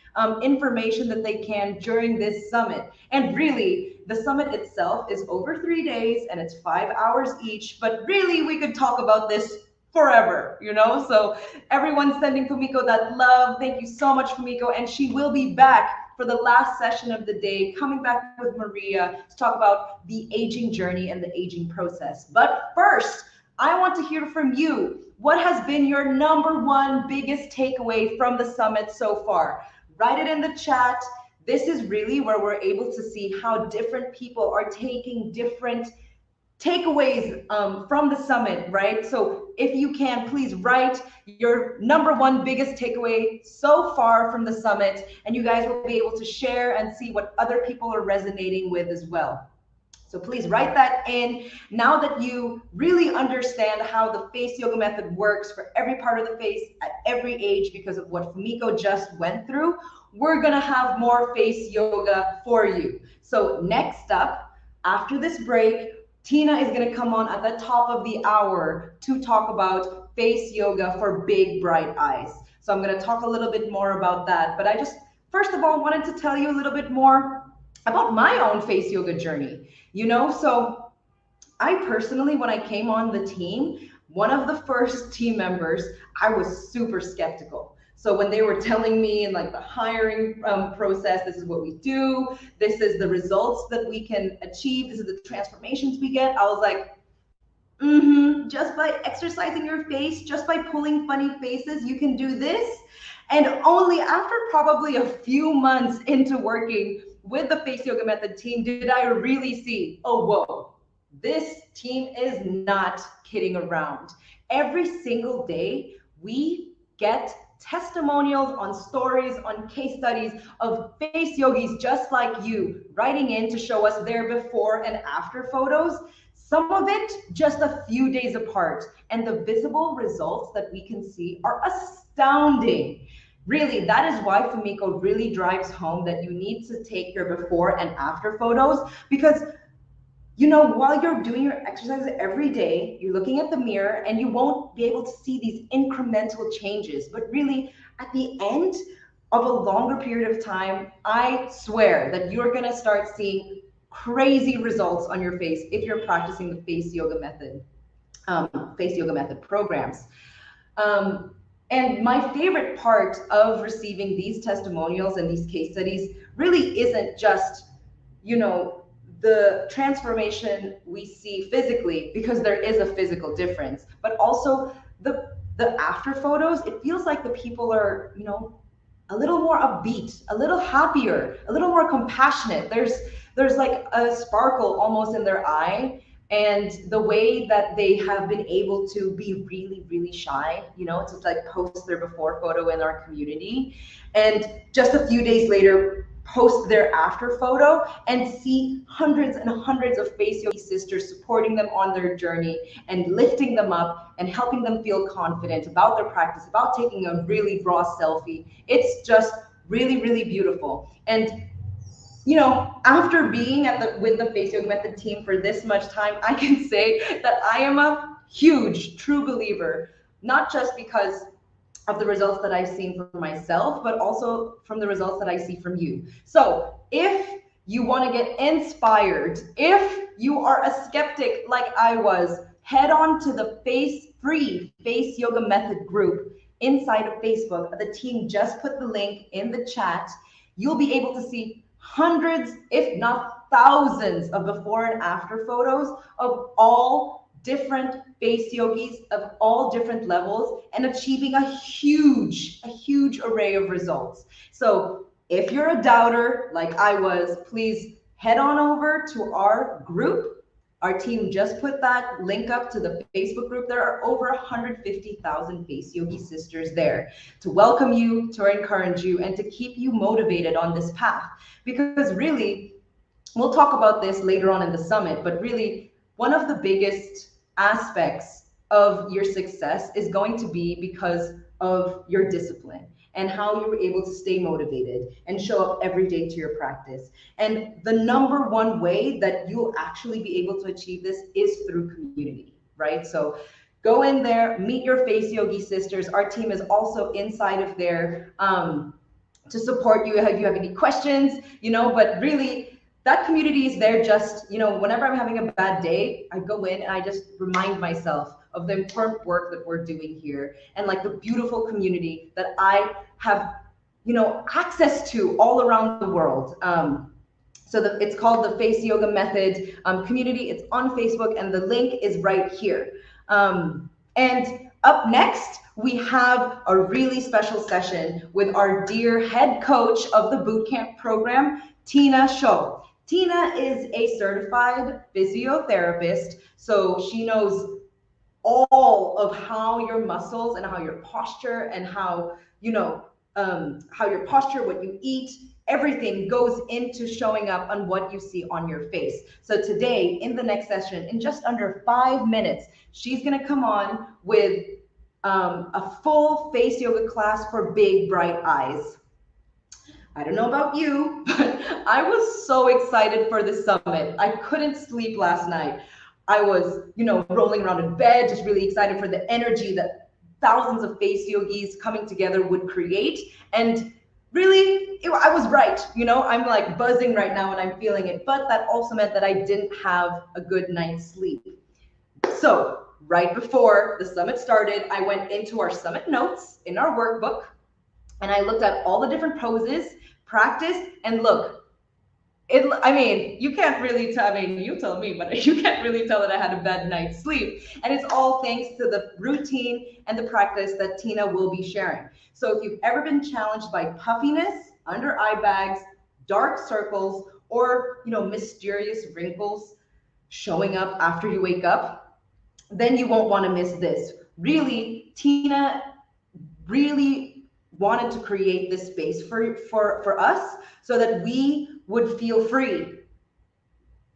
information that they can during this summit. And really, the summit itself is over 3 days and it's 5 hours each, but really we could talk about this forever, you know? So everyone's sending Fumiko that love. Thank you so much, Fumiko. And she will be back for the last session of the day, coming back with Maria to talk about the aging journey and the aging process. But first, I want to hear from you. What has been your #1 biggest takeaway from the summit so far? Write it in the chat. This is really where we're able to see how different people are taking different takeaways from the summit, right? So if you can, please write your #1 biggest takeaway so far from the summit, and you guys will be able to share and see what other people are resonating with as well. So please write that in. Now that you really understand how the Face Yoga Method works for every part of the face at every age because of what Fumiko just went through, we're gonna have more face yoga for you. So next up, after this break, Tina is gonna come on at the top of the hour to talk about face yoga for big, bright eyes. So I'm gonna talk a little bit more about that. But I just, first of all, wanted to tell you a little bit more about my own face yoga journey. You know, so I personally, when I came on the team, one of the first team members, I was super skeptical. So when they were telling me in like the hiring process, this is what we do, this is the results that we can achieve, this is the transformations we get, I was like, just by exercising your face, just by pulling funny faces, you can do this. And only after probably a few months into working with the Face Yoga Method team did I really see, oh, whoa, this team is not kidding around. Every single day, we get testimonials on stories, on case studies of face yogis just like you, writing in to show us their before and after photos. Some of it just a few days apart. And the visible results that we can see are astounding. Really, that is why Fumiko really drives home that you need to take your before and after photos, because you know, while you're doing your exercises every day, you're looking at the mirror and you won't be able to see these incremental changes. But really, at the end of a longer period of time, I swear that you're gonna start seeing crazy results on your face if you're practicing the face yoga method programs. And my favorite part of receiving these testimonials and these case studies really isn't just, you know, the transformation we see physically, because there is a physical difference, but also the after photos. It feels like the people are, you know, a little more upbeat, a little happier, a little more compassionate. There's like a sparkle almost in their eye. And the way that they have been able to be really, really shy, you know, to like post their before photo in our community, and just a few days later post their after photo and see hundreds and hundreds of face yogi sisters supporting them on their journey and lifting them up and helping them feel confident about their practice, about taking a really raw selfie. It's just really, really beautiful. And you know, after being with the Face Yoga Method team for this much time, I can say that I am a huge, true believer, not just because of the results that I've seen for myself, but also from the results that I see from you. So if you want to get inspired, if you are a skeptic like I was, head on to the free Face Yoga Method group inside of Facebook. The team just put the link in the chat. You'll be able to see hundreds, if not thousands, of before and after photos of all different face yogis of all different levels and achieving a huge array of results. So if you're a doubter like I was, please head on over to our group. Our team just put that link up to the Facebook group. There are over 150,000 Face Yogi sisters there to welcome you, to encourage you, and to keep you motivated on this path. Because really, we'll talk about this later on in the summit, but really one of the biggest aspects of your success is going to be because of your discipline and how you were able to stay motivated and show up every day to your practice. And the number one way that you'll actually be able to achieve this is through community, right? So go in there, meet your Face Yogi sisters. Our team is also inside of there to support you if you have any questions, you know, but really that community is there just, you know, whenever I'm having a bad day, I go in and I just remind myself of the important work that we're doing here and like the beautiful community that I have, you know, access to all around the world. So it's called the Face Yoga Method community. It's on Facebook and the link is right here. And up next, we have a really special session with our dear head coach of the bootcamp program, Tina Sho. Tina is a certified physiotherapist, so she knows all of how your muscles and how your posture and how, you know, how your posture, what you eat, everything goes into showing up on what you see on your face. So today, in the next session, in just under 5 minutes, she's gonna come on with a full face yoga class for big, bright eyes. I don't know about you, but I was so excited for this summit. I couldn't sleep last night. I was, you know, rolling around in bed, just really excited for the energy that thousands of face yogis coming together would create. And really, I was right. You know, I'm like buzzing right now and I'm feeling it. But that also meant that I didn't have a good night's sleep. So right before the summit started, I went into our summit notes in our workbook and I looked at all the different poses, practiced, and look, I mean, you can't really tell, I mean, you tell me, but you can't really tell that I had a bad night's sleep. And it's all thanks to the routine and the practice that Tina will be sharing. So if you've ever been challenged by puffiness, under eye bags, dark circles, or, you know, mysterious wrinkles showing up after you wake up, then you won't want to miss this. Really, Tina really wanted to create this space for us so that we would feel free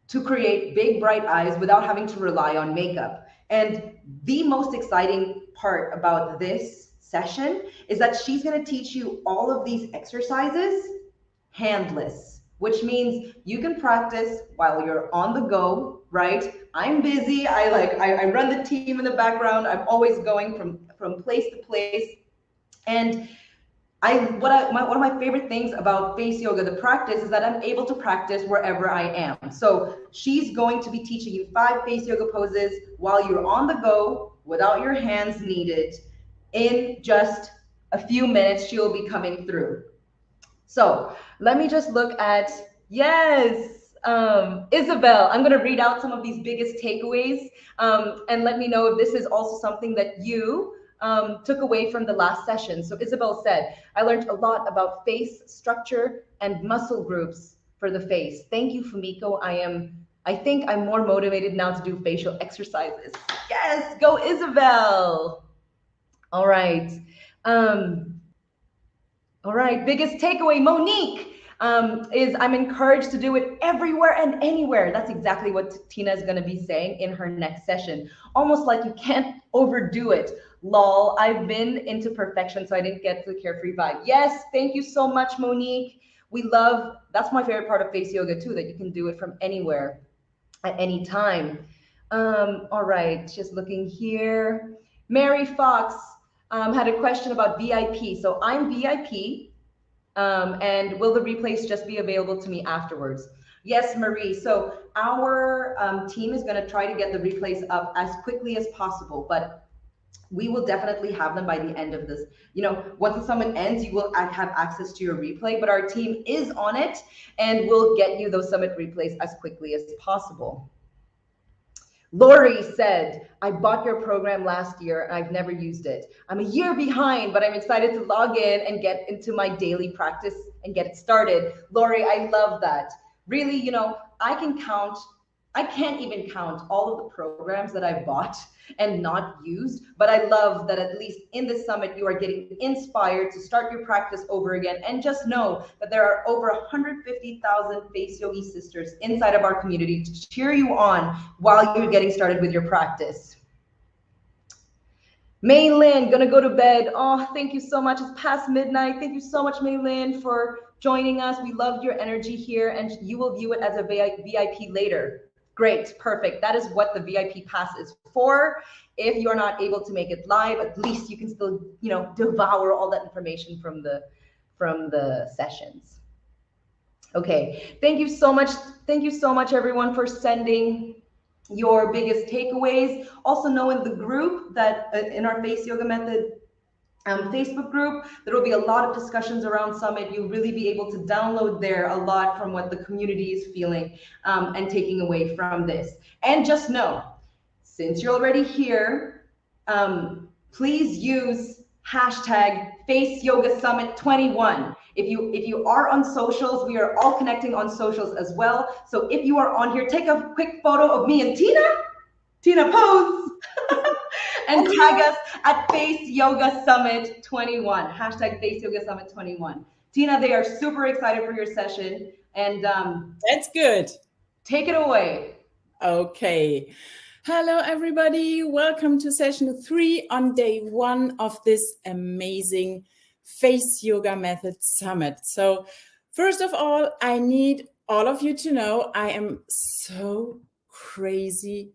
to create big, bright eyes without having to rely on makeup. And the most exciting part about this session is that she's going to teach you all of these exercises handless, which means you can practice while you're on the go, right? I'm busy. I run the team in the background. I'm always going from place to place. And one of my favorite things about face yoga, the practice, is that I'm able to practice wherever I am. So she's going to be teaching you 5 face yoga poses while you're on the go, without your hands needed. In just a few minutes, she'll be coming through. So let me just look at, yes, Isabel, I'm going to read out some of these biggest takeaways, and let me know if this is also something that you took away from the last session. So Isabel said, I learned a lot about face structure and muscle groups for the face. Thank you, Fumiko. I think I'm more motivated now to do facial exercises. Yes, go Isabel. All right. All right, biggest takeaway, Monique, is I'm encouraged to do it everywhere and anywhere. That's exactly what Tina is going to be saying in her next session. Almost like you can't overdo it. Lol, I've been into perfection, so I didn't get to the carefree vibe. Yes, thank you so much, Monique. We love, that's my favorite part of face yoga too, that you can do it from anywhere at any time. All right, just looking here. Mary Fox had a question about VIP. So I'm VIP, and will the replays just be available to me afterwards? Yes, Marie. So our team is going to try to get the replays up as quickly as possible, but we will definitely have them by the end of this. You know, once the summit ends, you will have access to your replay, but our team is on it and we'll get you those summit replays as quickly as possible. Lori said, I bought your program last year and I've never used it. I'm a year behind, but I'm excited to log in and get into my daily practice and get it started. Lori, I love that. Really, you know, I can't even count all of the programs that I've bought and not used, but I love that at least in the summit, you are getting inspired to start your practice over again. And just know that there are over 150,000 Face Yogi sisters inside of our community to cheer you on while you're getting started with your practice. Mei Lin, gonna go to bed. Oh, thank you so much. It's past midnight. Thank you so much, Mei Lin, for joining us. We loved your energy here, and you will view it as a VIP later. Great, perfect. That is what the VIP pass is for. If you're not able to make it live, at least you can still, you know, devour all that information from the sessions. Okay, thank you so much. Thank you so much, everyone, for sending your biggest takeaways. Also know in the group that in our Face Yoga Method Facebook group, there will be a lot of discussions around Summit. You'll really be able to download there a lot from what the community is feeling and taking away from this. And just know, since you're already here, please use hashtag Face Yoga Summit 21. If you are on socials, we are all connecting on socials as well. So if you are on here, take a quick photo of me and Tina pose, and tag us at Face Yoga Summit 21, hashtag Face Yoga Summit 21. Tina, they are super excited for your session, and that's good. Take it away. Okay. Hello, everybody. Welcome to session 3 on day 1 of this amazing Face Yoga Method Summit. So first of all, I need all of you to know I am so crazy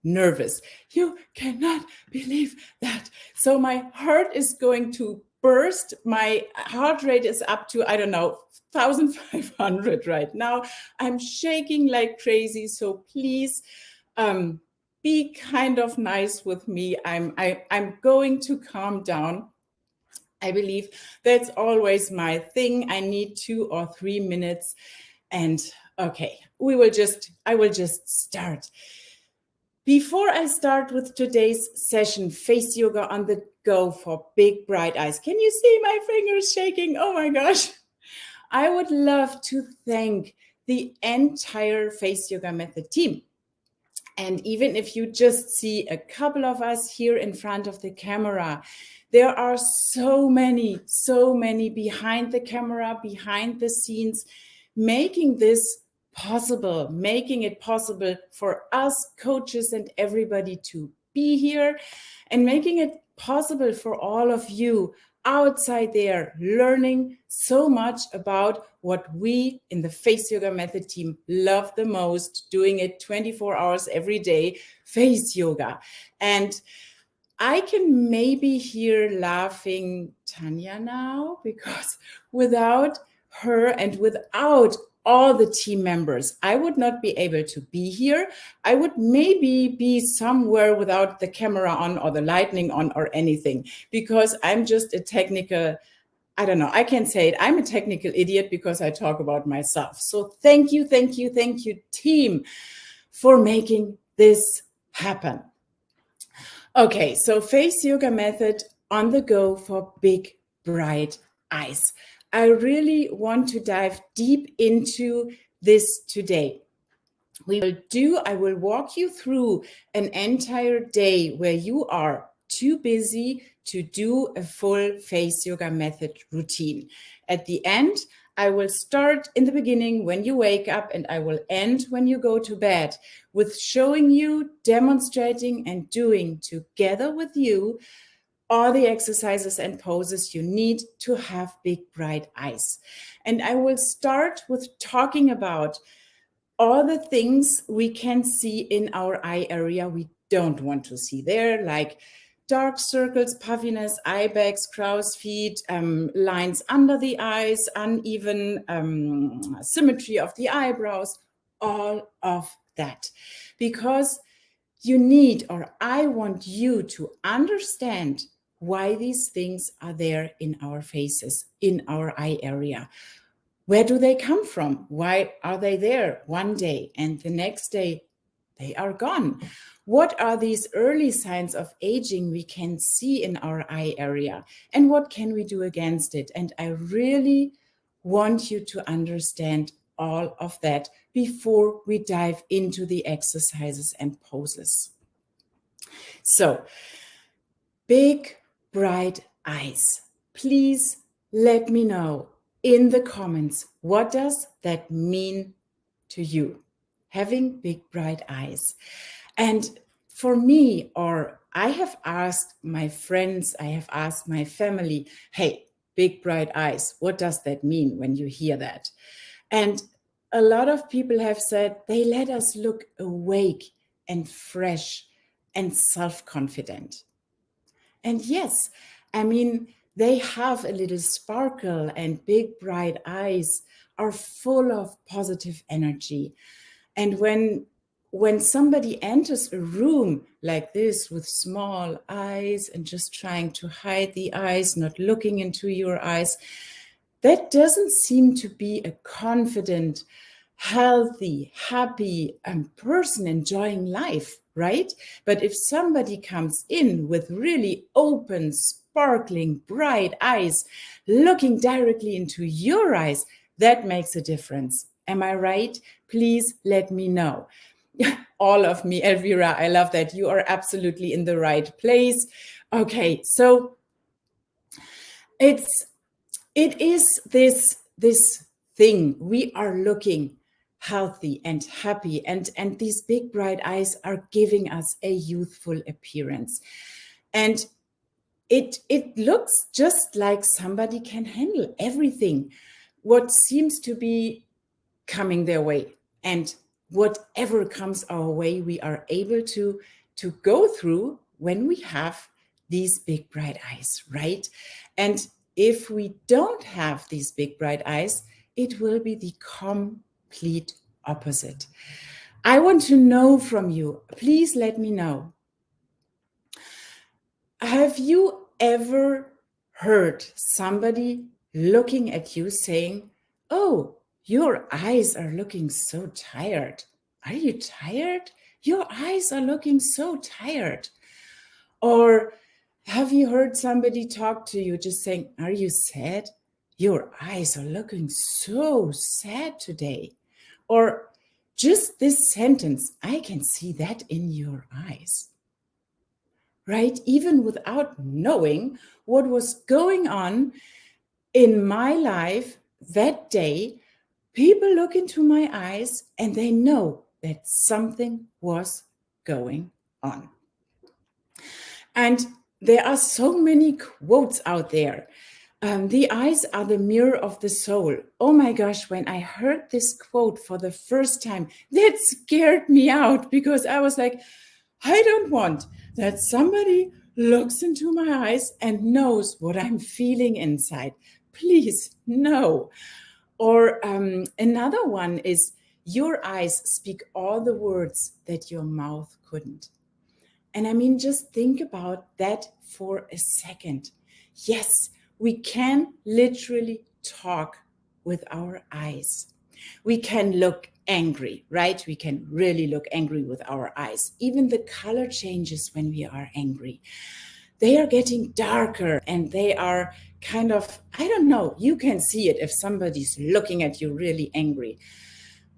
nervous. You cannot believe that. So my heart is going to burst. My heart rate is up to, I don't know, 1,500 right now. I'm shaking like crazy. So please be kind of nice with me. I'm going to calm down. I believe that's always my thing. I need 2 or 3 minutes. And okay, I will just start. Before I start with today's session, Face Yoga on the Go for Big Bright Eyes. Can you see my fingers shaking? Oh my gosh. I would love to thank the entire Face Yoga Method team. And even if you just see a couple of us here in front of the camera, there are so many behind the camera, behind the scenes, making this possible, making it possible for us coaches and everybody to be here, and making it possible for all of you outside there learning so much about what we in the Face Yoga Method team love the most, doing it 24 hours every day, face yoga. And I can maybe hear laughing Tanya now, because without her and without all the team members, I would not be able to be here. I would maybe be somewhere without the camera on or the lightning on or anything, because I'm just a technical, I don't know, I can say it. I'm a technical idiot because I talk about myself. So thank you, team, for making this happen. Okay, so face yoga method on the go for big, bright eyes. I really want to dive deep into this today. I will walk you through an entire day where you are too busy to do a full face yoga method routine. At the end, I will start in the beginning when you wake up, and I will end when you go to bed with showing you, demonstrating, and doing together with you all the exercises and poses you need to have big, bright eyes. And I will start with talking about all the things we can see in our eye area we don't want to see there, like dark circles, puffiness, eye bags, crow's feet, lines under the eyes, uneven symmetry of the eyebrows, all of that. Because you need, or I want you to understand why these things are there in our faces, in our eye area. Where do they come from? Why are they there one day and the next day they are gone? What are these early signs of aging we can see in our eye area? And what can we do against it? And I really want you to understand all of that before we dive into the exercises and poses. So, big, bright eyes. Please let me know in the comments, what does that mean to you? Having big, bright eyes. And for me, or I have asked my friends, I have asked my family, hey, big, bright eyes, what does that mean when you hear that? And a lot of people have said they let us look awake and fresh and self-confident. And yes, I mean, they have a little sparkle, and big, bright eyes are full of positive energy. And when somebody enters a room like this with small eyes and just trying to hide the eyes, not looking into your eyes, that doesn't seem to be a confident, healthy, happy person enjoying life, right? But if somebody comes in with really open, sparkling, bright eyes, looking directly into your eyes, that makes a difference. Am I right? Please let me know. All of me, Elvira, I love that. You are absolutely in the right place. Okay, so it is this thing. We are looking healthy and happy, and these big bright eyes are giving us a youthful appearance. And it looks just like somebody can handle everything, what seems to be coming their way. And whatever comes our way, we are able to go through when we have these big bright eyes, right? And if we don't have these big bright eyes, it will be the complete opposite. I want to know from you, please let me know. Have you ever heard somebody looking at you saying, oh, your eyes are looking so tired. Are you tired? Your eyes are looking so tired. Or have you heard somebody talk to you just saying, are you sad? Your eyes are looking so sad today. Or just this sentence, I can see that in your eyes. Right? Even without knowing what was going on in my life that day, people look into my eyes and they know that something was going on. And there are so many quotes out there. The eyes are the mirror of the soul. Oh my gosh, when I heard this quote for the first time, that scared me out, because I was like, I don't want that somebody looks into my eyes and knows what I'm feeling inside. Please, no. Or another one is your eyes speak all the words that your mouth couldn't. And I mean, just think about that for a second. Yes, we can literally talk with our eyes. We can look angry, right? We can really look angry with our eyes. Even the color changes when we are angry. They are getting darker and they are kind of, I don't know, you can see it if somebody's looking at you really angry.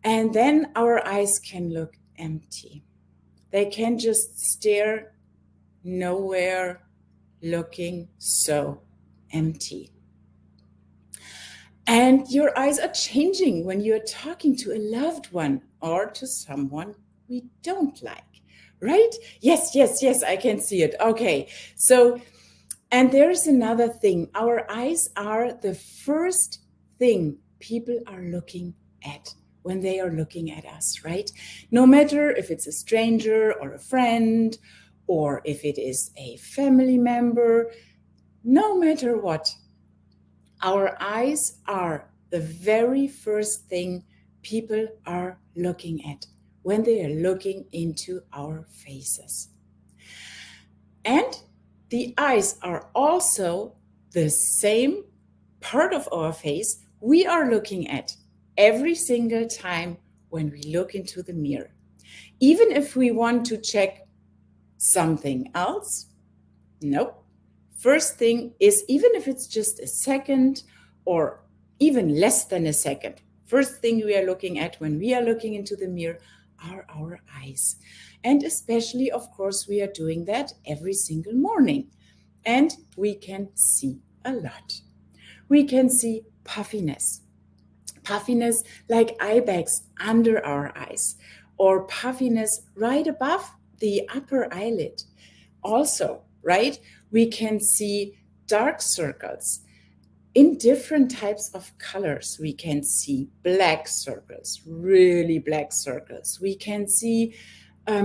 And then our eyes can look empty. They can just stare nowhere, looking so empty. And your eyes are changing when you're talking to a loved one or to someone we don't like, right? Yes, I can see it. Okay, so, and there's another thing. Our eyes are the first thing people are looking at when they are looking at us, right? No matter if it's a stranger or a friend, or if it is a family member, no matter what, our eyes are the very first thing people are looking at when they are looking into our faces. And the eyes are also the same part of our face we are looking at every single time when we look into the mirror. Even if we want to check something else, nope. First thing is, even if it's just a second or even less than a second, first thing we are looking at when we are looking into the mirror are our eyes. And especially, of course, we are doing that every single morning. And we can see a lot. We can see puffiness. Puffiness like eye bags under our eyes, or puffiness right above the upper eyelid. Also, right, we can see dark circles in different types of colors. We can see black circles, really black circles. We can see, how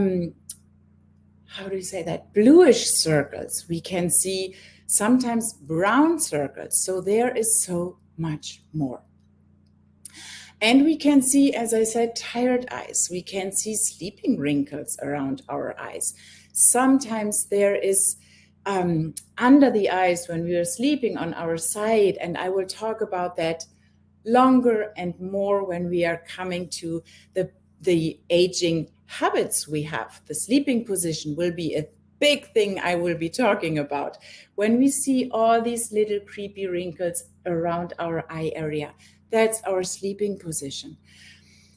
do you say that? Bluish circles. We can see sometimes brown circles. So there is so much more. And we can see, as I said, tired eyes. We can see sleeping wrinkles around our eyes. Sometimes there is under the eyes when we are sleeping on our side, and I will talk about that longer and more when we are coming to the aging habits we have. The sleeping position will be a big thing I will be talking about. When we see all these little creepy wrinkles around our eye area, that's our sleeping position.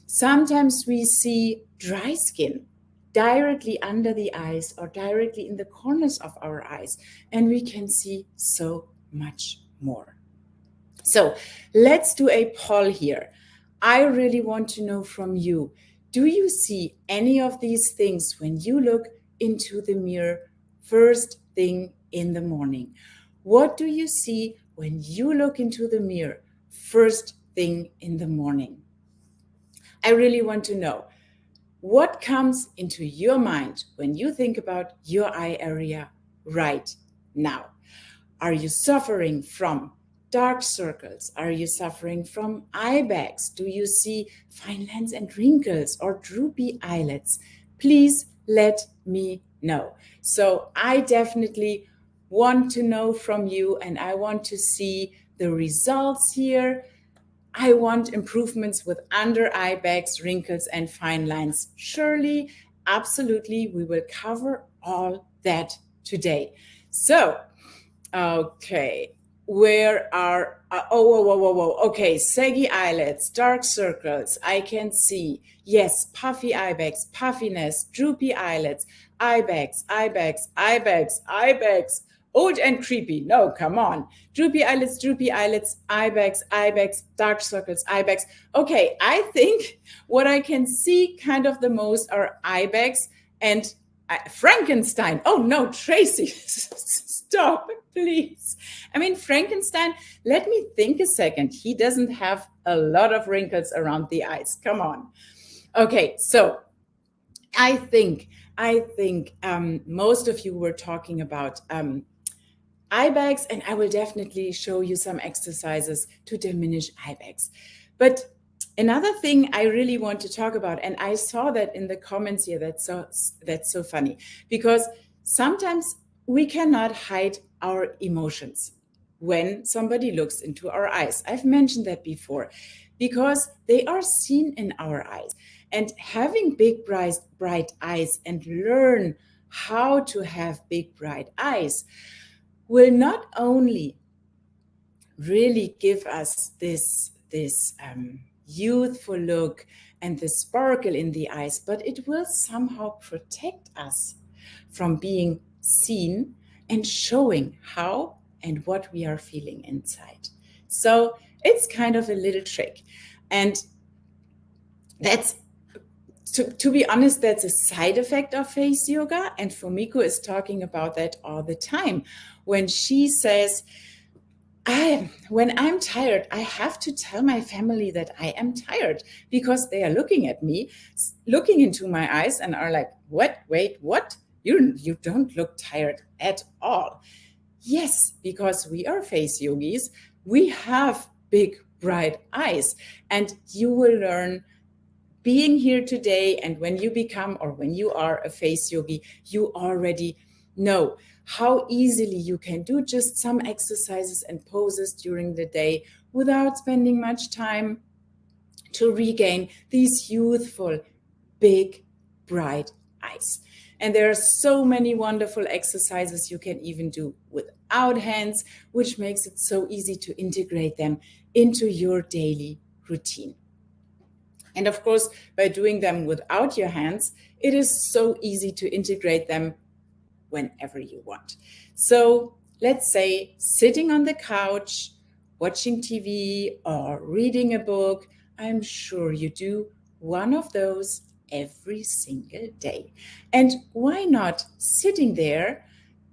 Sometimes we see dry skin directly under the eyes or directly in the corners of our eyes, and we can see so much more. So let's do a poll here. I really want to know from you, do you see any of these things when you look into the mirror first thing in the morning? What do you see when you look into the mirror first thing in the morning? I really want to know what comes into your mind when you think about your eye area right now. Are you suffering from dark circles? Are you suffering from eye bags? Do you see fine lines and wrinkles or droopy eyelids? Please let me know. So I definitely want to know from you, and I want to see the results here. I want improvements with under eye bags, wrinkles, and fine lines. Surely, absolutely, we will cover all that today. So, okay, where are, okay, saggy eyelids, dark circles, I can see, yes, puffy eye bags, puffiness, droopy eyelids, eye bags, eye bags, eye bags, eye bags, old and creepy. No, come on. Droopy eyelids, eye bags, dark circles, eye bags. Okay, I think what I can see kind of the most are eye bags and Frankenstein. Oh no, Tracy, stop, please. I mean, Frankenstein, let me think a second. He doesn't have a lot of wrinkles around the eyes. Come on. Okay, so I think I think most of you were talking about eye bags, and I will definitely show you some exercises to diminish eye bags. But another thing I really want to talk about, and I saw that in the comments here, that's so funny, because sometimes we cannot hide our emotions when somebody looks into our eyes. I've mentioned that before, because they are seen in our eyes. And having big, bright eyes and learn how to have big, bright eyes will not only really give us this youthful look and the sparkle in the eyes, but it will somehow protect us from being seen and showing how and what we are feeling inside. So it's kind of a little trick. And that's, to be honest, that's a side effect of face yoga. And Fumiko is talking about that all the time. When she says, when I'm tired, I have to tell my family that I am tired, because they are looking at me, looking into my eyes and are like, what? Wait, what? You don't look tired at all. Yes, because we are face yogis. We have big, bright eyes, and you will learn being here today. And when you become, or when you are a face yogi, you already know how easily you can do just some exercises and poses during the day without spending much time to regain these youthful, big, bright eyes. And there are so many wonderful exercises you can even do without hands, which makes it so easy to integrate them into your daily routine. And of course, by doing them without your hands, it is so easy to integrate them whenever you want. So let's say sitting on the couch, watching TV or reading a book, I'm sure you do one of those every single day. And why not sitting there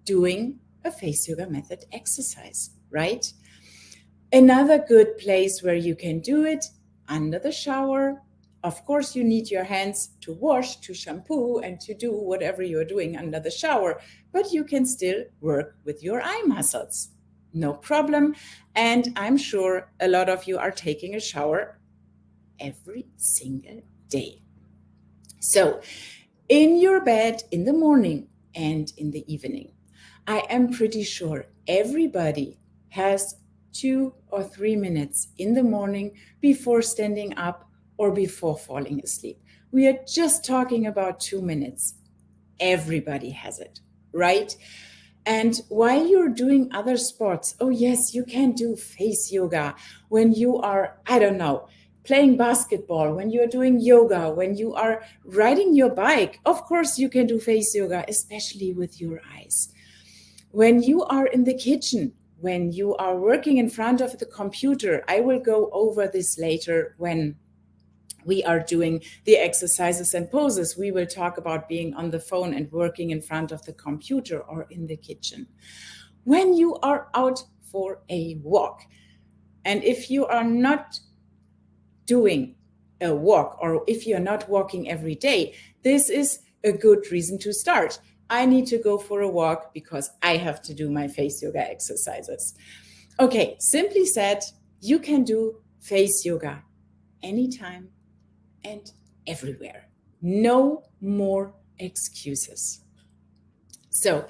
doing a face yoga method exercise, right? Another good place where you can do it, under the shower. Of course, you need your hands to wash, to shampoo, and to do whatever you're doing under the shower, but you can still work with your eye muscles. No problem. And I'm sure a lot of you are taking a shower every single day. So in your bed in the morning and in the evening, I am pretty sure everybody has 2 or 3 minutes in the morning before standing up or before falling asleep. We are just talking about 2 minutes. Everybody has it, right? And while you're doing other sports, oh yes, you can do face yoga when you are, I don't know, playing basketball, when you're doing yoga, when you are riding your bike. Of course, you can do face yoga, especially with your eyes. When you are in the kitchen, when you are working in front of the computer, I will go over this later when we are doing the exercises and poses. We will talk about being on the phone and working in front of the computer or in the kitchen. When you are out for a walk, and if you are not doing a walk, or if you're not walking every day, this is a good reason to start. I need to go for a walk because I have to do my face yoga exercises. Okay, simply said, you can do face yoga anytime and everywhere. No more excuses. So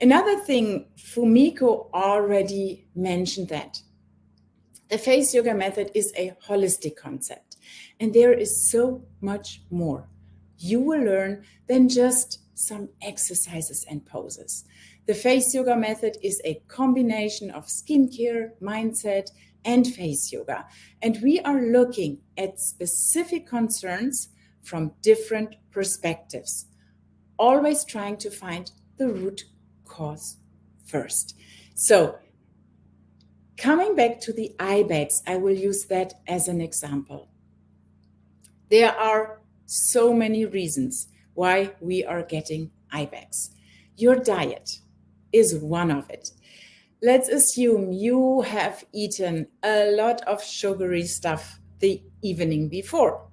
another thing, Fumiko already mentioned that the face yoga method is a holistic concept, and there is so much more you will learn than just some exercises and poses. The face yoga method is a combination of skincare, mindset, and face yoga. And we are looking at specific concerns from different perspectives, always trying to find the root cause first. So coming back to the eye bags, I will use that as an example. There are so many reasons why we are getting eye bags. Your diet is one of it. Let's assume you have eaten a lot of sugary stuff the evening before.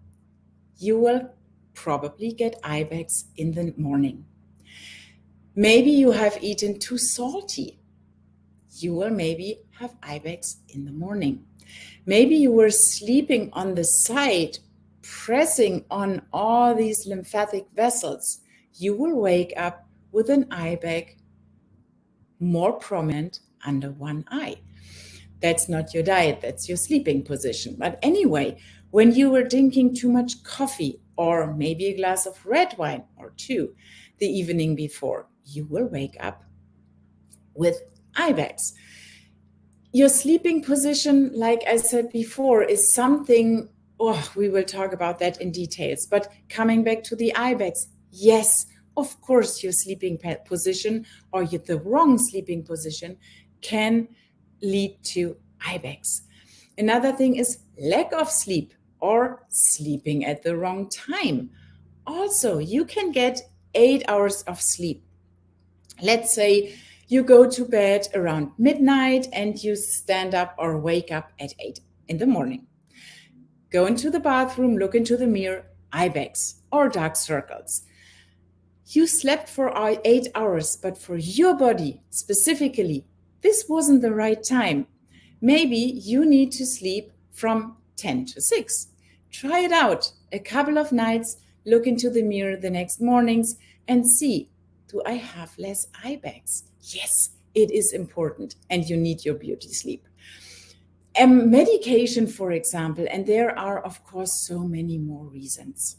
You will probably get eye bags in the morning. Maybe you have eaten too salty. You will maybe have eye bags in the morning. Maybe you were sleeping on the side, pressing on all these lymphatic vessels. You will wake up with an eye bag more prominent under one eye. That's not your diet, that's your sleeping position. But anyway, when you were drinking too much coffee or maybe a glass of red wine or two the evening before, you will wake up with eye bags. Your sleeping position, like I said before, is something, we will talk about that in details. But coming back to the eye bags, yes, of course, your sleeping position or the wrong sleeping position can lead to eye bags. Another thing is lack of sleep or sleeping at the wrong time. Also, you can get 8 hours of sleep. Let's say you go to bed around midnight and you stand up or wake up at 8 in the morning. Go into the bathroom, look into the mirror, eye bags or dark circles. You slept for 8 hours, but for your body specifically, this wasn't the right time. Maybe you need to sleep from 10 to 6. Try it out a couple of nights, look into the mirror the next mornings and see, do I have less eye bags? Yes, it is important and you need your beauty sleep. Medication, for example, and there are, of course, so many more reasons.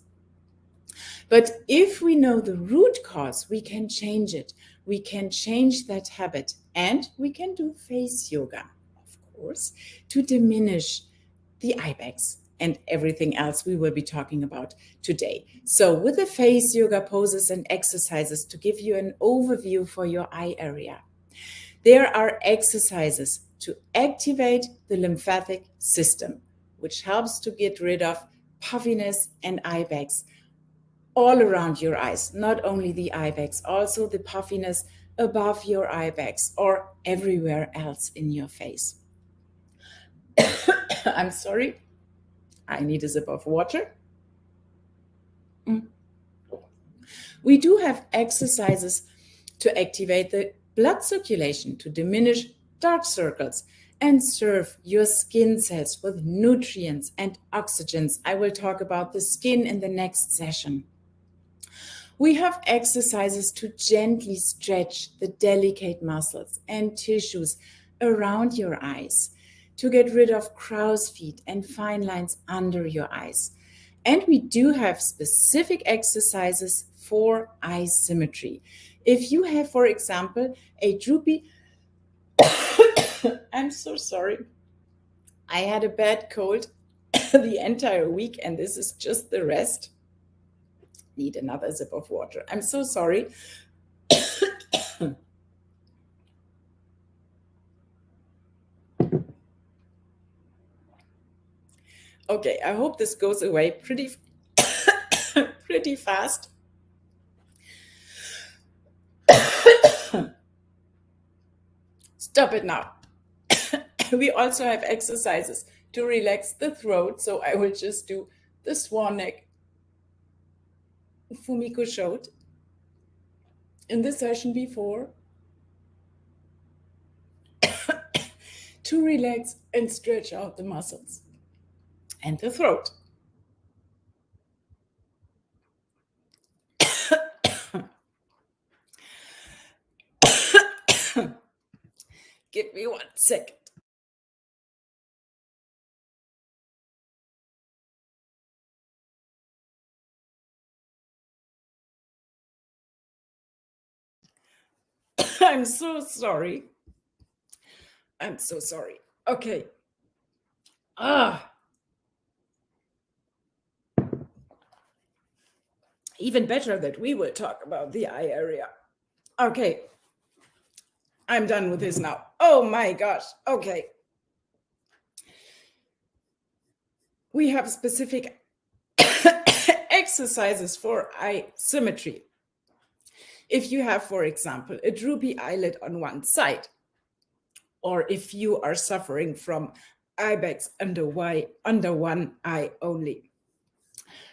But if we know the root cause, we can change it. We can change that habit and we can do face yoga, of course, to diminish the eye bags and everything else we will be talking about today. So with the face yoga poses and exercises to give you an overview for your eye area, there are exercises to activate the lymphatic system, which helps to get rid of puffiness and eye bags all around your eyes, not only the eye bags, also the puffiness above your eye bags or everywhere else in your face. I'm sorry, I need a sip of water. We do have exercises to activate the blood circulation, to diminish dark circles and serve your skin cells with nutrients and oxygens. I will talk about the skin in the next session. We have exercises to gently stretch the delicate muscles and tissues around your eyes, to get rid of crow's feet and fine lines under your eyes. And we do have specific exercises for eye symmetry. If you have, for example, a droopy, I'm so sorry, I had a bad cold the entire week and this is just the rest. Need another sip of water. I'm so sorry. Okay, I hope this goes away pretty fast. Stop it now. We also have exercises to relax the throat, so I will just do the swan neck Fumiko showed in the session before to relax and stretch out the muscles and the throat. Give me 1 second. I'm so sorry. I'm so sorry. Okay. Even better that we will talk about the eye area. Okay. I'm done with this now. Oh my gosh. Okay. We have specific exercises for eye symmetry. If you have, for example, a droopy eyelid on one side, or if you are suffering from eye bags under one eye only,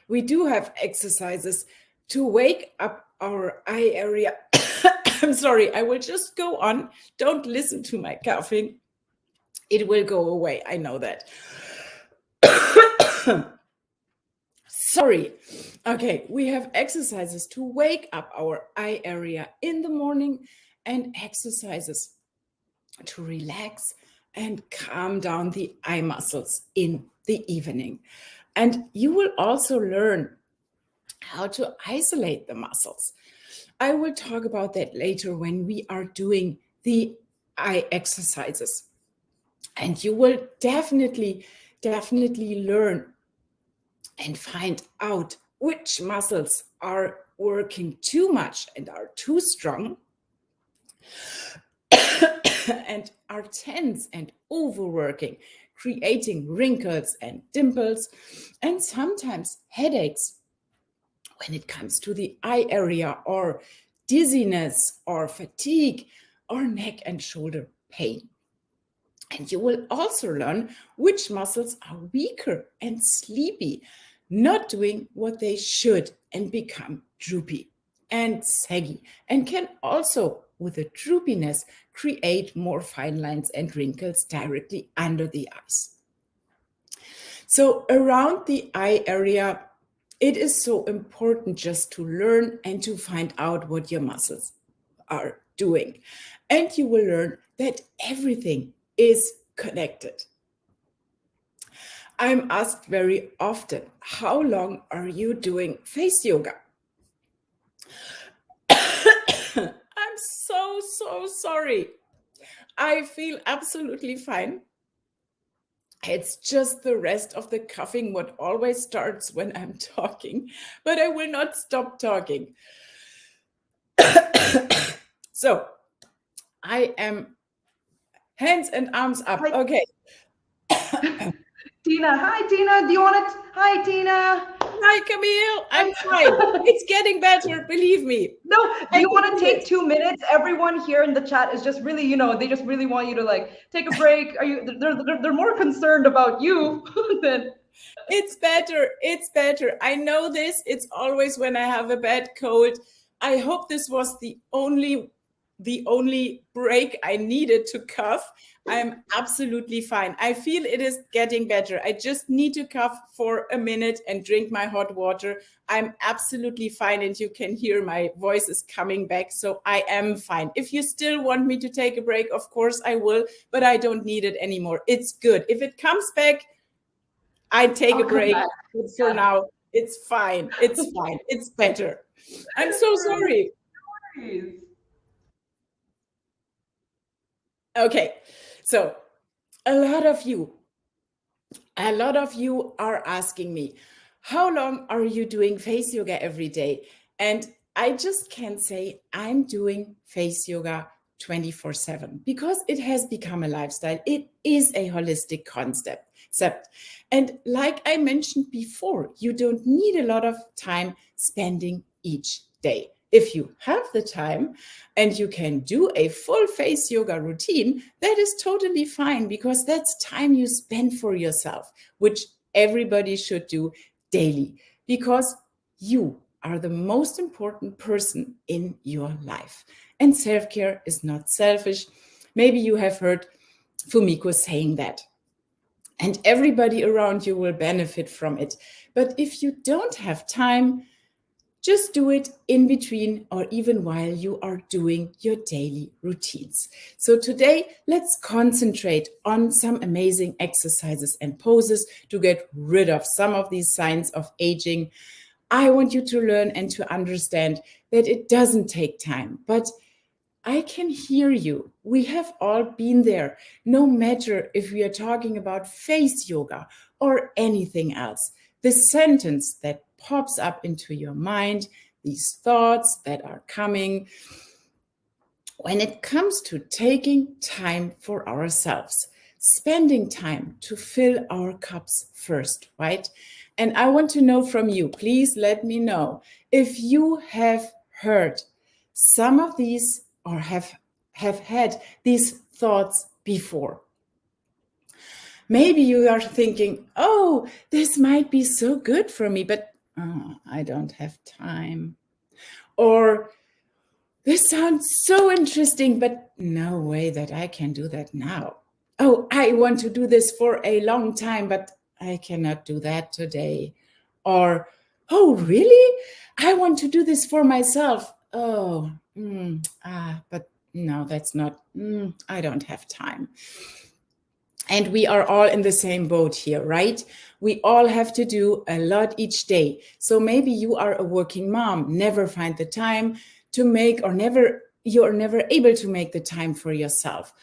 we do have exercises to wake up our eye area. I'm sorry, I will just go on. Don't listen to my coughing. It will go away. I know that. Sorry. Okay, we have exercises to wake up our eye area in the morning and exercises to relax and calm down the eye muscles in the evening. And you will also learn how to isolate the muscles. I will talk about that later when we are doing the eye exercises. And you will definitely learn and find out which muscles are working too much and are too strong and are tense and overworking, creating wrinkles and dimples and sometimes headaches when it comes to the eye area, or dizziness or fatigue or neck and shoulder pain. And you will also learn which muscles are weaker and sleepy, not doing what they should, and become droopy and saggy, and can also, with the droopiness, create more fine lines and wrinkles directly under the eyes. So around the eye area, it is so important just to learn and to find out what your muscles are doing. And you will learn that everything is connected. I'm asked very often, how long are you doing face yoga? I'm so sorry. I feel absolutely fine. It's just the rest of the coughing what always starts when I'm talking, but I will not stop talking. So I am hands and arms up. Okay. Tina, hi Tina, do you want to? Hi Tina. Hi Camille, I'm fine. It's getting better, believe me. No, do you want to take 2 minutes? Everyone here in the chat is just really, they just really want you to like take a break. They're more concerned about you than. It's better. I know this. It's always when I have a bad cold. I hope this was the only break I needed to cough. I'm absolutely fine. I feel it is getting better. I just need to cough for a minute and drink my hot water. I'm absolutely fine, and you can hear my voice is coming back. So I am fine. If you still want me to take a break, of course I will, but I don't need it anymore. It's good. If it comes back, I take a break. But for now, it's fine. It's fine. It's better. I'm so sorry. Okay, so a lot of you are asking me, how long are you doing face yoga every day? And I just can say I'm doing face yoga 24/7 because it has become a lifestyle. It is a holistic concept. And like I mentioned before, you don't need a lot of time spending each day. If you have the time and you can do a full face yoga routine, that is totally fine, because that's time you spend for yourself, which everybody should do daily, because you are the most important person in your life. And self-care is not selfish. Maybe you have heard Fumiko saying that. And everybody around you will benefit from it. But if you don't have time, just do it in between or even while you are doing your daily routines. So today, let's concentrate on some amazing exercises and poses to get rid of some of these signs of aging. I want you to learn and to understand that it doesn't take time, but I can hear you. We have all been there, no matter if we are talking about face yoga or anything else. The sentence that pops up into your mind, these thoughts that are coming, when it comes to taking time for ourselves, spending time to fill our cups first, right? And I want to know from you, please let me know if you have heard some of these or have had these thoughts before. maybe you are thinking, oh, this might be so good for me, but I don't have time. Or this sounds so interesting, but no way that I can do that now. Oh, I want to do this for a long time, but I cannot do that today. Or, oh, really? I want to do this for myself. Oh, but no, that's not, I don't have time. And we are all in the same boat here, right? We all have to do a lot each day. So maybe you are a working mom, never find the time to make, or you're never able to make the time for yourself.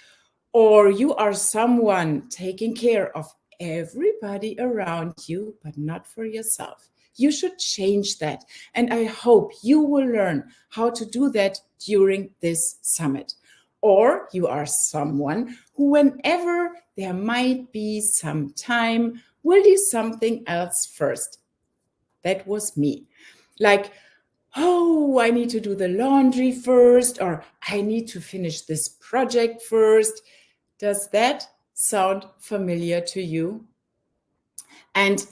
Or you are someone taking care of everybody around you, but not for yourself. You should change that. And I hope you will learn how to do that during this summit. Or you are someone who, whenever there might be some time, will do something else first. That was me. Like, oh, I need to do the laundry first, or I need to finish this project first. Does that sound familiar to you? And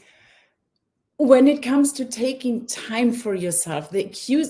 when it comes to taking time for yourself, the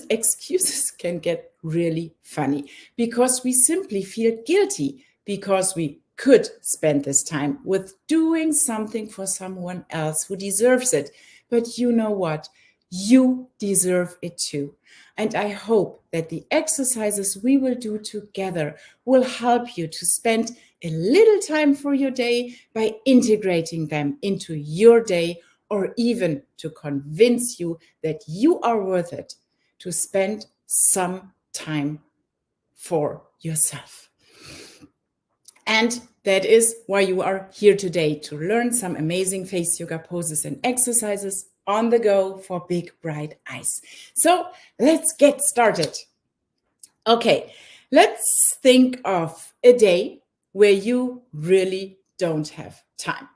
excuses can get really funny because we simply feel guilty because we could spend this time with doing something for someone else who deserves it. But you know what? You deserve it too. And I hope that the exercises we will do together will help you to spend a little time for your day by integrating them into your day, or even to convince you that you are worth it to spend some time for yourself. And that is why you are here today, to learn some amazing face yoga poses and exercises on the go for big, bright eyes. So let's get started. Okay, let's think of a day where you really don't have time.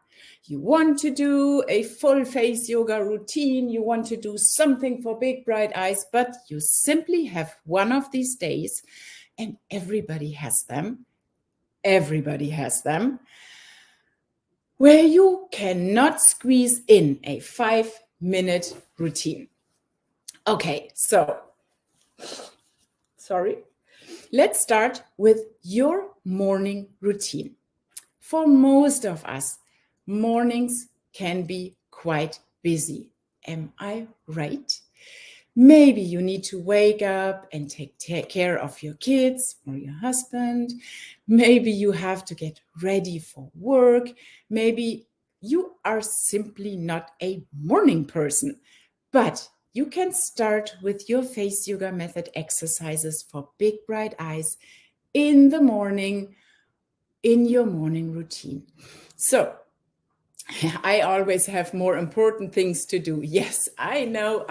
You want to do a full face yoga routine. You want to do something for big, bright eyes, but you simply have one of these days, and everybody has them. Everybody has them, where you cannot squeeze in a 5-minute routine. Okay, so, let's start with your morning routine. For most of us, mornings can be quite busy. Am I right? Maybe you need to wake up and take care of your kids or your husband. Maybe you have to get ready for work. Maybe you are simply not a morning person, but you can start with your face yoga method exercises for big, bright eyes in the morning, in your morning routine. So, I always have more important things to do. Yes, I know.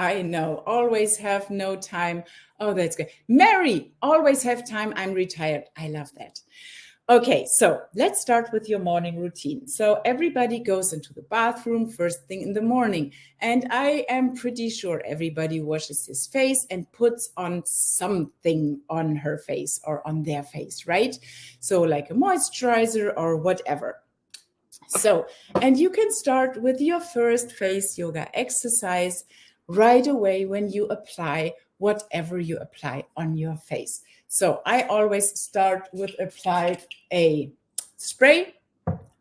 Always have no time. Oh, that's good. Mary, always have time. I'm retired. I love that. Okay, so let's start with your morning routine. So everybody goes into the bathroom first thing in the morning. And I am pretty sure everybody washes his face and puts on something on her face or on their face, right? So like a moisturizer or whatever. So, and you can start with your first face yoga exercise right away when you apply whatever you apply on your face. So I always start with apply a spray,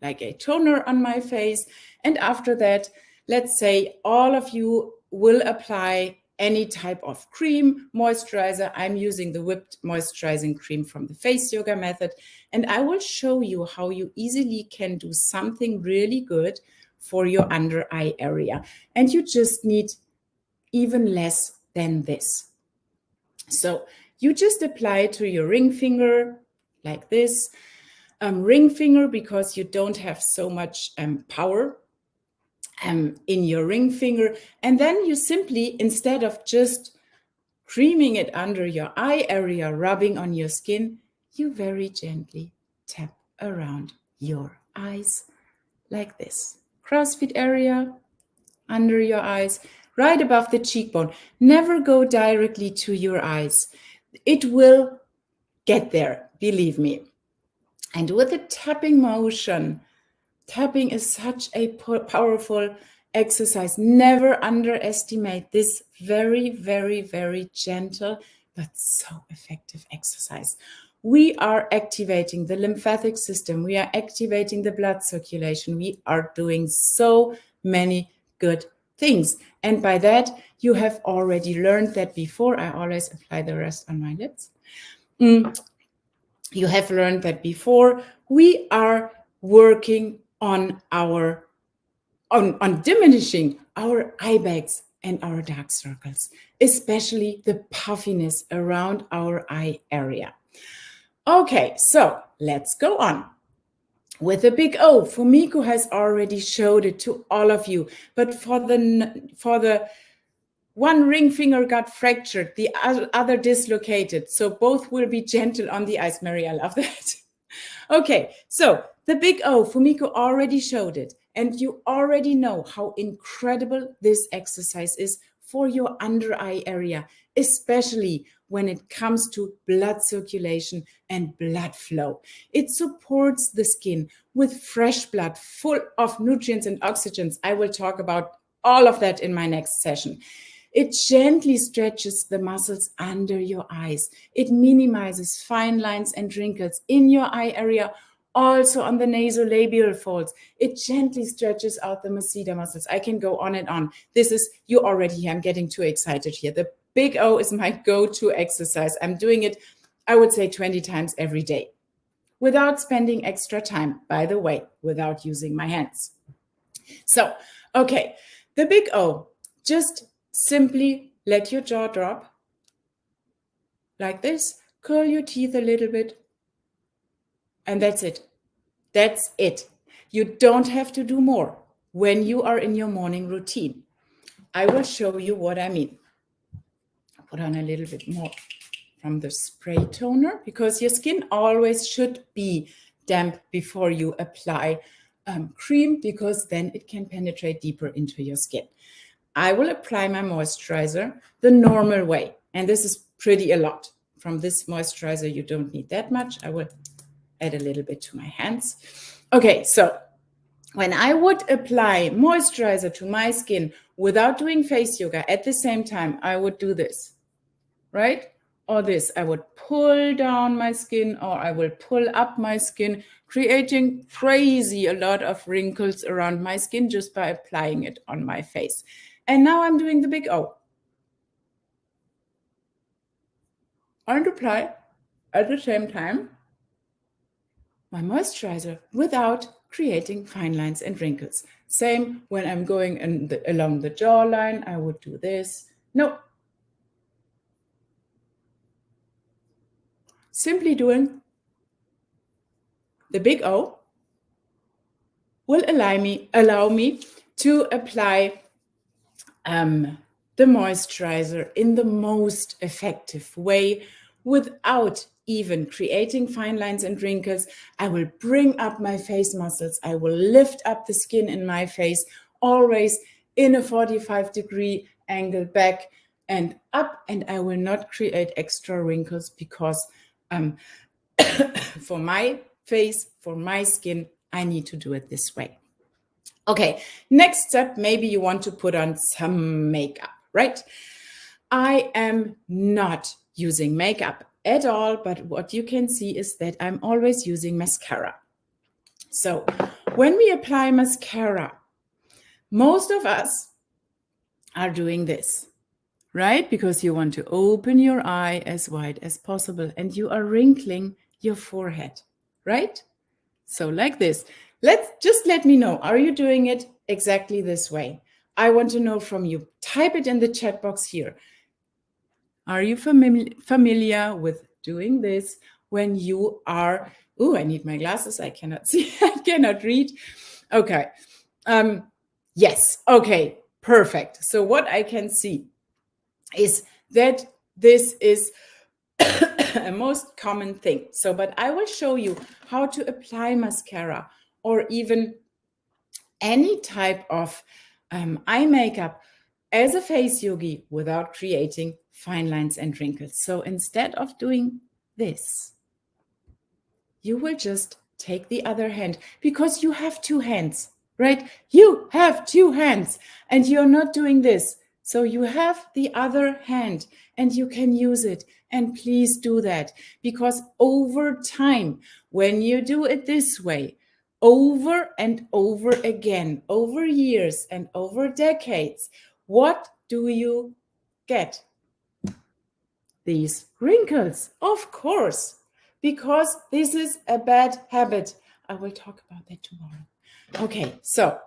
like a toner on my face. And after that, let's say all of you will apply any type of cream, moisturizer. I'm using the whipped moisturizing cream from the face yoga method. And I will show you how you easily can do something really good for your under eye area. And you just need even less than this. So you just apply it to your ring finger like this. Ring finger because you don't have so much power in your ring finger. And then you simply, instead of just creaming it under your eye area, rubbing on your skin, you very gently tap around your eyes like this. CrossFit area, under your eyes, right above the cheekbone. Never go directly to your eyes. It will get there, believe me. And with a tapping motion, tapping is such a powerful exercise. Never underestimate this very, very, very gentle but so effective exercise. We are activating the lymphatic system. We are activating the blood circulation. We are doing so many good things. And by that, you have already learned that before. I always apply the rest on my lips. You have learned that before. We are working on our on diminishing our eye bags and our dark circles, especially the puffiness around our eye area. Okay, so let's go on with the big O. Fumiko has already showed it to all of you, but for the one ring finger got fractured, the other dislocated, so both will be gentle on the eyes. Mary, I love that. Okay, so the big O, Fumiko already showed it, and you already know how incredible this exercise is for your under eye area, especially when it comes to blood circulation and blood flow. It supports the skin with fresh blood full of nutrients and oxygens. I will talk about all of that in my next session. It gently stretches the muscles under your eyes. It minimizes fine lines and wrinkles in your eye area, also on the nasolabial folds. It gently stretches out the masseter muscles. I can go on and on. This is, you already hear, I'm getting too excited here. The big O is my go-to exercise. I'm doing it, I would say 20 times every day without spending extra time, by the way, without using my hands. So, okay, the big O, just simply let your jaw drop like this, curl your teeth a little bit, and that's it. That's it. You don't have to do more when you are in your morning routine. I will show you what I mean. Put on a little bit more from the spray toner, because your skin always should be damp before you apply cream, because then it can penetrate deeper into your skin. I will apply my moisturizer the normal way, and this is pretty a lot. From this moisturizer, you don't need that much. I will add a little bit to my hands. Okay, so when I would apply moisturizer to my skin without doing face yoga at the same time, I would do this, right? Or this, I would pull down my skin, or I will pull up my skin, creating crazy a lot of wrinkles around my skin just by applying it on my face. And now I'm doing the big O. And apply at the same time my moisturizer without creating fine lines and wrinkles. Same when I'm going along the jawline, I would do this. No. Simply doing the big O will allow me to apply the moisturizer in the most effective way without even creating fine lines and wrinkles. I will bring up my face muscles. I will lift up the skin in my face, always in a 45-degree angle back and up, and I will not create extra wrinkles because for my face, for my skin, I need to do it this way. Okay, next step, maybe you want to put on some makeup, right? I am not using makeup at all, but what you can see is that I'm always using mascara. So when we apply mascara, most of us are doing this, right? Because you want to open your eye as wide as possible and you are wrinkling your forehead, right? So like this. Let me know, are you doing it exactly this way? I want to know from you. Type it in the chat box here. Are you familiar with doing this when you are, oh, I need my glasses, I cannot see, I cannot read. Okay, yes, okay, perfect. So what I can see is that this is a most common thing. So, but I will show you how to apply mascara or even any type of eye makeup as a face yogi without creating fine lines and wrinkles. So instead of doing this, you will just take the other hand, because you have two hands, right? You have two hands and you're not doing this. So you have the other hand and you can use it. And please do that, because over time, when you do it this way, over and over again, over years and over decades, what do you get? These wrinkles, of course, because this is a bad habit. I will talk about that tomorrow. Okay, so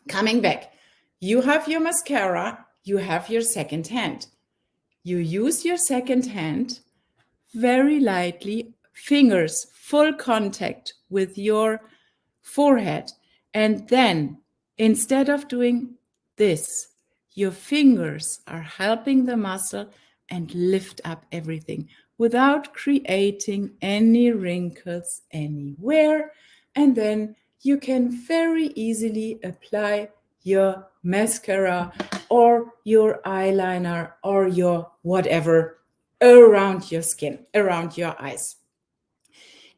coming back, you have your mascara, you have your second hand. You use your second hand very lightly, fingers, full contact with your forehead. And then instead of doing this, your fingers are helping the muscle and lift up everything without creating any wrinkles anywhere. And then you can very easily apply your mascara or your eyeliner or your whatever around your skin, around your eyes.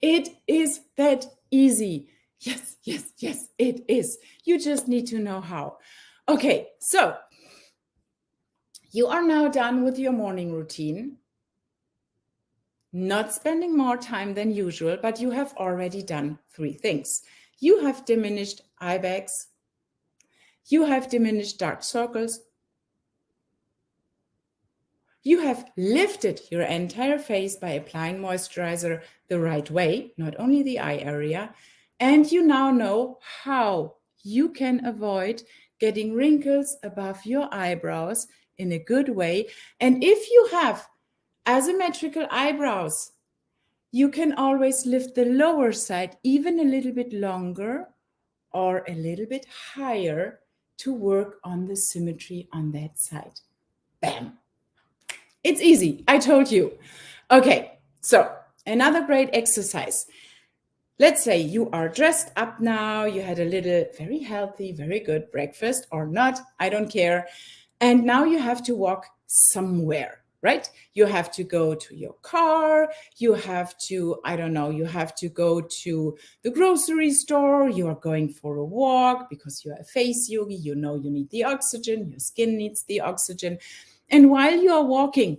It is that easy. Yes, yes, yes, it is. You just need to know how. Okay, so you are now done with your morning routine. Not spending more time than usual, but you have already done 3 things. You have diminished eye bags. You have diminished dark circles. You have lifted your entire face by applying moisturizer the right way, not only the eye area. And you now know how you can avoid getting wrinkles above your eyebrows in a good way. And if you have asymmetrical eyebrows, you can always lift the lower side even a little bit longer or a little bit higher to work on the symmetry on that side. Bam. It's easy. I told you. Okay, so another great exercise. Let's say you are dressed up now. You had a little, very healthy, very good breakfast or not. I don't care. And now you have to walk somewhere, right? You have to go to your car. You have to, I don't know, you have to go to the grocery store. You are going for a walk because you're a face yogi. You know you need the oxygen. Your skin needs the oxygen. And while you are walking,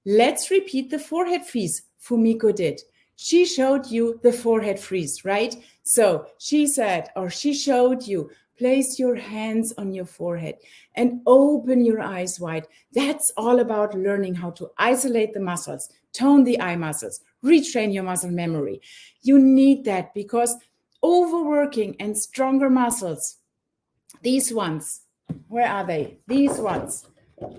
let's repeat the forehead freeze Fumiko did. She showed you the forehead freeze, right? So she said, or she showed you, place your hands on your forehead and open your eyes wide. That's all about learning how to isolate the muscles, tone the eye muscles, retrain your muscle memory. You need that because overworking and stronger muscles, these ones, where are they? These ones,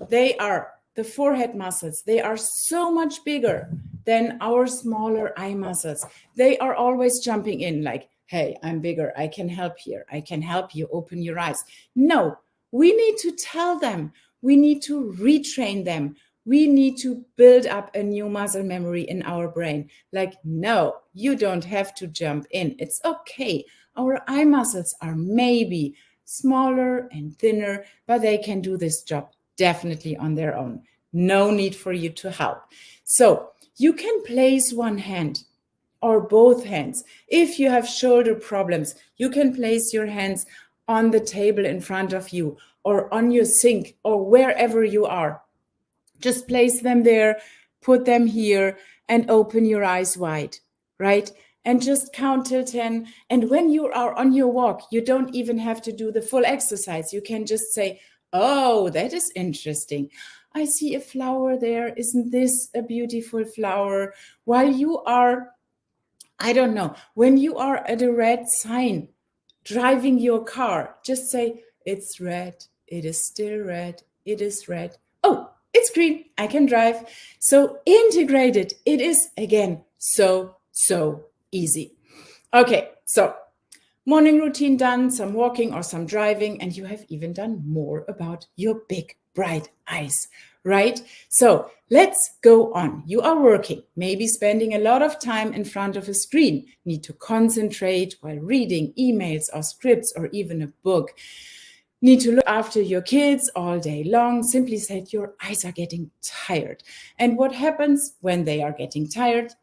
they are the forehead muscles. They are so much bigger than our smaller eye muscles. They are always jumping in like, hey, I'm bigger. I can help here. I can help you open your eyes. No, we need to tell them. We need to retrain them. We need to build up a new muscle memory in our brain. Like, no, you don't have to jump in. It's okay. Our eye muscles are maybe smaller and thinner, but they can do this job definitely on their own. No need for you to help. So you can place one hand or both hands. If you have shoulder problems, you can place your hands on the table in front of you or on your sink or wherever you are. Just place them there, put them here, and open your eyes wide, right? And just count till 10. And when you are on your walk, you don't even have to do the full exercise. You can just say, oh, that is interesting. I see a flower there. Isn't this a beautiful flower? While you are, I don't know, when you are at a red sign driving your car, just say, it's red. It is still red. It is red. Oh, it's green. I can drive. So integrate it. It is, again, so easy. Okay, so morning routine done, some walking or some driving, and you have even done more about your big, bright eyes, right? So let's go on. You are working, maybe spending a lot of time in front of a screen, need to concentrate while reading emails or scripts or even a book. Need to look after your kids all day long. Simply said, your eyes are getting tired. And what happens when they are getting tired?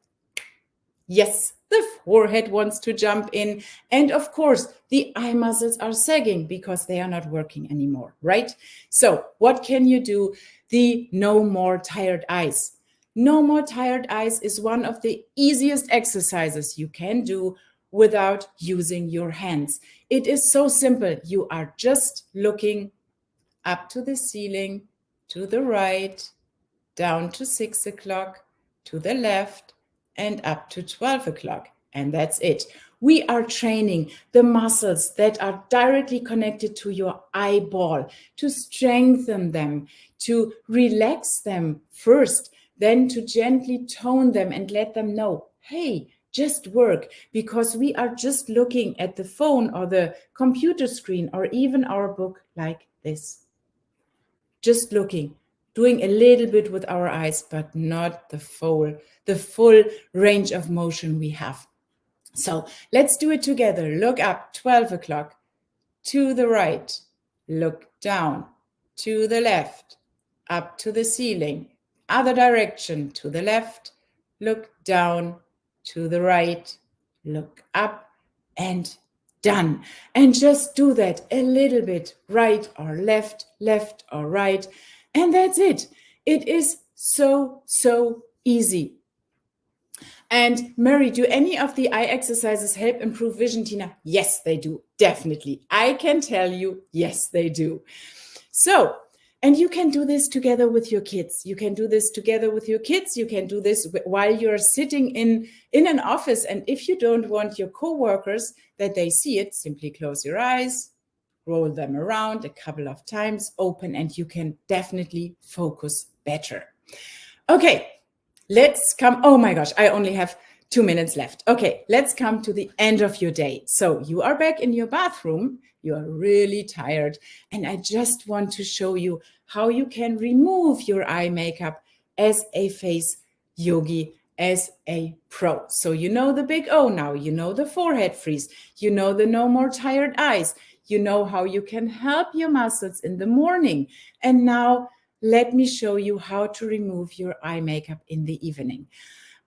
Yes, the forehead wants to jump in. And of course, the eye muscles are sagging because they are not working anymore, right? So what can you do? The no more tired eyes. No more tired eyes is one of the easiest exercises you can do without using your hands. It is so simple. You are just looking up to the ceiling, to the right, down to 6 o'clock, to the left, and up to 12 o'clock. And that's it. We are training the muscles that are directly connected to your eyeball, to strengthen them, to relax them first, then to gently tone them and let them know, hey, just work, because we are just looking at the phone or the computer screen or even our book like this. Just looking, doing a little bit with our eyes, but not the full range of motion we have. So let's do it together. Look up, 12 o'clock, to the right, look down, to the left, up to the ceiling, other direction, to the left, look down, to the right, look up, and done. And just do that a little bit, right or left, left or right, and that's it. It is so, so easy. And Mary, do any of the eye exercises help improve vision, Tina? Yes, they do, definitely. I can tell you, yes, they do. So, and you can do this together with your kids. You can do this together with your kids. You can do this while you're sitting in an office. And if you don't want your coworkers that they see it, simply close your eyes, roll them around a couple of times, open, and you can definitely focus better. Okay, let's come. Oh my gosh, I only have 2 minutes left. Okay, let's come to the end of your day. So you are back in your bathroom. You are really tired. And I just want to show you how you can remove your eye makeup as a face yogi, as a pro. So you know the big O now. You know the forehead freeze. You know the no more tired eyes. You know how you can help your muscles in the morning. And now let me show you how to remove your eye makeup in the evening.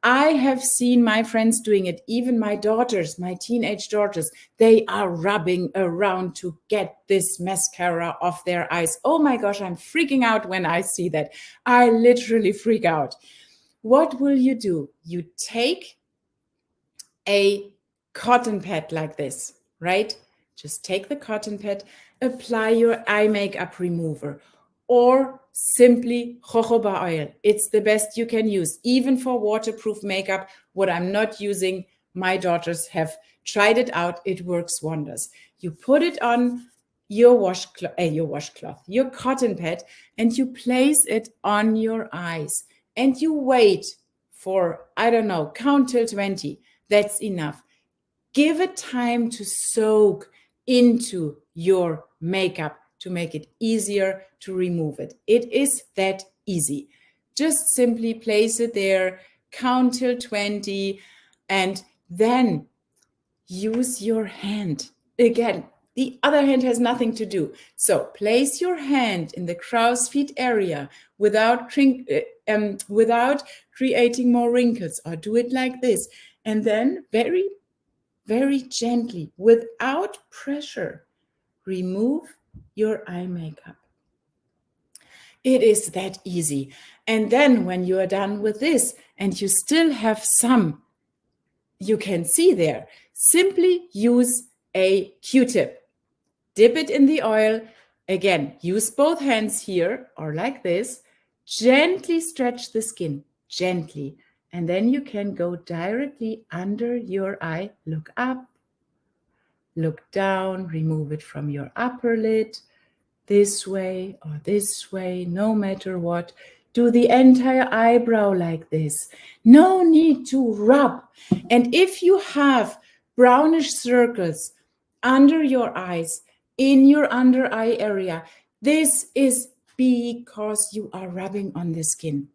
I have seen my friends doing it, even my daughters, my teenage daughters, they are rubbing around to get this mascara off their eyes. Oh my gosh, I'm freaking out when I see that. I literally freak out. What will you do? You take a cotton pad like this, right? Just take the cotton pad, apply your eye makeup remover, or simply jojoba oil. It's the best you can use, even for waterproof makeup. What I'm not using, my daughters have tried it out. It works wonders. You put it on your your cotton pad, and you place it on your eyes. And you wait for, I don't know, count till 20. That's enough. Give it time to soak into your makeup to make it easier to remove it. It is that easy. Just simply place it there, count till 20, and then use your hand. Again, the other hand has nothing to do. So place your hand in the crow's feet area without creating more wrinkles, or do it like this. And then very, very gently, without pressure, remove your eye makeup. It is that easy. And then when you are done with this and you still have some you can see there, simply use a Q-tip. Dip it in the oil. Again, use both hands here or like this. Gently stretch the skin, gently. And then you can go directly under your eye. Look up, look down, remove it from your upper lid. This way or this way, no matter what. Do the entire eyebrow like this. No need to rub. And if you have brownish circles under your eyes, in your under eye area, this is because you are rubbing on the skin.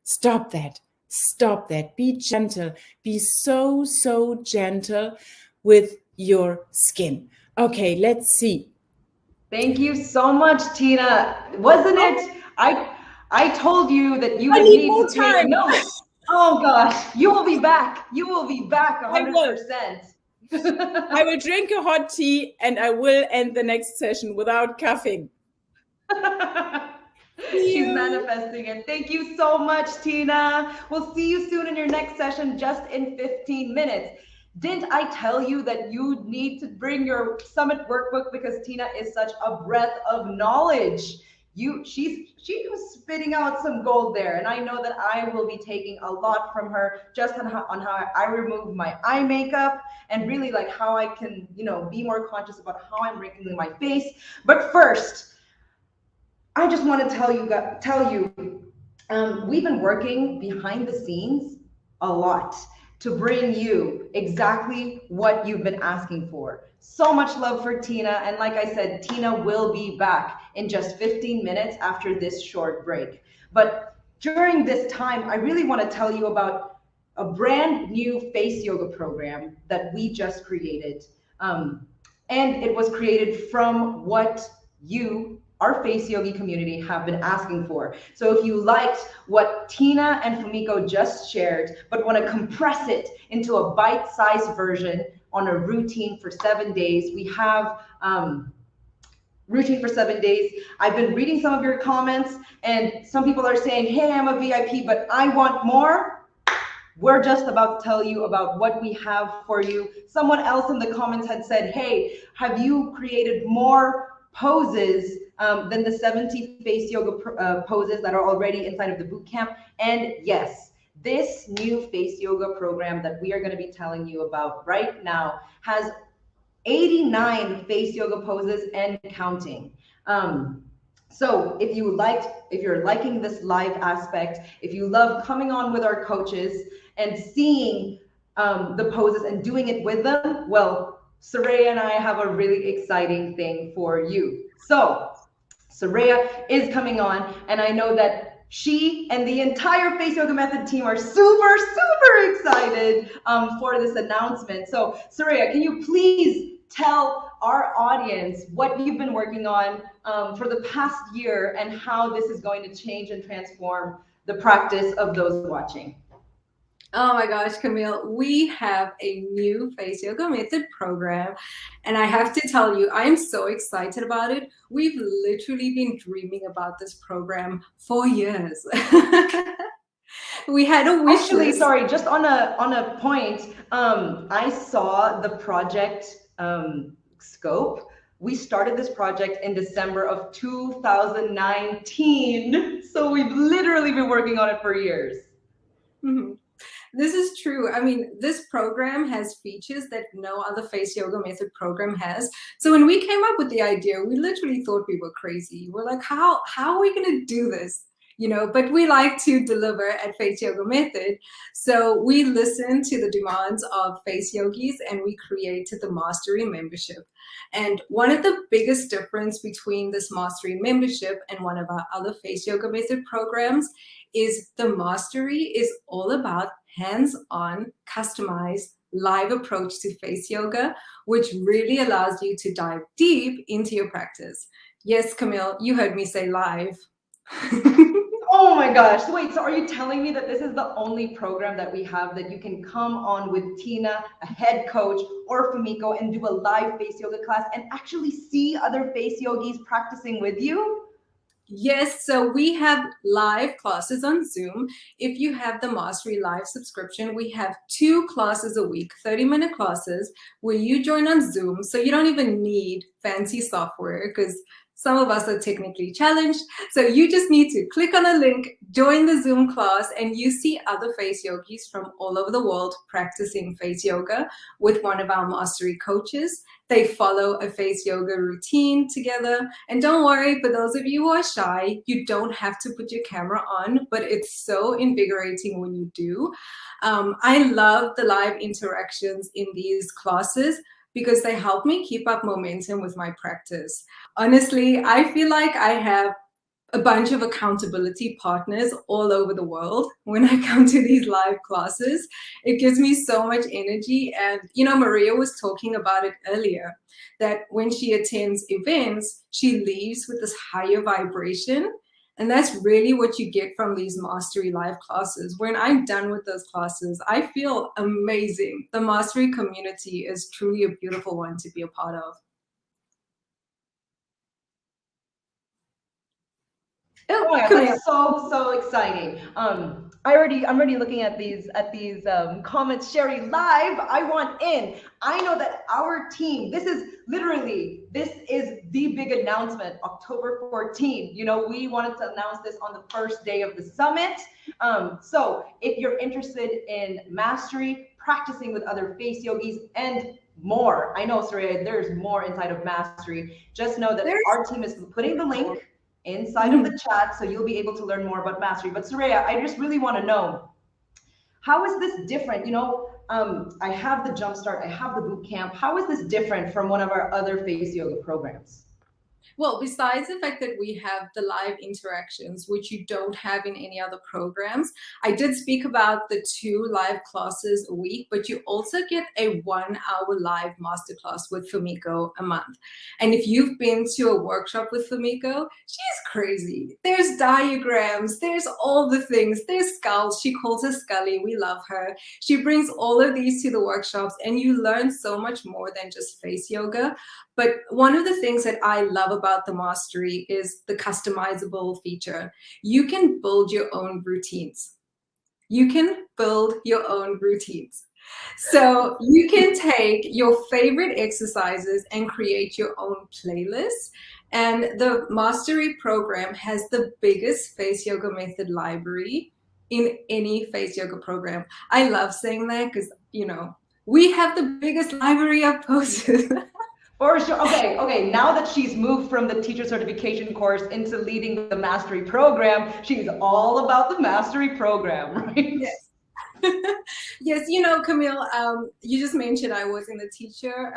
Stop that. Stop that. Be gentle. Be so, so gentle with your skin. Okay, let's see. Thank you so much, Tina. Wasn't it? I told you that you would need more to take time. notes. Oh gosh, you will be back. You will be back 100%. I will drink a hot tea and I will end the next session without coughing. She's manifesting it. Thank you so much, Tina. We'll see you soon in your next session, just in 15 minutes. Didn't I tell you that you need to bring your summit workbook because Tina is such a breath of knowledge? She was spitting out some gold there, and I know that I will be taking a lot from her just on how I remove my eye makeup and really like how I can, be more conscious about how I'm wrinkling my face. But first, I just want to tell you, we've been working behind the scenes a lot to bring you exactly what you've been asking for. So much love for Tina. And like I said, Tina will be back in just 15 minutes after this short break. But during this time, I really want to tell you about a brand new face yoga program that we just created. And it was created from what you, our Face Yogi community, have been asking for. So if you liked what Tina and Fumiko just shared, but want to compress it into a bite-sized version on a routine for 7 days, we have routine for 7 days. I've been reading some of your comments, and some people are saying, hey, I'm a VIP, but I want more. We're just about to tell you about what we have for you. Someone else in the comments had said, hey, have you created more poses than the 70 face yoga poses that are already inside of the boot camp? And yes, this new face yoga program that we are going to be telling you about right now has 89 face yoga poses and counting. So if you're liking this live aspect, if you love coming on with our coaches and seeing the poses and doing it with them, well, Soraya and I have a really exciting thing for you. So Soraya is coming on, and I know that she and the entire Face Yoga Method team are super, super excited for this announcement. So Soraya, can you please tell our audience what you've been working on for the past year and how this is going to change and transform the practice of those watching? Oh my gosh, Camille, we have a new Face Yoga Method program, and I have to tell you, I'm so excited about it. We've literally been dreaming about this program for years. We had a wish list. Sorry, just on a point, I saw the project scope. We started this project in December of 2019, so we've literally been working on it for years. Mm-hmm. This is true. I mean, this program has features that no other Face Yoga Method program has. So when we came up with the idea, we literally thought we were crazy. We're like, how are we going to do this? But we like to deliver at Face Yoga Method. So we listened to the demands of Face Yogis, and we created the Mastery membership. And one of the biggest difference between this Mastery membership and one of our other Face Yoga Method programs is the Mastery is all about hands-on, customized, live approach to face yoga, which really allows you to dive deep into your practice. Yes, Camille, you heard me say live. Oh my gosh. So wait, so are you telling me that this is the only program that we have that you can come on with Tina, a head coach, or Fumiko, and do a live face yoga class and actually see other face yogis practicing with you? Yes, so we have live classes on Zoom. If you have the Mastery Live subscription, we have 2 classes a week, 30-minute classes, where you join on Zoom. So you don't even need fancy software because some of us are technically challenged. So you just need to click on a link, join the Zoom class, and you see other face yogis from all over the world practicing face yoga with one of our Mastery coaches. They follow a face yoga routine together. And don't worry, for those of you who are shy, you don't have to put your camera on, but it's so invigorating when you do. I love the live interactions in these classes because they help me keep up momentum with my practice. Honestly, I feel like I have a bunch of accountability partners all over the world when I come to these live classes. It gives me so much energy. And, Maria was talking about it earlier, that when she attends events, she leaves with this higher vibration. And that's really what you get from these Mastery Live classes. When I'm done with those classes, I feel amazing. The Mastery community is truly a beautiful one to be a part of. Oh my God, that's so exciting. I'm already looking at these comments. Sherry, live, I want in. I know that our team, this is the big announcement, October 14th. You know, we wanted to announce this on the first day of the summit. So if you're interested in mastery, practicing with other face yogis, and more, I know, Soraya, there's more inside of mastery. Just know that our team is putting the link inside of the chat, so you'll be able to learn more about mastery. But Soraya, I just really want to know, how is this different? You know, I have the Jumpstart, I have the boot camp. How is this different from one of our other face yoga programs? Well, besides the fact that we have the live interactions, which you don't have in any other programs, I did speak about the 2 live classes a week, but you also get a 1-hour live masterclass with Fumiko a month. And if you've been to a workshop with Fumiko, she's crazy. There's diagrams, there's all the things, there's skulls. She calls her Scully. We love her. She brings all of these to the workshops, and you learn so much more than just face yoga. But one of the things that I love about the Mastery is the customizable feature. You can build your own routines. You can build your own routines. So you can take your favorite exercises and create your own playlist. And the Mastery program has the biggest face yoga method library in any face yoga program. I love saying that because, you know, we have the biggest library of poses. For sure. Okay. Now that she's moved from the teacher certification course into leading the Mastery program, she's all about the Mastery program, right? Yes. Yes, you know, Camille, you just mentioned I was in the teacher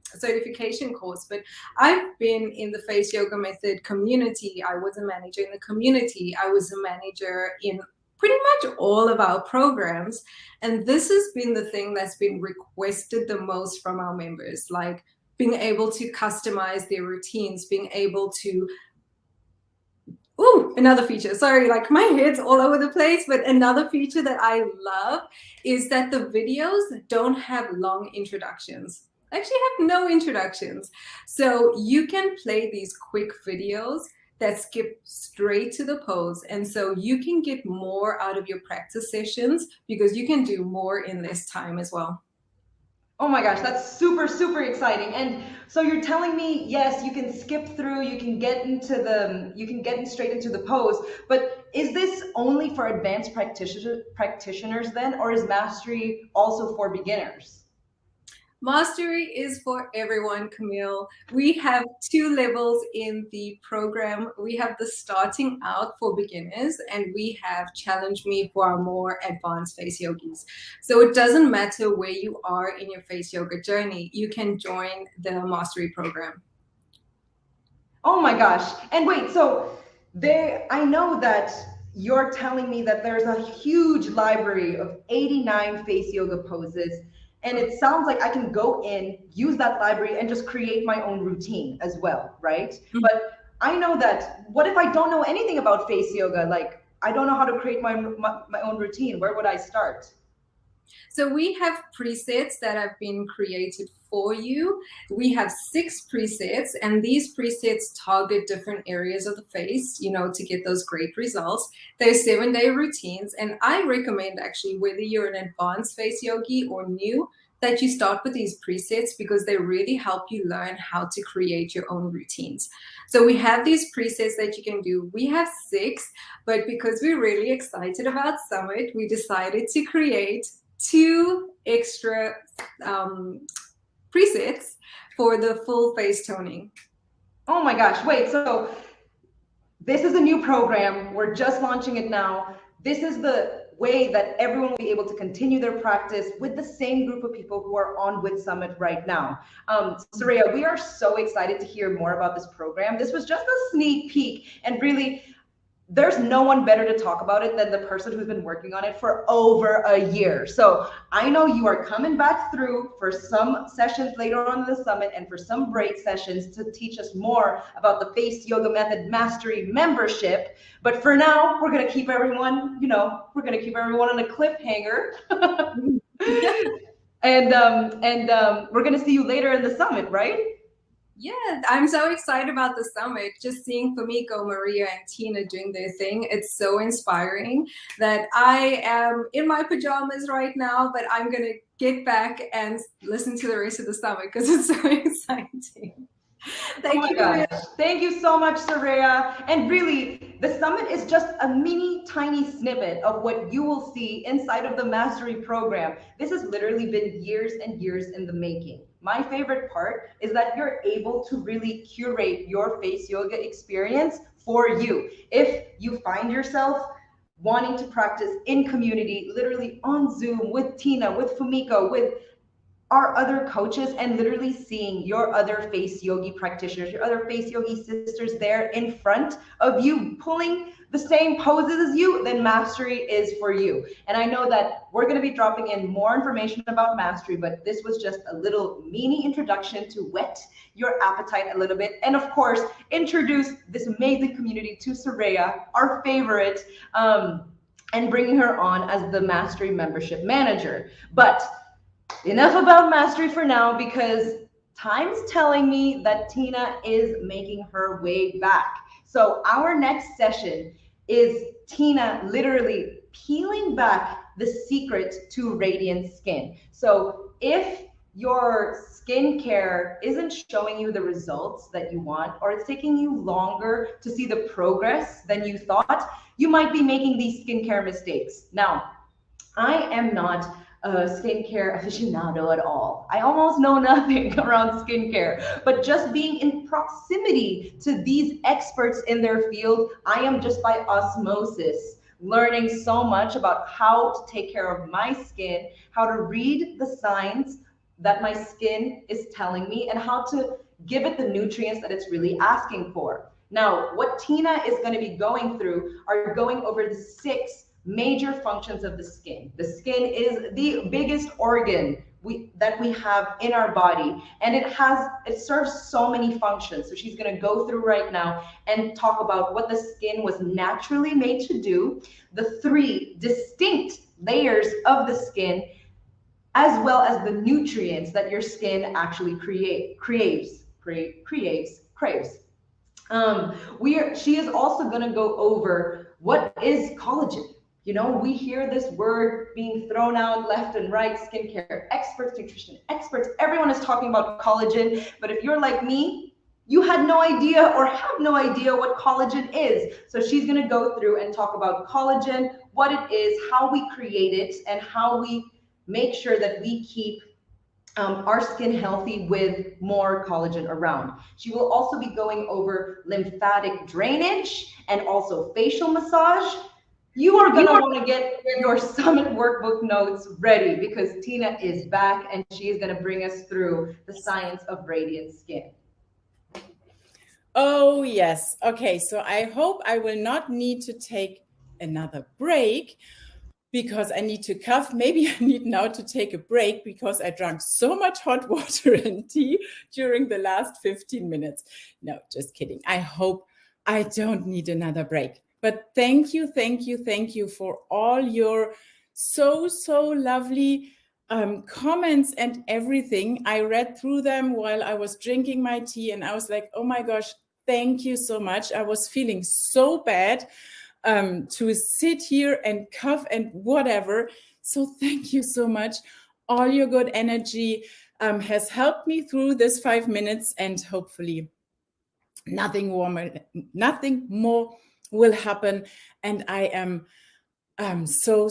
certification course, but I've been in the face yoga method community. I was a manager in the community. I was a manager in pretty much all of our programs. And this has been the thing that's been requested the most from our members, like being able to customize their routines, being able to, another feature, sorry, like my head's all over the place, but another feature that I love is that the videos don't have long introductions. Actually have no introductions. So you can play these quick videos that skip straight to the pose. And so you can get more out of your practice sessions because you can do more in less time as well. Oh my gosh, that's super exciting. And so you're telling me, yes, you can skip through, you can get straight into the pose, but is this only for advanced practitioners then, or is Mastery also for beginners? Mastery is for everyone, Camille. We have 2 levels in the program. We have the starting out for beginners, and we have Challenge Me for our more advanced face yogis. So it doesn't matter where you are in your face yoga journey, you can join the Mastery program. Oh my gosh. And wait, so I know that you're telling me that there's a huge library of 89 face yoga poses. And it sounds like I can go in, use that library, and just create my own routine as well, right? Mm-hmm. But I know that, what if I don't know anything about face yoga? Like, I don't know how to create my own routine. Where would I start? So we have presets that have been created for you. We have 6 presets, and these presets target different areas of the face, you know, to get those great results. They're 7-day routines, and I recommend actually, whether you're an advanced face yogi or new, that you start with these presets because they really help you learn how to create your own routines. So we have these presets that you can do. We have 6, but because we're really excited about Summit, we decided to create 2 extra presets for the full face toning. Oh my gosh, wait, so this is a new program. We're just launching it now. This is the way that everyone will be able to continue their practice with the same group of people who are on with Summit right now. Soraya, we are so excited to hear more about this program. This was just a sneak peek, and really, there's no one better to talk about it than the person who's been working on it for over a year. So I know you are coming back through for some sessions later on in the summit and for some break sessions to teach us more about the Face Yoga Method Mastery membership. But for now, we're going to keep everyone, we're going to keep everyone on a cliffhanger. and we're going to see you later in the summit, right? Yeah, I'm so excited about the summit. Just seeing Fumiko, Maria, and Tina doing their thing, it's so inspiring that I am in my pajamas right now, but I'm going to get back and listen to the rest of the summit because it's so exciting. Thank you. Gosh. Thank you so much, Soraya. And really, the summit is just a mini tiny snippet of what you will see inside of the Mastery program. This has literally been years and years in the making. My favorite part is that you're able to really curate your face yoga experience for you. If you find yourself wanting to practice in community, literally on Zoom with Tina, with Fumiko, with our other coaches, and literally seeing your other face yogi practitioners, your other face yogi sisters there in front of you pulling the same poses as you, then Mastery is for you. And I know that we're going to be dropping in more information about Mastery, but this was just a little mini introduction to whet your appetite a little bit, and of course introduce this amazing community to Soraya, our favorite, and bringing her on as the Mastery membership manager. But enough about Mastery for now, because time's telling me that Tina is making her way back. So our next session is Tina literally peeling back the secret to radiant skin. So if your skincare isn't showing you the results that you want, or it's taking you longer to see the progress than you thought, you might be making these skincare mistakes. Now, I am not a skincare aficionado at all. I almost know nothing around skincare, but just being in proximity to these experts in their field, I am just by osmosis learning so much about how to take care of my skin, how to read the signs that my skin is telling me, and how to give it the nutrients that it's really asking for. Now, what Tina is going to be going through are going over the 6 major functions of the skin. The skin is the biggest organ that we have in our body, and it serves so many functions. So she's going to go through right now and talk about what the skin was naturally made to do, the 3 distinct layers of the skin, as well as the nutrients that your skin actually craves. She is also going to go over what is collagen. You know, we hear this word being thrown out left and right, skincare experts, nutrition experts, everyone is talking about collagen. But if you're like me, you had no idea or have no idea what collagen is. So she's going to go through and talk about collagen, what it is, how we create it, and how we make sure that we keep our skin healthy with more collagen around. She will also be going over lymphatic drainage and also facial massage. You are going to want to get your summit workbook notes ready, because Tina is back and she is going to bring us through the science of radiant skin. Oh, yes. Okay, so I hope I will not need to take another break because I need to cough. Maybe I need now to take a break because I drank so much hot water and tea during the last 15 minutes. No, just kidding. I hope I don't need another break. But thank you for all your so lovely comments and everything. I read through them while I was drinking my tea, and I was like, oh my gosh, thank you so much. I was feeling so bad to sit here and cough and whatever. So thank you so much. All your good energy has helped me through this 5 minutes, and hopefully nothing more will happen. And I am so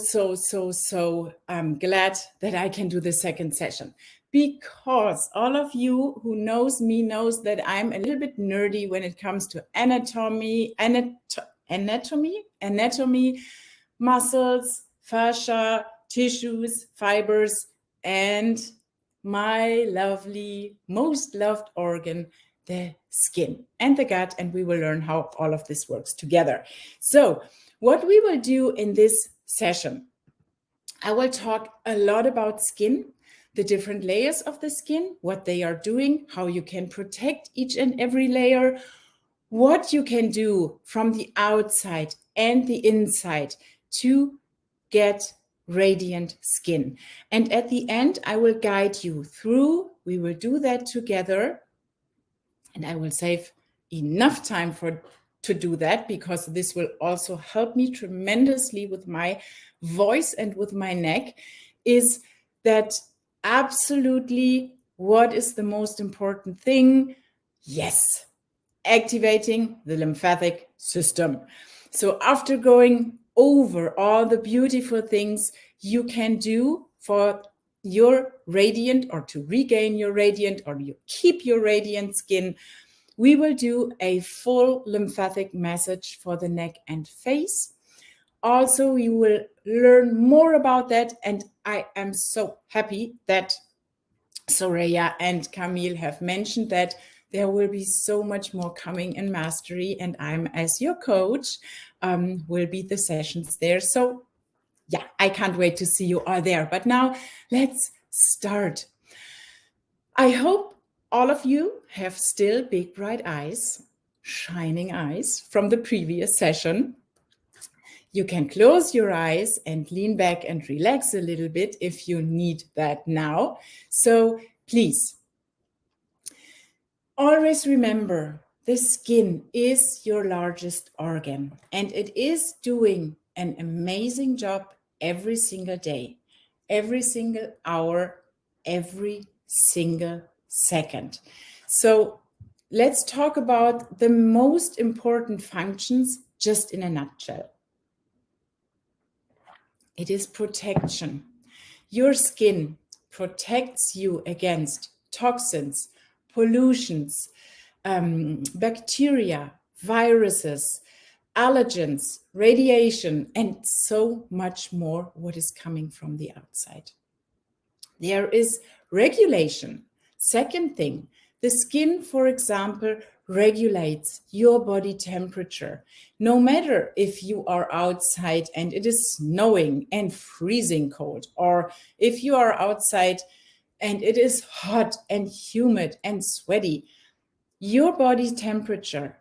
glad that I can do the second session, because all of you who knows me knows that I'm a little bit nerdy when it comes to anatomy, muscles, fascia, tissues, fibers, and my lovely, most loved organ, the skin and the gut, and we will learn how all of this works together. So what we will do in this session, I will talk a lot about skin, the different layers of the skin, what they are doing, how you can protect each and every layer, what you can do from the outside and the inside to get radiant skin. And at the end, I will guide you through. We will do that together. And I will save enough time to do that, because this will also help me tremendously with my voice and with my neck, is that absolutely what is the most important thing? Yes, activating the lymphatic system. So after going over all the beautiful things you can do for your radiant, or to regain your radiant, or you keep your radiant skin, we will do a full lymphatic massage for the neck and face. Also, you will learn more about that, and I am so happy that Soraya and Camille have mentioned that there will be so much more coming in Mastery, and I'm, as your coach, will be the sessions there. So yeah, I can't wait to see you all there. But now let's start. I hope all of you have still big, bright eyes, shining eyes from the previous session. You can close your eyes and lean back and relax a little bit if you need that now. So please, always remember, the skin is your largest organ, and it is doing an amazing job every single day, every single hour, every single second. So let's talk about the most important functions just in a nutshell. It is protection. Your skin protects you against toxins, pollutions, bacteria, viruses, allergens, radiation, and so much more what is coming from the outside. There is regulation. Second thing, the skin, for example, regulates your body temperature. No matter if you are outside and it is snowing and freezing cold, or if you are outside and it is hot and humid and sweaty, your body temperature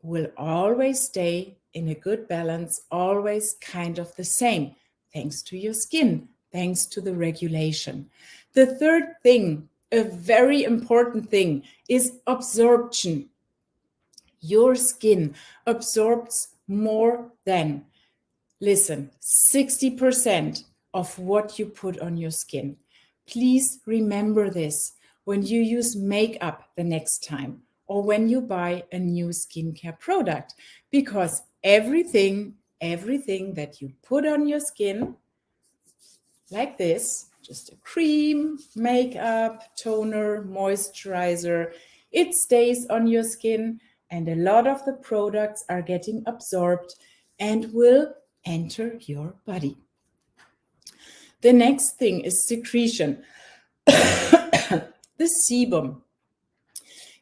will always stay in a good balance, always kind of the same, thanks to your skin, thanks to the regulation. The third thing, a very important thing, is absorption. Your skin absorbs more than, listen, 60% of what you put on your skin. Please remember this when you use makeup the next time, or when you buy a new skincare product, because everything that you put on your skin, like this, just a cream, makeup, toner, moisturizer, it stays on your skin, and a lot of the products are getting absorbed and will enter your body. The next thing is secretion. The sebum.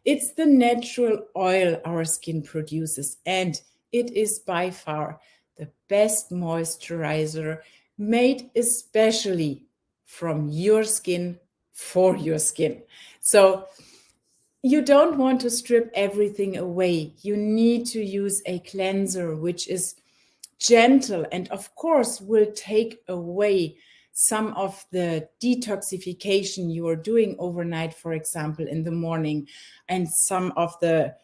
It's the natural oil our skin produces, and it is by far the best moisturizer, made especially from your skin for your skin. So you don't want to strip everything away. You need to use a cleanser which is gentle and of course will take away some of the detoxification you are doing overnight, for example, in the morning, and some of the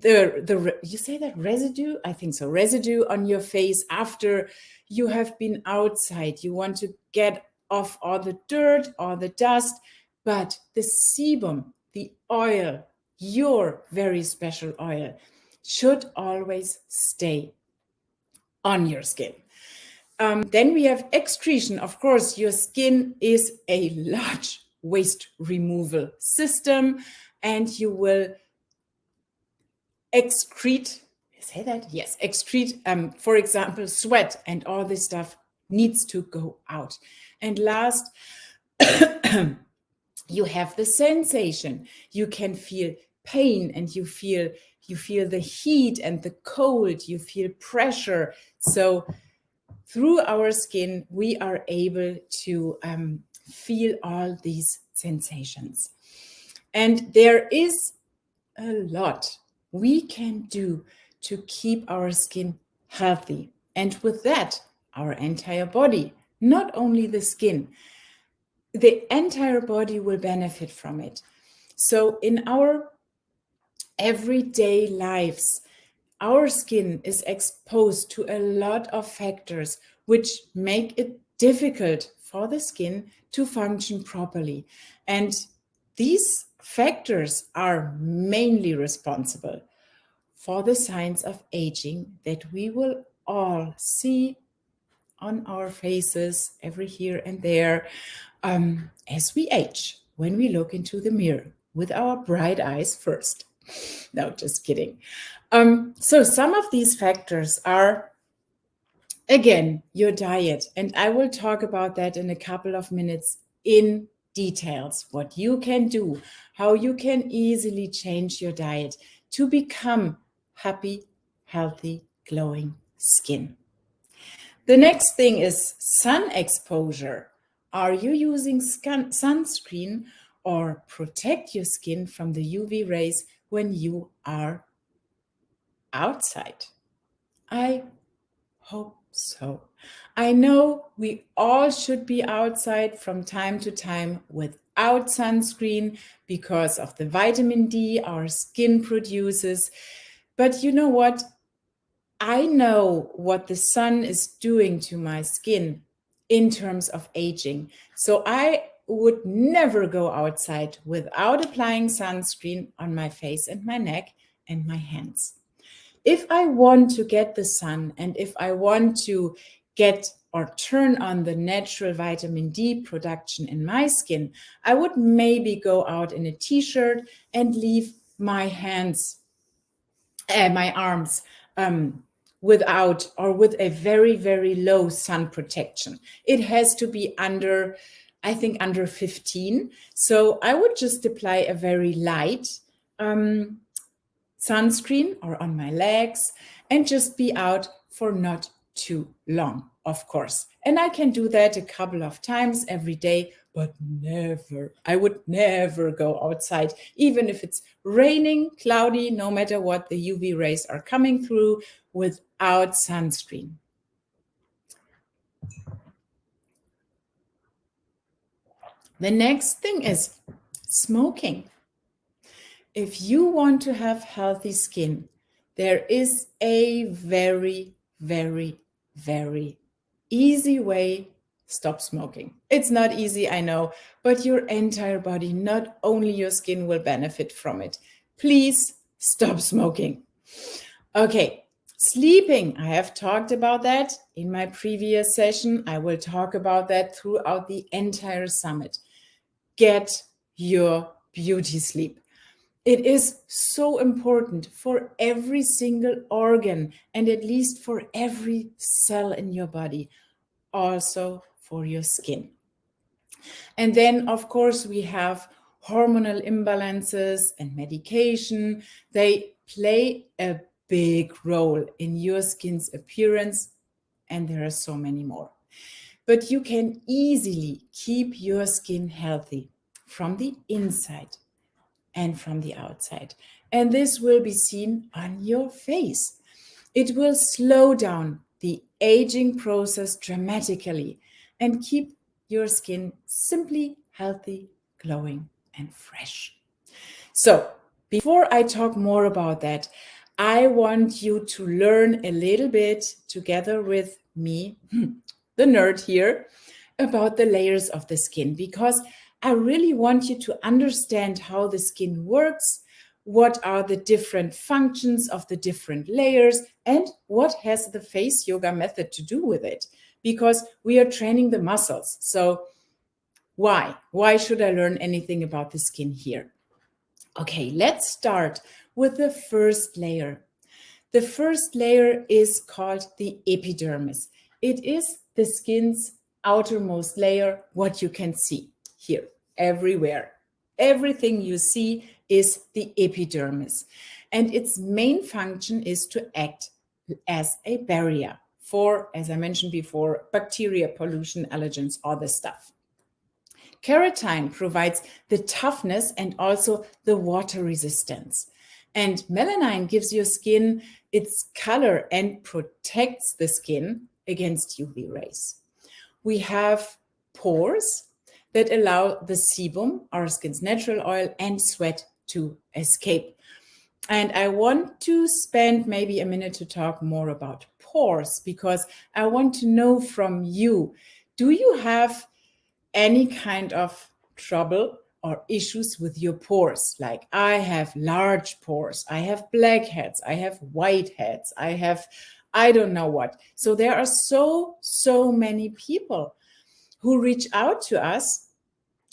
you say that residue? I think so. Residue on your face after you have been outside. You want to get off all the dirt, all the dust, but the sebum, the oil, your very special oil, should always stay on your skin. Then we have excretion. Of course, your skin is a large waste removal system, and you will excrete, say that? Yes, excrete, for example, sweat, and all this stuff needs to go out. And last, you have the sensation. You can feel pain and you feel the heat and the cold, you feel pressure. So through our skin, we are able to feel all these sensations. And there is a lot we can do to keep our skin healthy. And with that, our entire body, not only the skin, the entire body will benefit from it. So in our everyday lives, our skin is exposed to a lot of factors which make it difficult for the skin to function properly. And these factors are mainly responsible for the signs of aging that we will all see on our faces every here and there as we age, when we look into the mirror with our bright eyes first. No, just kidding. So some of these factors are, again, your diet. And I will talk about that in a couple of minutes in details, what you can do, how you can easily change your diet to become happy, healthy, glowing skin. The next thing is sun exposure. Are you using sunscreen or protect your skin from the UV rays when you are outside? I hope so. I know we all should be outside from time to time without sunscreen because of the vitamin D our skin produces. But you know what? I know what the sun is doing to my skin in terms of aging. So I would never go outside without applying sunscreen on my face and my neck and my hands. If I want to get the sun and if I want to get or turn on the natural vitamin D production in my skin, I would maybe go out in a t-shirt and leave my hands and my arms without or with a very, very low sun protection. It has to be under, I think, under 15. So I would just apply a very light sunscreen or on my legs and just be out for not too long, of course. And I can do that a couple of times every day, but I would never go outside, even if it's raining, cloudy, no matter what, the UV rays are coming through without sunscreen. The next thing is smoking. If you want to have healthy skin, there is a very, very, very easy way. Stop smoking. It's not easy, I know, but your entire body, not only your skin, will benefit from it. Please stop smoking. Okay, sleeping. I have talked about that in my previous session. I will talk about that throughout the entire summit. Get your beauty sleep. It is so important for every single organ and at least for every cell in your body, also for your skin. And then, of course, we have hormonal imbalances and medication. They play a big role in your skin's appearance, and there are so many more. But you can easily keep your skin healthy from the inside and from the outside. And this will be seen on your face. It will slow down the aging process dramatically and keep your skin simply healthy, glowing, and fresh. So before I talk more about that, I want you to learn a little bit together with me, the nerd here, about the layers of the skin, because I really want you to understand how the skin works, what are the different functions of the different layers, and what has the face yoga method to do with it, because we are training the muscles. So why should I learn anything about the skin here? Okay, let's start with the first layer. The first layer is called the epidermis. It is the skin's outermost layer, what you can see here, everywhere. Everything you see is the epidermis. And its main function is to act as a barrier for, as I mentioned before, bacteria, pollution, allergens, all this stuff. Keratin provides the toughness and also the water resistance. And melanin gives your skin its color and protects the skin against UV rays. We have pores that allow the sebum, our skin's natural oil, and sweat to escape. And I want to spend maybe a minute to talk more about pores, because I want to know from you, do you have any kind of trouble or issues with your pores? Like, I have large pores, I have blackheads, I have whiteheads, I have, I don't know what. So there are so many people who reach out to us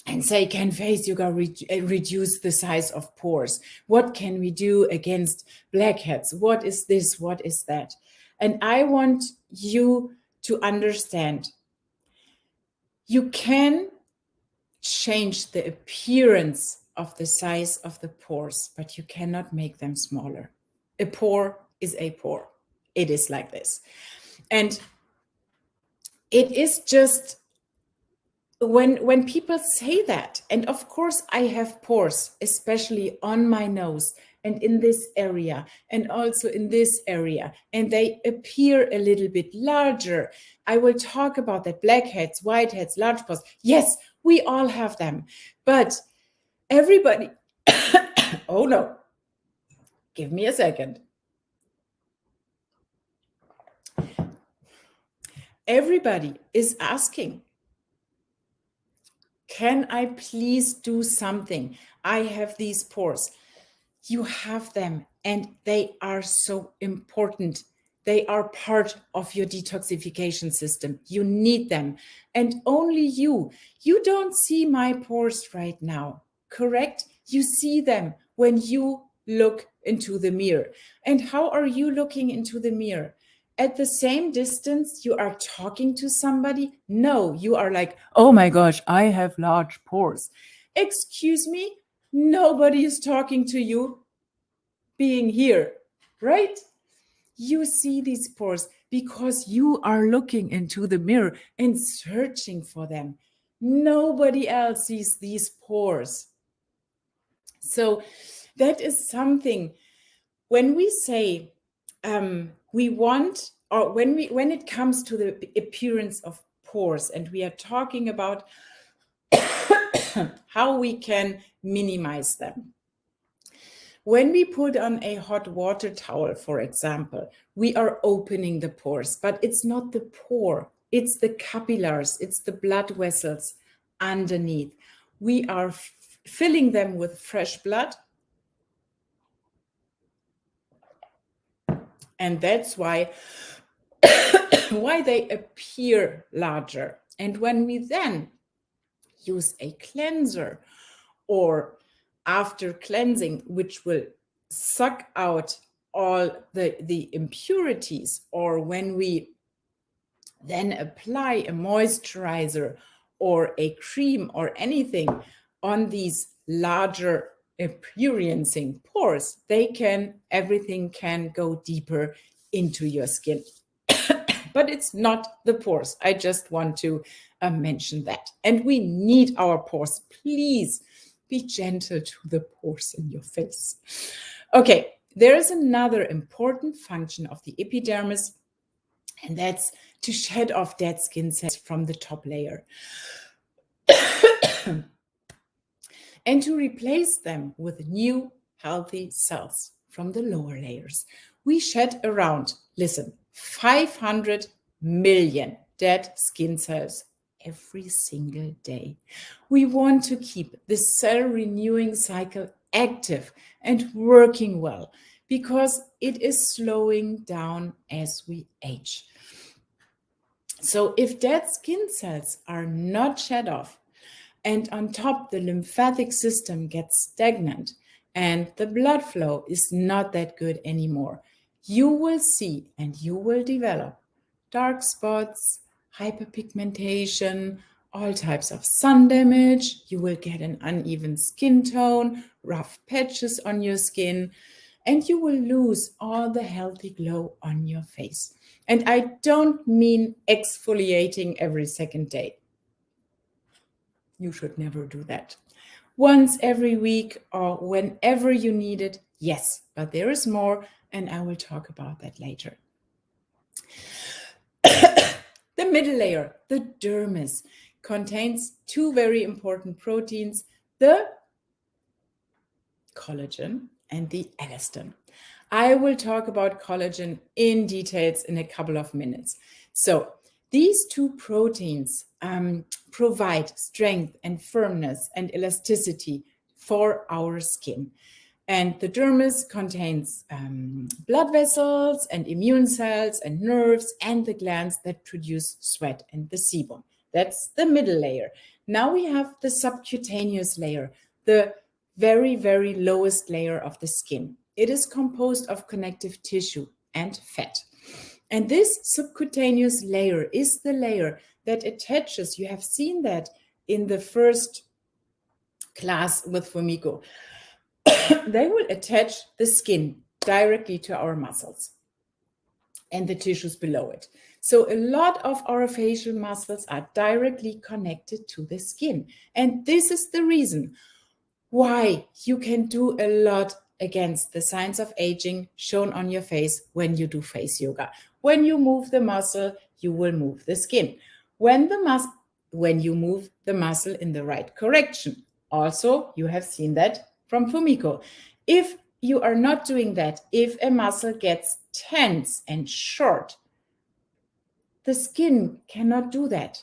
and say, can face yoga reduce the size of pores? What can we do against blackheads? What is this? What is that? And I want you to understand, you can change the appearance of the size of the pores, but you cannot make them smaller. A pore is a pore. It is like this. And it is just, when people say that, and of course I have pores, especially on my nose and in this area and also in this area, and they appear a little bit larger. I will talk about that, blackheads, whiteheads, large pores. Yes, we all have them, but everybody, oh no, give me a second. Everybody is asking, can I please do something? I have these pores. You have them, and they are so important. They are part of your detoxification system. You need them. And only you don't see my pores right now, correct? You see them when you look into the mirror. And how are you looking into the mirror? At the same distance you are talking to somebody? No, you are like, oh my gosh, I have large pores. Excuse me, nobody is talking to you being here, right? You see these pores because you are looking into the mirror and searching for them. Nobody else sees these pores. So that is something, when we say we want, or when it comes to the appearance of pores, and we are talking about how we can minimize them. When we put on a hot water towel, for example, we are opening the pores, but it's not the pore, it's the capillaries, it's the blood vessels underneath. We are filling them with fresh blood. And that's why they appear larger. And when we then use a cleanser, or after cleansing, which will suck out all the impurities, or when we then apply a moisturizer or a cream or anything on these larger experiencing pores, everything can go deeper into your skin. But it's not the pores. I just want to mention that. And we need our pores. Please be gentle to the pores in your face. Okay, there is another important function of the epidermis, and that's to shed off dead skin cells from the top layer. And to replace them with new healthy cells from the lower layers. We shed around, listen, 500 million dead skin cells every single day. We want to keep the cell renewing cycle active and working well, because it is slowing down as we age. So if dead skin cells are not shed off, and on top the lymphatic system gets stagnant and the blood flow is not that good anymore, you will see and you will develop dark spots, hyperpigmentation, all types of sun damage. You will get an uneven skin tone, rough patches on your skin, and you will lose all the healthy glow on your face. And I don't mean exfoliating every second day. You should never do that. Once every week or whenever you need it, yes, but there is more, and I will talk about that later. The middle layer, the dermis, contains two very important proteins, the collagen and the elastin. I will talk about collagen in details in a couple of minutes. So these two proteins provide strength and firmness and elasticity for our skin. And the dermis contains blood vessels and immune cells and nerves and the glands that produce sweat and the sebum. That's the middle layer. Now we have the subcutaneous layer, the very, very lowest layer of the skin. It is composed of connective tissue and fat. And this subcutaneous layer is the layer that attaches, you have seen that in the first class with Fumiko. They will attach the skin directly to our muscles and the tissues below it. So a lot of our facial muscles are directly connected to the skin. And this is the reason why you can do a lot against the signs of aging shown on your face when you do face yoga. When you move the muscle, you will move the skin. When you move the muscle in the right correction. Also, you have seen that from Fumiko. If you are not doing that, if a muscle gets tense and short, the skin cannot do that.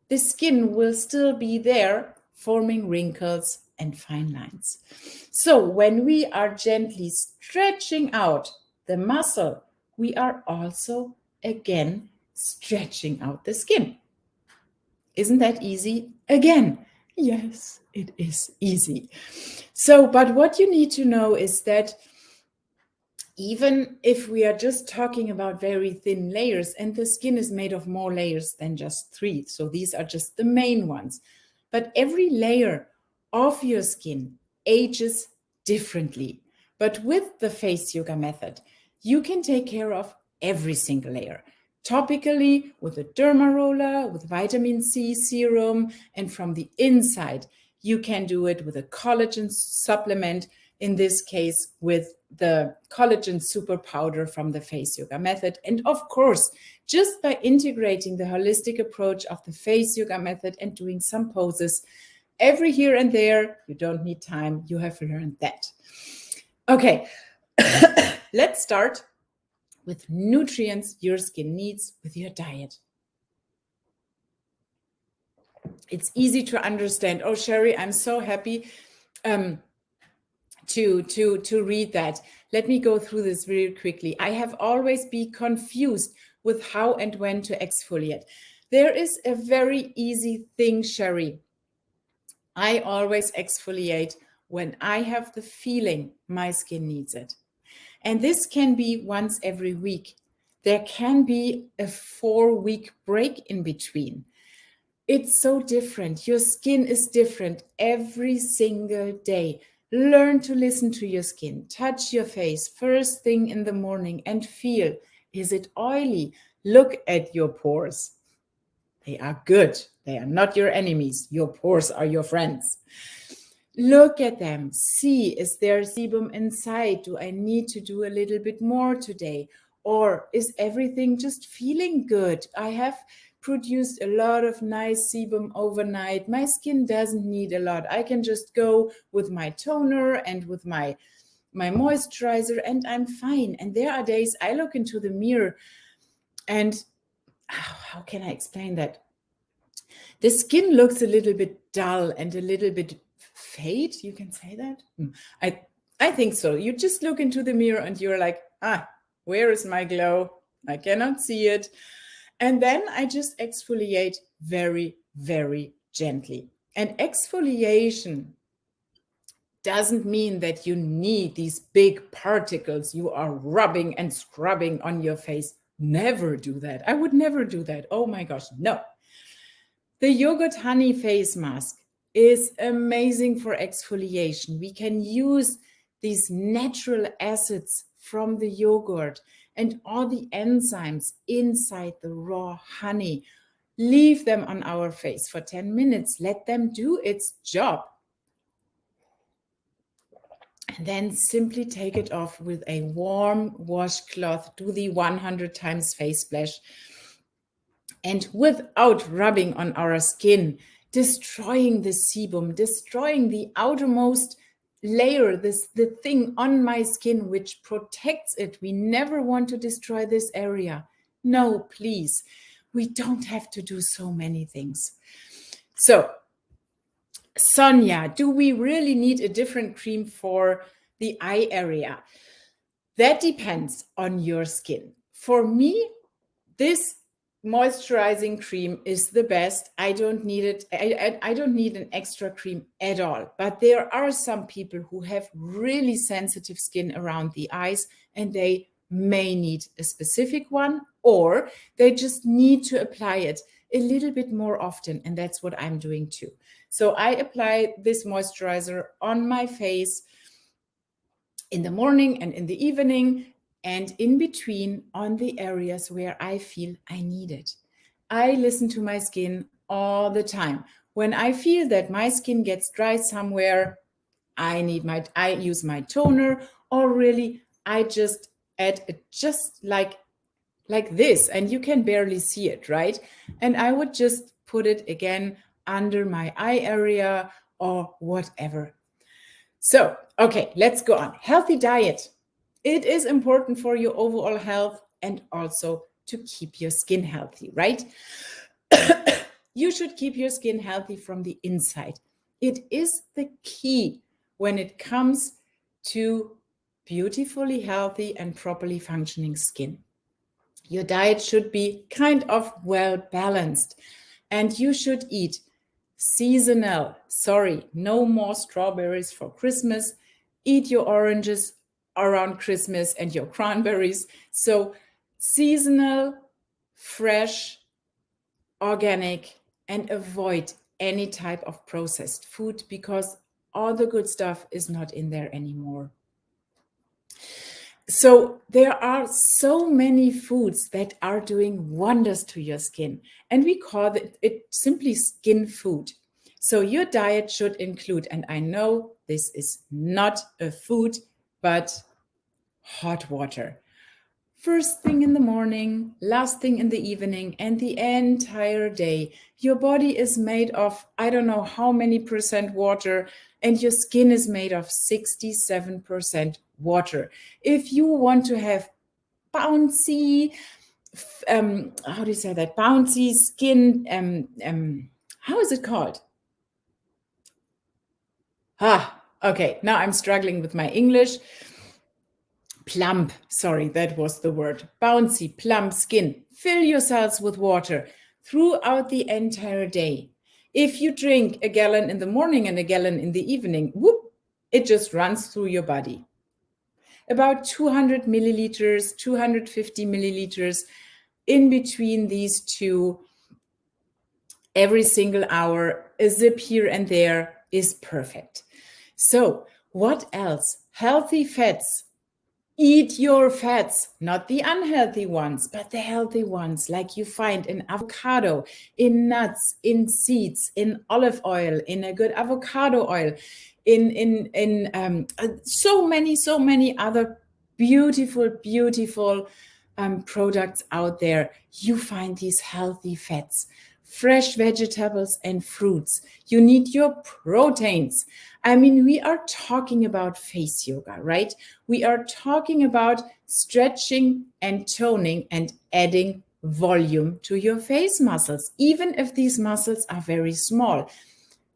The skin will still be there, forming wrinkles and fine lines. So when we are gently stretching out the muscle, we are also again stretching out the skin. Isn't that easy? Again, yes, it is easy. So, but what you need to know is that even if we are just talking about very thin layers, and the skin is made of more layers than just 3, so these are just the main ones, but every layer of your skin ages differently. But with the face yoga method, you can take care of every single layer. Topically with a derma roller, with vitamin C serum, and from the inside, you can do it with a collagen supplement, in this case with the collagen super powder from the face yoga method. And of course, just by integrating the holistic approach of the face yoga method and doing some poses every here and there, you don't need time, you have learned that. Okay, let's start with nutrients your skin needs with your diet. It's easy to understand. Oh, Sherry, I'm so happy to read that. Let me go through this very quickly. I have always been confused with how and when to exfoliate. There is a very easy thing, Sherry. I always exfoliate when I have the feeling my skin needs it. And this can be once every week. There can be a 4-week break in between. It's so different. Your skin is different every single day. Learn to listen to your skin. Touch your face first thing in the morning and feel, is it oily? Look at your pores. They are good. They are not your enemies. Your pores are your friends. Look at them. See, is there sebum inside? Do I need to do a little bit more today? Or is everything just feeling good? I have produced a lot of nice sebum overnight. My skin doesn't need a lot. I can just go with my toner and with my moisturizer and I'm fine. And there are days I look into the mirror and how can I explain that? The skin looks a little bit dull and a little bit fade. You can say that? I think so. You just look into the mirror and you're like, where is my glow? I cannot see it. And then I just exfoliate very, very gently. And exfoliation doesn't mean that you need these big particles you are rubbing and scrubbing on your face. Never do that. I would never do that. Oh my gosh, no. The yogurt honey face mask is amazing for exfoliation. We can use these natural acids from the yogurt and all the enzymes inside the raw honey. Leave them on our face for 10 minutes. Let them do its job. And then simply take it off with a warm washcloth. Do the 100 times face splash. And without rubbing on our skin, destroying the sebum, destroying the outermost layer, the thing on my skin which protects it. We never want to destroy this area. No, please. We don't have to do so many things. So, Sonia, do we really need a different cream for the eye area? That depends on your skin. For me, this moisturizing cream is the best. I don't need it. I don't need an extra cream at all. But there are some people who have really sensitive skin around the eyes, and they may need a specific one, or they just need to apply it a little bit more often. And that's what I'm doing too. So I apply this moisturizer on my face in the morning and in the evening, and in between on the areas where I feel I need it. I listen to my skin all the time. When I feel that my skin gets dry somewhere, I use my toner, or really I just add it just like this, and you can barely see it, right? And I would just put it again under my eye area or whatever. So, okay, let's go on. Healthy diet. It is important for your overall health and also to keep your skin healthy, right? You should keep your skin healthy from the inside. It is the key when it comes to beautifully healthy and properly functioning skin. Your diet should be kind of well balanced, and you should eat seasonal. Sorry, no more strawberries for Christmas. Eat your oranges around Christmas and your cranberries. So seasonal, fresh, organic, and avoid any type of processed food, because all the good stuff is not in there anymore. So there are so many foods that are doing wonders to your skin, and we call it simply skin food. So your diet should include, and I know this is not a food, but hot water. First thing in the morning, last thing in the evening, and the entire day. Your body is made of, I don't know how many percent water, and your skin is made of 67% water. If you want to have bouncy, how do you say that? Bouncy skin, how is it called? Okay, now I'm struggling with my English. Plump, sorry, that was the word. Bouncy, plump skin. Fill your cells with water throughout the entire day. If you drink a gallon in the morning and a gallon in the evening, whoop, it just runs through your body. About 200 milliliters, 250 milliliters in between these two every single hour. A sip here and there is perfect. So what else? Healthy fats. Eat your fats, not the unhealthy ones, but the healthy ones, like you find in avocado, in nuts, in seeds, in olive oil, in a good avocado oil, in so many other beautiful products out there. You find these healthy fats, fresh vegetables and fruits. You need your proteins. I mean, we are talking about face yoga, right? We are talking about stretching and toning and adding volume to your face muscles. Even if these muscles are very small,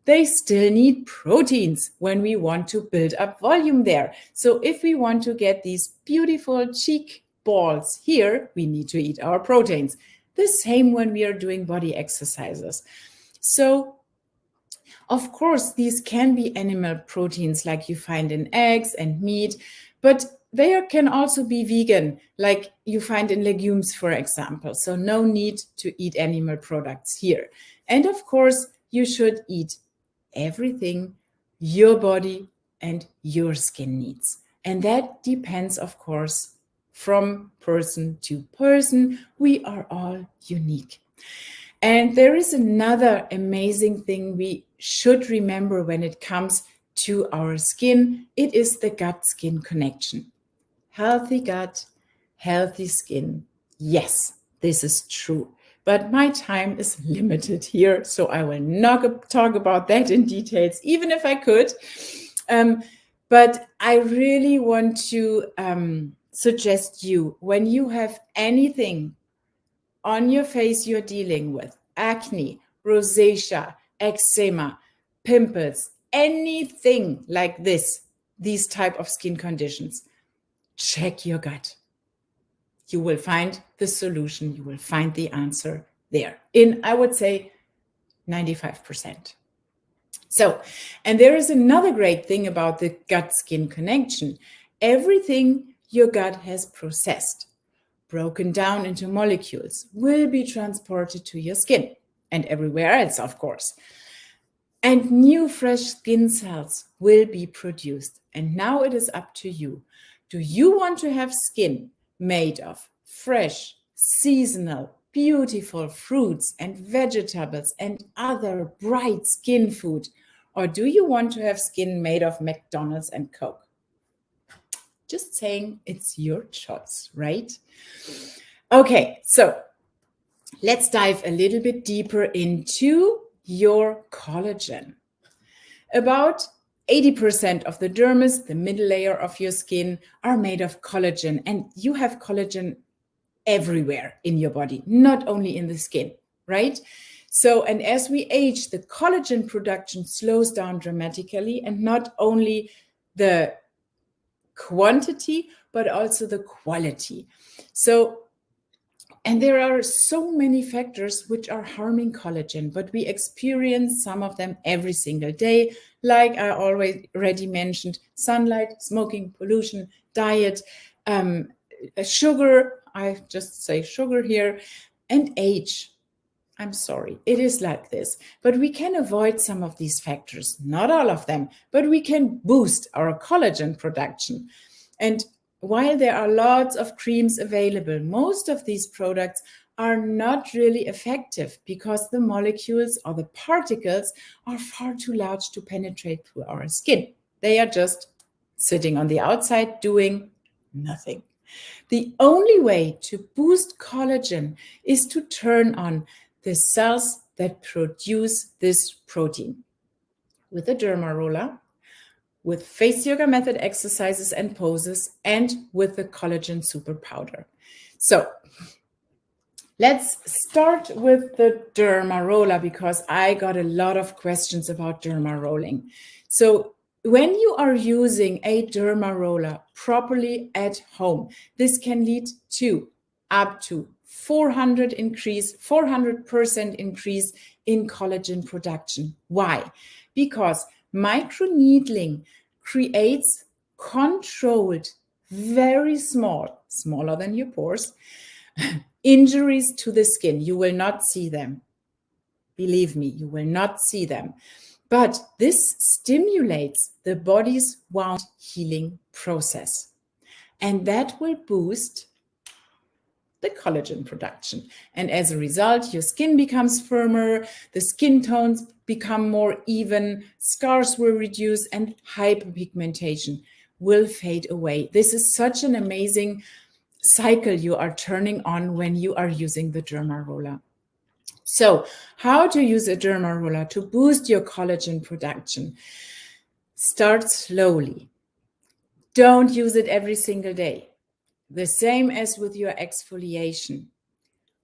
they still need proteins when we want to build up volume there. So if we want to get these beautiful cheek balls here, we need to eat our proteins. The same when we are doing body exercises. So of course, these can be animal proteins like you find in eggs and meat, but they can also be vegan, like you find in legumes, for example. So no need to eat animal products here. And of course, you should eat everything your body and your skin needs. And that depends, of course, from person to person. We are all unique. And there is another amazing thing we should remember when it comes to our skin. It is the gut-skin connection. Healthy gut, healthy skin. Yes, this is true. But my time is limited here, so I will not talk about that in details, even if I could. But I really want to suggest you, when you have anything on your face you're dealing with, acne, rosacea, eczema, pimples, anything like this, these type of skin conditions, check your gut. You will find the solution. You will find the answer there in, I would say, 95%. So, and there is another great thing about the gut-skin connection. Everything your gut has processed, broken down into molecules, will be transported to your skin and everywhere else, of course. And new fresh skin cells will be produced. And now it is up to you. Do you want to have skin made of fresh, seasonal, beautiful fruits and vegetables and other bright skin food? Or do you want to have skin made of McDonald's and Coke? Just saying, it's your choice, right? Okay, so let's dive a little bit deeper into your collagen. About 80% of the dermis, the middle layer of your skin, are made of collagen, and you have collagen everywhere in your body, not only in the skin, right? So, and as we age, the collagen production slows down dramatically, and not only the quantity, but also the quality. So, and there are so many factors which are harming collagen, but we experience some of them every single day, like I already mentioned: sunlight, smoking, pollution, diet, sugar, I just say sugar here, and age. I'm sorry, it is like this, but we can avoid some of these factors, not all of them, but we can boost our collagen production. And while there are lots of creams available, most of these products are not really effective because the molecules or the particles are far too large to penetrate through our skin. They are just sitting on the outside doing nothing. The only way to boost collagen is to turn on the cells that produce this protein with a derma roller, with face yoga method exercises and poses, and with the collagen super powder. So let's start with the derma roller, because I got a lot of questions about derma rolling. So when you are using a derma roller properly at home, this can lead to up to 400% increase in collagen production. Why? Because microneedling creates controlled, very small, smaller than your pores, injuries to the skin. You will not see them. Believe me, you will not see them. But this stimulates the body's wound healing process. And that will boost the collagen production. And as a result, your skin becomes firmer, the skin tones become more even, scars will reduce, and hyperpigmentation will fade away. This is such an amazing cycle you are turning on when you are using the derma roller. So, how to use a derma roller to boost your collagen production? Start slowly. Don't use it every single day. The same as with your exfoliation.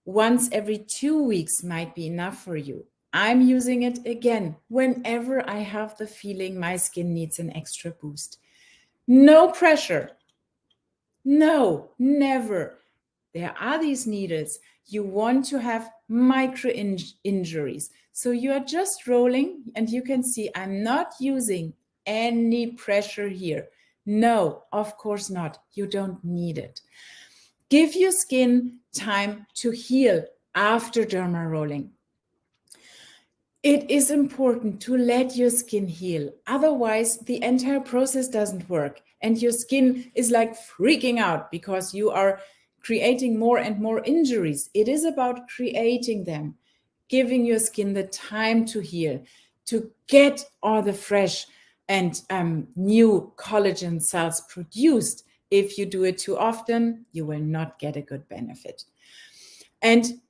Once every 2 weeks might be enough for you. I'm using it again whenever I have the feeling my skin needs an extra boost. No pressure. No, never. There are these needles. You want to have micro injuries. So you are just rolling, and you can see I'm not using any pressure here. No, of course not. You don't need it. Give your skin time to heal after derma rolling. it is important to let your skin heal. Otherwise, the entire process doesn't work. And your skin is like freaking out because you are creating more and more injuries. It is about creating them, giving your skin the time to heal, to get all the fresh and new collagen cells produced. If you do it too often, you will not get a good benefit. And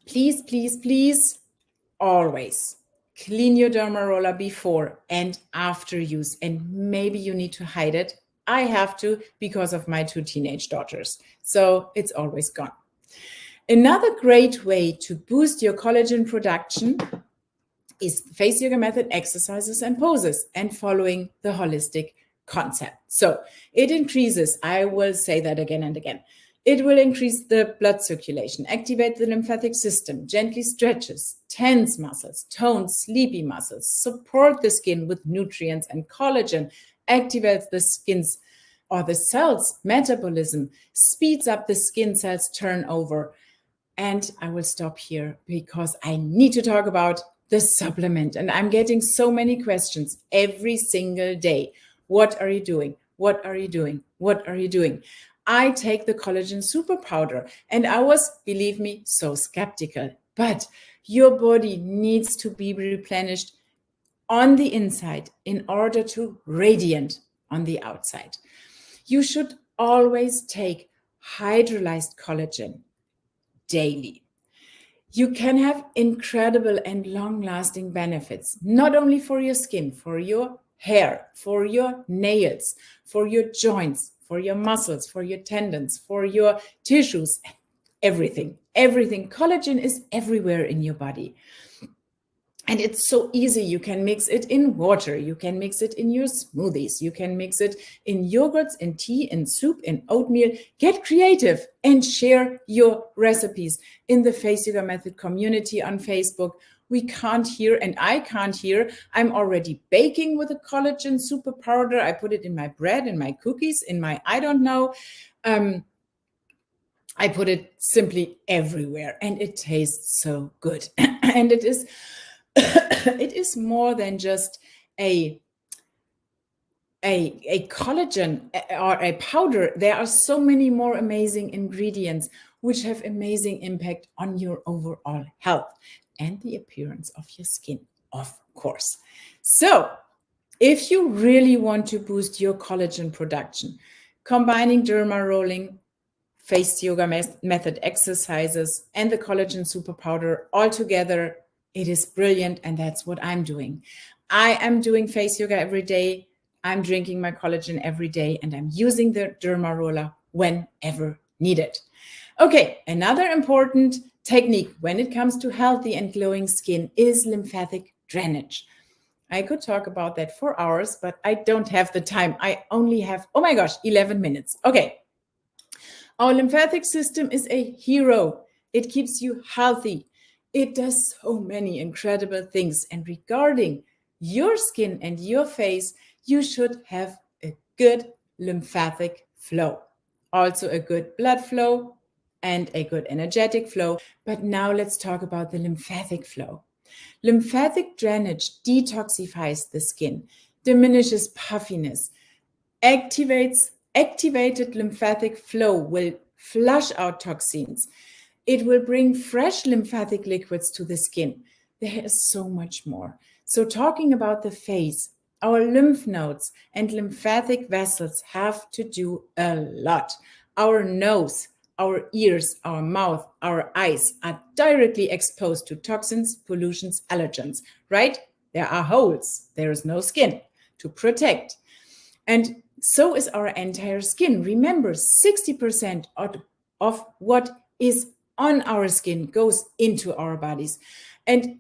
please, please, please, always clean your derma roller before and after use. And maybe you need to hide it. I have to because of my 2 teenage daughters. So it's always gone. Another great way to boost your collagen production is the Face Yoga Method exercises and poses and following the holistic concept. So it increases, I will say that again and again, it will increase the blood circulation, activate the lymphatic system, gently stretches, tense muscles, tones sleepy muscles, support the skin with nutrients and collagen, activates the skin's or the cells metabolism, speeds up the skin cells turnover. And I will stop here because I need to talk about the supplement. And I'm getting so many questions every single day. What are you doing? What are you doing? What are you doing? I take the collagen super powder and I was, believe me, so skeptical. But your body needs to be replenished on the inside in order to radiate on the outside. You should always take hydrolyzed collagen daily. You can have incredible and long-lasting benefits, not only for your skin, for your hair, for your nails, for your joints, for your muscles, for your tendons, for your tissues, everything, everything. Collagen is everywhere in your body. And it's so easy. You can mix it in water. You can mix it in your smoothies. You can mix it in yogurts, in tea, in soup, in oatmeal. Get creative and share your recipes in the Face Yoga Method community on Facebook. We can't hear, and I can't hear. I'm already baking with a collagen super powder. I put it in my bread, in my cookies, in my, I don't know. I put it simply everywhere and it tastes so good. And it is more than just a collagen or a powder. There are so many more amazing ingredients which have amazing impact on your overall health and the appearance of your skin, of course. So if you really want to boost your collagen production, combining derma rolling, Face Yoga Method exercises, and the collagen super powder all together, it is brilliant, and that's what I'm doing. I am doing face yoga every day. I'm drinking my collagen every day, and I'm using the derma roller whenever needed. Okay, another important technique when it comes to healthy and glowing skin is lymphatic drainage. I could talk about that for hours, but I don't have the time. I only have, 11 minutes. Okay. Our lymphatic system is a hero. It keeps you healthy. It does so many incredible things. And regarding your skin and your face, you should have a good lymphatic flow. Also a good blood flow and a good energetic flow. But now let's talk about the lymphatic flow. Lymphatic drainage detoxifies the skin, diminishes puffiness, activated lymphatic flow will flush out toxins. It will bring fresh lymphatic liquids to the skin. There is so much more. So talking about the face, our lymph nodes and lymphatic vessels have to do a lot. Our nose, our ears, our mouth, our eyes are directly exposed to toxins, pollutions, allergens, right? There are holes. There is no skin to protect. And so is our entire skin. Remember, 60% of what is on our skin goes into our bodies. And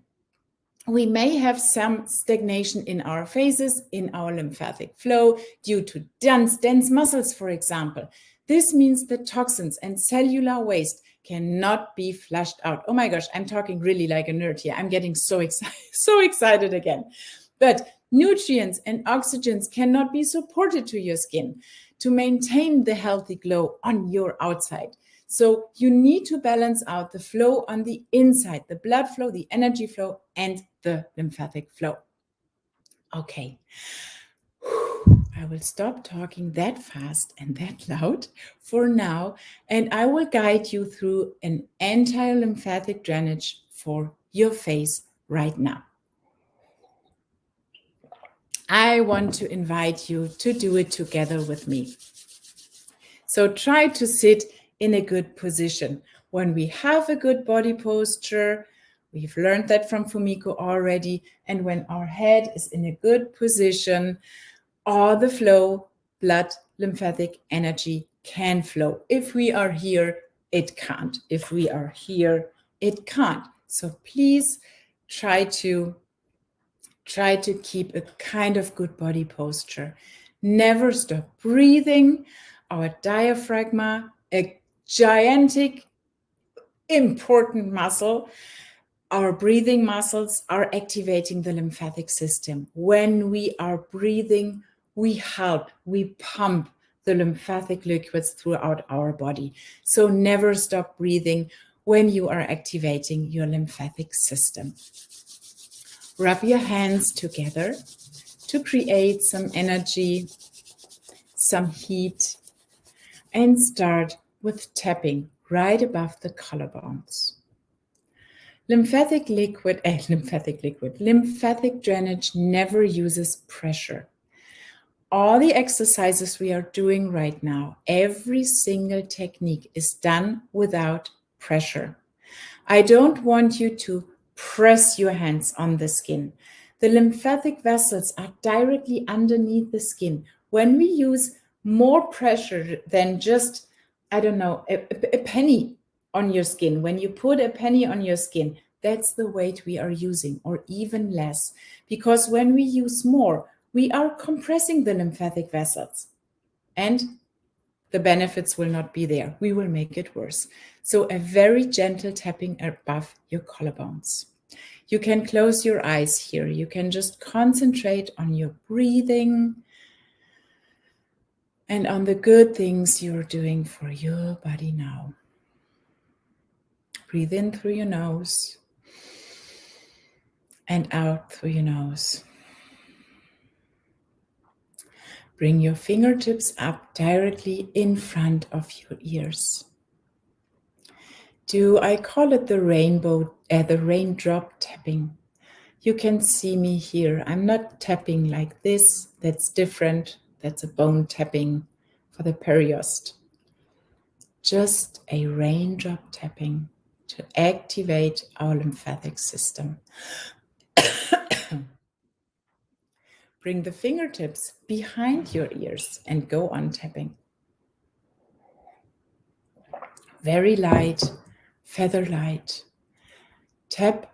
we may have some stagnation in our faces, in our lymphatic flow due to dense muscles, for example. This means that toxins and cellular waste cannot be flushed out. Oh my gosh, I'm talking really like a nerd here. I'm getting so excited again. But nutrients and oxygens cannot be supported to your skin to maintain the healthy glow on your outside. So you need to balance out the flow on the inside, the blood flow, the energy flow, and the lymphatic flow. Okay. I will stop talking that fast and that loud for now, and I will guide you through an entire lymphatic drainage for your face right now. I want to invite you to do it together with me. So try to sit in a good position. When we have a good body posture, we've learned that from Fumiko already, and when our head is in a good position, all the flow, blood, lymphatic energy can flow. If we are here, it can't. If we are here, it can't. So please try to keep a kind of good body posture. Never stop breathing. Our diaphragm, a gigantic, important muscle. Our breathing muscles are activating the lymphatic system. When we are breathing, we help, we pump the lymphatic liquids throughout our body. So never stop breathing when you are activating your lymphatic system. Rub your hands together to create some energy, some heat, and start with tapping right above the collarbones. Lymphatic drainage never uses pressure. All the exercises we are doing right now, every single technique is done without pressure. I don't want you to press your hands on the skin. The lymphatic vessels are directly underneath the skin. When we use more pressure than just, I don't know, a penny on your skin, when you put a penny on your skin, that's the weight we are using, or even less. Because when we use more, we are compressing the lymphatic vessels, and the benefits will not be there. We will make it worse. So a very gentle tapping above your collarbones. You can close your eyes here. You can just concentrate on your breathing and on the good things you're doing for your body now. Breathe in through your nose and out through your nose. Bring your fingertips up directly in front of your ears. I call it the raindrop tapping. You can see me here. I'm not tapping like this. That's different. That's a bone tapping for the periost. Just a raindrop tapping to activate our lymphatic system. Bring the fingertips behind your ears and go on tapping. Very light, feather light. Tap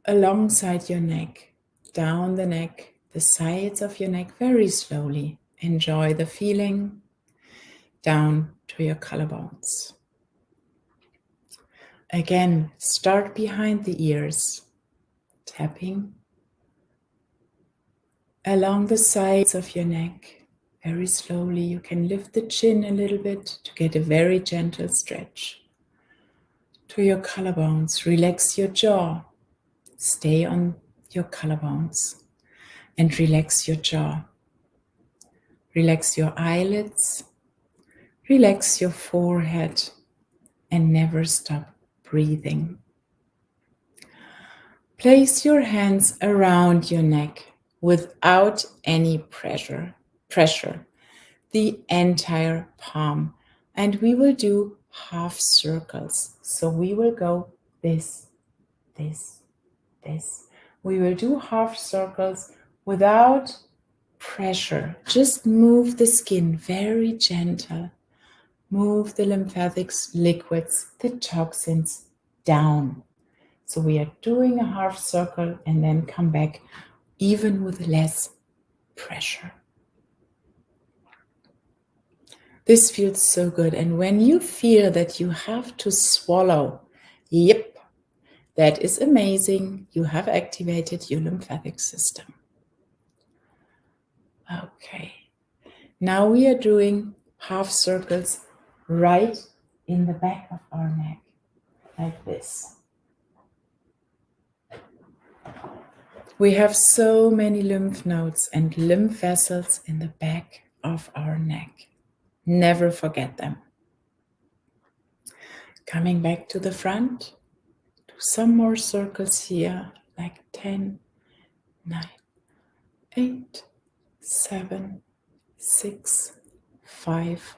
alongside your neck, down the neck, the sides of your neck very slowly. Enjoy the feeling down to your collarbones. Again, start behind the ears, tapping along the sides of your neck, very slowly. You can lift the chin a little bit to get a very gentle stretch. To your collarbones, relax your jaw. Stay on your collarbones and relax your jaw. Relax your eyelids, relax your forehead, and never stop breathing. Place your hands around your neck without any pressure, the entire palm. And we will do half circles. So we will go this, this, this. We will do half circles without pressure. Just move the skin very gentle. Move the lymphatic liquids, the toxins down. So we are doing a half circle and then come back even with less pressure. This feels so good. And when you feel that you have to swallow, yep, that is amazing. You have activated your lymphatic system. Okay. Now we are doing half circles right in the back of our neck, like this. We have so many lymph nodes and lymph vessels in the back of our neck. Never forget them. Coming back to the front, do some more circles here, like 10, 9, 8, 7, 6, 5,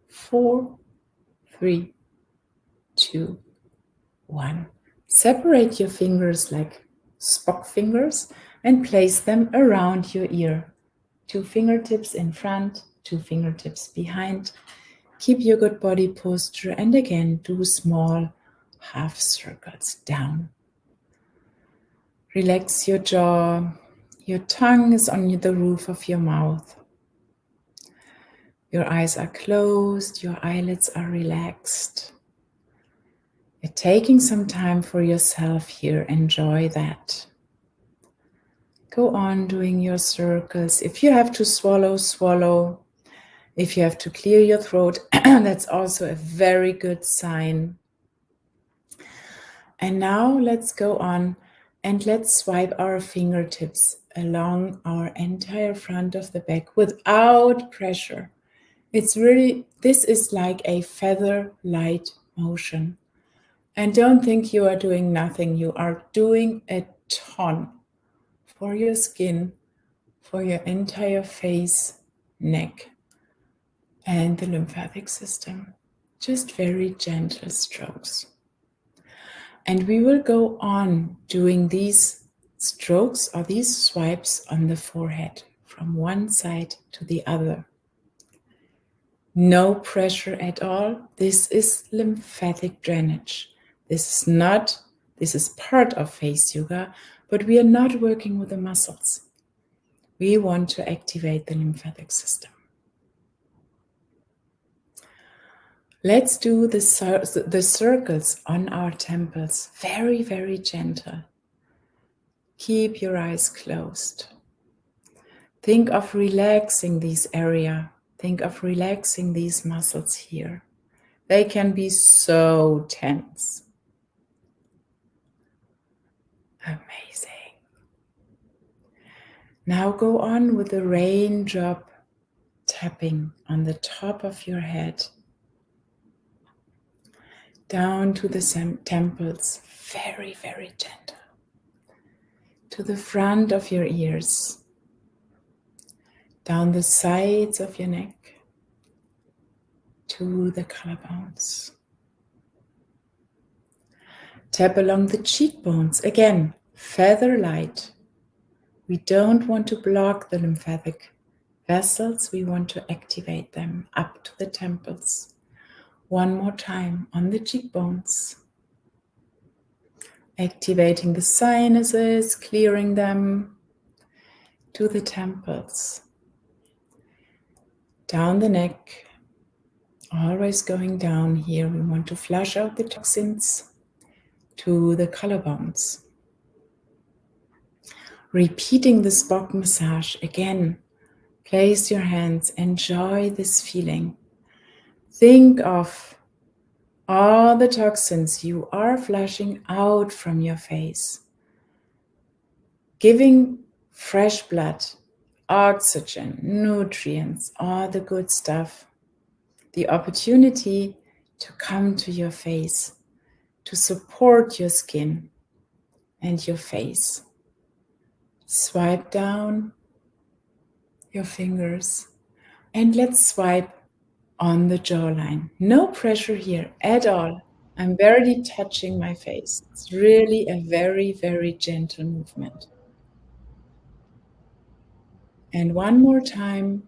4, 3, 2, 1. Separate your fingers like Spock fingers and place them around your ear. 2 fingertips in front, 2 fingertips behind. Keep your good body posture and again do small half circles down. Relax your jaw. Your tongue is on the roof of your mouth. Your eyes are closed, your eyelids are relaxed. You're taking some time for yourself here. Enjoy that. Go on doing your circles. If you have to swallow, swallow. If you have to clear your throat, that's also a very good sign. And now let's go on and let's swipe our fingertips along our entire front of the back without pressure. It's really, this is like a feather light motion. And don't think you are doing nothing. You are doing a ton for your skin, for your entire face, neck, and the lymphatic system. Just very gentle strokes. And we will go on doing these strokes or these swipes on the forehead from one side to the other. No pressure at all. This is lymphatic drainage. This is part of face yoga, but we are not working with the muscles. We want to activate the lymphatic system. Let's do the circles on our temples. Very, very gentle. Keep your eyes closed. Think of relaxing this area. Think of relaxing these muscles here. They can be so tense. Amazing. Now go on with the raindrop tapping on the top of your head. Down to the temples, very, very gentle. To the front of your ears. Down the sides of your neck. To the collarbones. Tap along the cheekbones. Again, feather light. We don't want to block the lymphatic vessels. We want to activate them up to the temples. One more time on the cheekbones. Activating the sinuses, clearing them to the temples. Down the neck. Always going down here. We want to flush out the toxins to the collarbones. Repeating the Spock massage again. Place your hands, enjoy this feeling. Think of all the toxins you are flushing out from your face. Giving fresh blood, oxygen, nutrients, all the good stuff. The opportunity to come to your face, to support your skin and your face. Swipe down your fingers and let's swipe on the jawline. No pressure here at all. I'm barely touching my face. It's really a very, very gentle movement. And one more time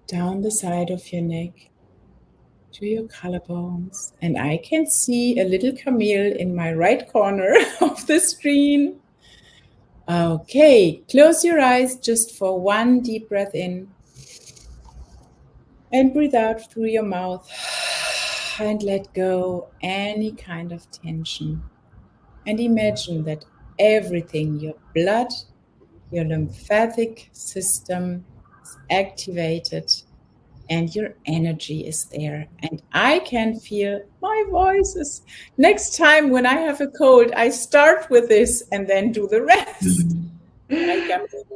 down the side of your neck to your collarbones. And I can see a little Camille in my right corner of the screen. Okay, close your eyes just for one deep breath in. And breathe out through your mouth. And let go any kind of tension. And imagine that everything, your blood, your lymphatic system is activated and your energy is there. And I can feel my voices. Next time when I have a cold, I start with this and then do the rest.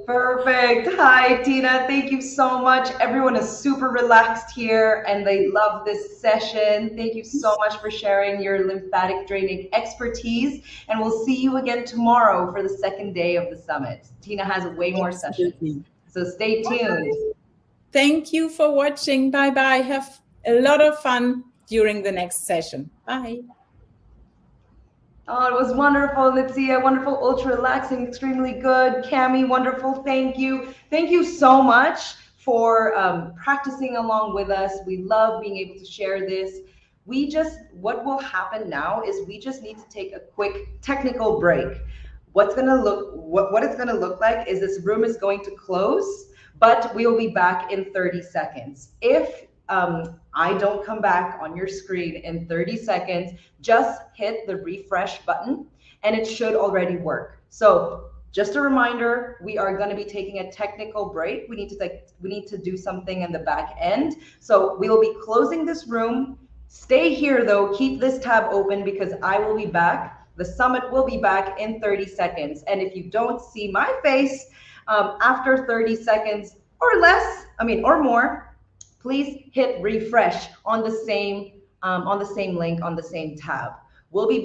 Perfect. Hi, Tina. Thank you so much. Everyone is super relaxed here and they love this session. Thank you so much for sharing your lymphatic draining expertise. And we'll see you again tomorrow for the second day of the summit. Tina has way more sessions. So stay tuned. Thank you for watching. Bye-bye. Have a lot of fun during the next session. Bye. Oh, it was wonderful, Nitsia. Wonderful, ultra relaxing, extremely good. Cami, wonderful. Thank you. Thank you so much for practicing along with us. We love being able to share this. What will happen now is we just need to take a quick technical break. What it's gonna look like is this room is going to close, but we'll be back in 30 seconds. If I don't come back on your screen in 30 seconds, just hit the refresh button and it should already work. So just a reminder, we are going to be taking a technical break. We need to do something in the back end. So we will be closing this room. Stay here though, keep this tab open because I will be back. The summit will be back in 30 seconds. And if you don't see my face after 30 seconds or less, or more, please hit refresh on the same link on the same tab. We'll be back.